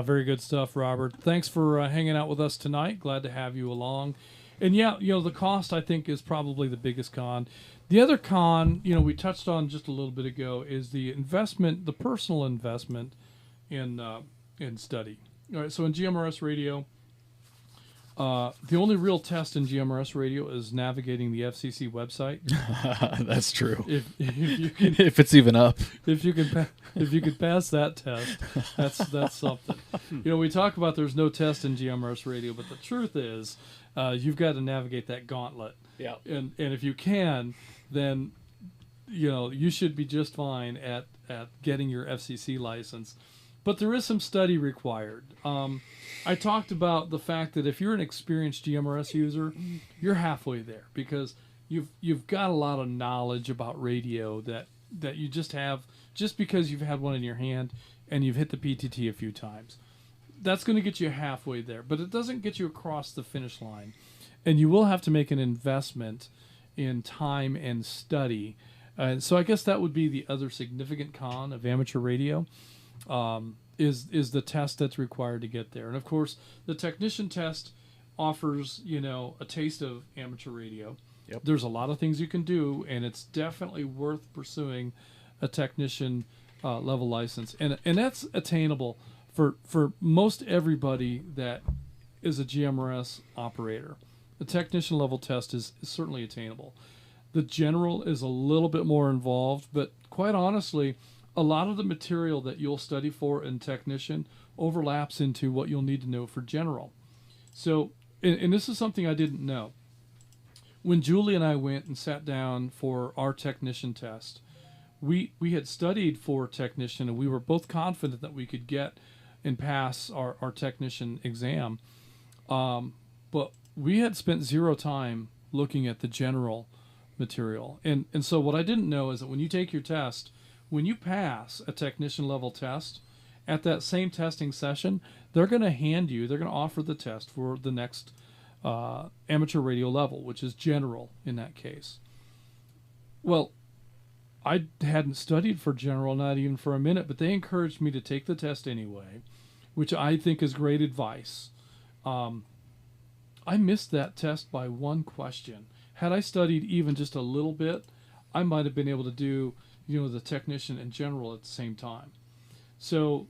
Very good stuff, Robert. Thanks for hanging out with us tonight. Glad to have you along. And yeah, the cost I think is probably the biggest con. The other con, we touched on just a little bit ago, is the investment, the personal investment in study. All right, so in GMRS radio, the only real test in GMRS radio is navigating the FCC website.
That's true.
If you can,
if it's even up,
if you could pass that test, that's something. We talk about there's no test in GMRS radio, but the truth is, you've got to navigate that gauntlet.
Yeah.
And if you can, then you should be just fine at getting your FCC license. But there is some study required. I talked about the fact that if you're an experienced GMRS user, you're halfway there because you've got a lot of knowledge about radio that you just have just because you've had one in your hand and you've hit the PTT a few times. That's going to get you halfway there, but it doesn't get you across the finish line. And you will have to make an investment in time and study. So I guess that would be the other significant con of amateur radio. Is the test that's required to get there. And of course, the technician test offers, a taste of amateur radio.
Yep.
There's a lot of things you can do, and it's definitely worth pursuing a technician level license. And that's attainable for most everybody that is a GMRS operator. The technician level test is certainly attainable. The general is a little bit more involved, but quite honestly, a lot of the material that you'll study for in technician overlaps into what you'll need to know for general. So, and this is something I didn't know. When Julie and I went and sat down for our technician test, we had studied for technician, and we were both confident that we could get and pass our technician exam. But we had spent zero time looking at the general material. And so what I didn't know is that when you take your test, when you pass a technician level test, at that same testing session, they're going to offer the test for the next amateur radio level, which is general in that case. Well, I hadn't studied for general, not even for a minute, but they encouraged me to take the test anyway, which I think is great advice. I missed that test by one question. Had I studied even just a little bit, I might have been able to do, the technician in general at the same time. So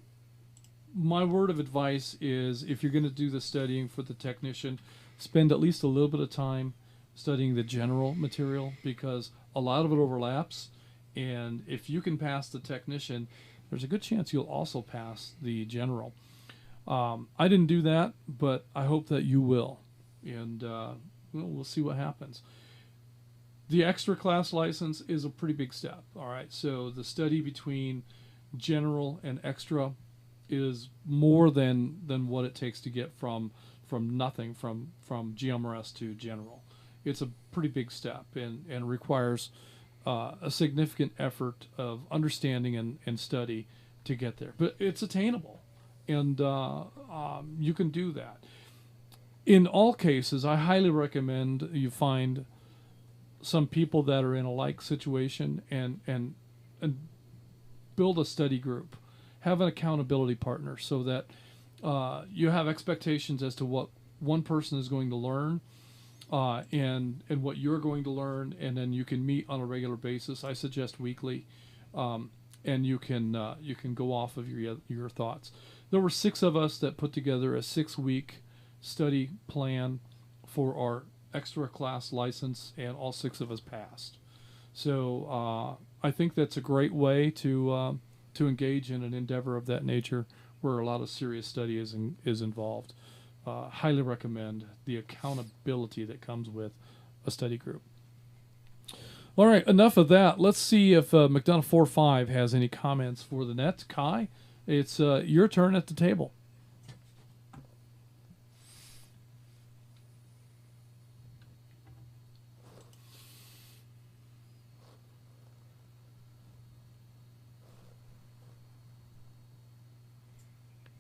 my word of advice is, if you're going to do the studying for the technician, spend at least a little bit of time studying the general material, because a lot of it overlaps. And if you can pass the technician, there's a good chance you'll also pass the general. I didn't do that, but I hope that you will. And we'll see what happens. The extra class license is a pretty big step. All right, so the study between general and extra is more than what it takes to get from nothing from GMRS to general. It's a pretty big step, and requires a significant effort of understanding and study to get there. But it's attainable, and you can do that. In all cases, I highly recommend you find some people that are in a like situation and build a study group. Have an accountability partner, so that you have expectations as to what one person is going to learn, and what you're going to learn, and then you can meet on a regular basis. I suggest weekly, and you can go off of your thoughts. There were 6 of us that put together a 6-week study plan for our extra class license, and all 6 of us passed. So I think that's a great way to engage in an endeavor of that nature, where a lot of serious study is involved. Highly recommend the accountability that comes with a study group. All right, enough of that. Let's see if McDonough 45 has any comments for the net. Kai, it's your turn at the table.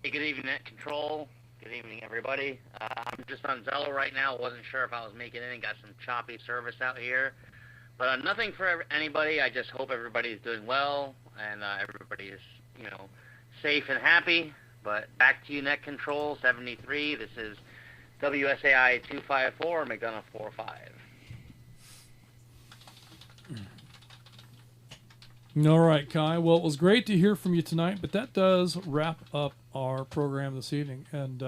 Hey, good evening, Net Control. Good evening, everybody. I'm just on Zello right now. Wasn't sure if I was making it in. Got some choppy service out here. But nothing for anybody. I just hope everybody's doing well and everybody is, safe and happy. But back to you, Net Control 73. This is WSAI 254, McDonough 45.
All right, Kai. Well, it was great to hear from you tonight, but that does wrap up our program this evening. And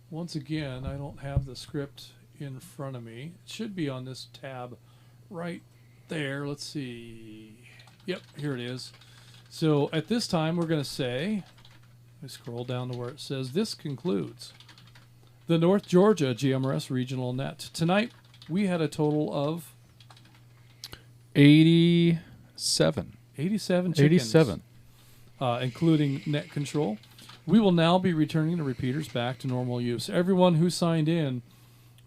once again, I don't have the script in front of me. It should be on this tab right there. Let's see. Yep, here it is. So at this time, we're going to say, let me scroll down to where it says, this concludes the North Georgia GMRS Regional Net. Tonight, we had a total of
87.
87 chickens.
87.
Including net control. We will now be returning the repeaters back to normal use. Everyone who signed in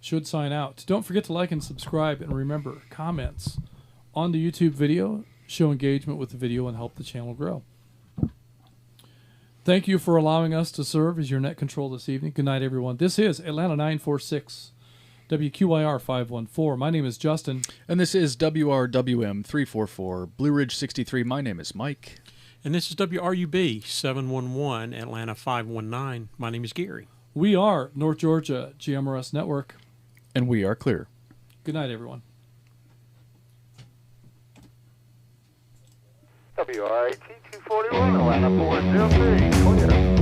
should sign out. Don't forget to like and subscribe, and remember, comments on the YouTube video show engagement with the video and help the channel grow. Thank you for allowing us to serve as your net control this evening. Good night, everyone. This is Atlanta 946. WQIR 514. My name is Justin.
And this is WRWM 344, Blue Ridge 63. My name is Mike.
And this is WRUB 711, Atlanta 519. My name is Gary.
We are North Georgia GMRS Network.
And we are clear.
Good night, everyone.
WRIT 241, Atlanta 403. Clear.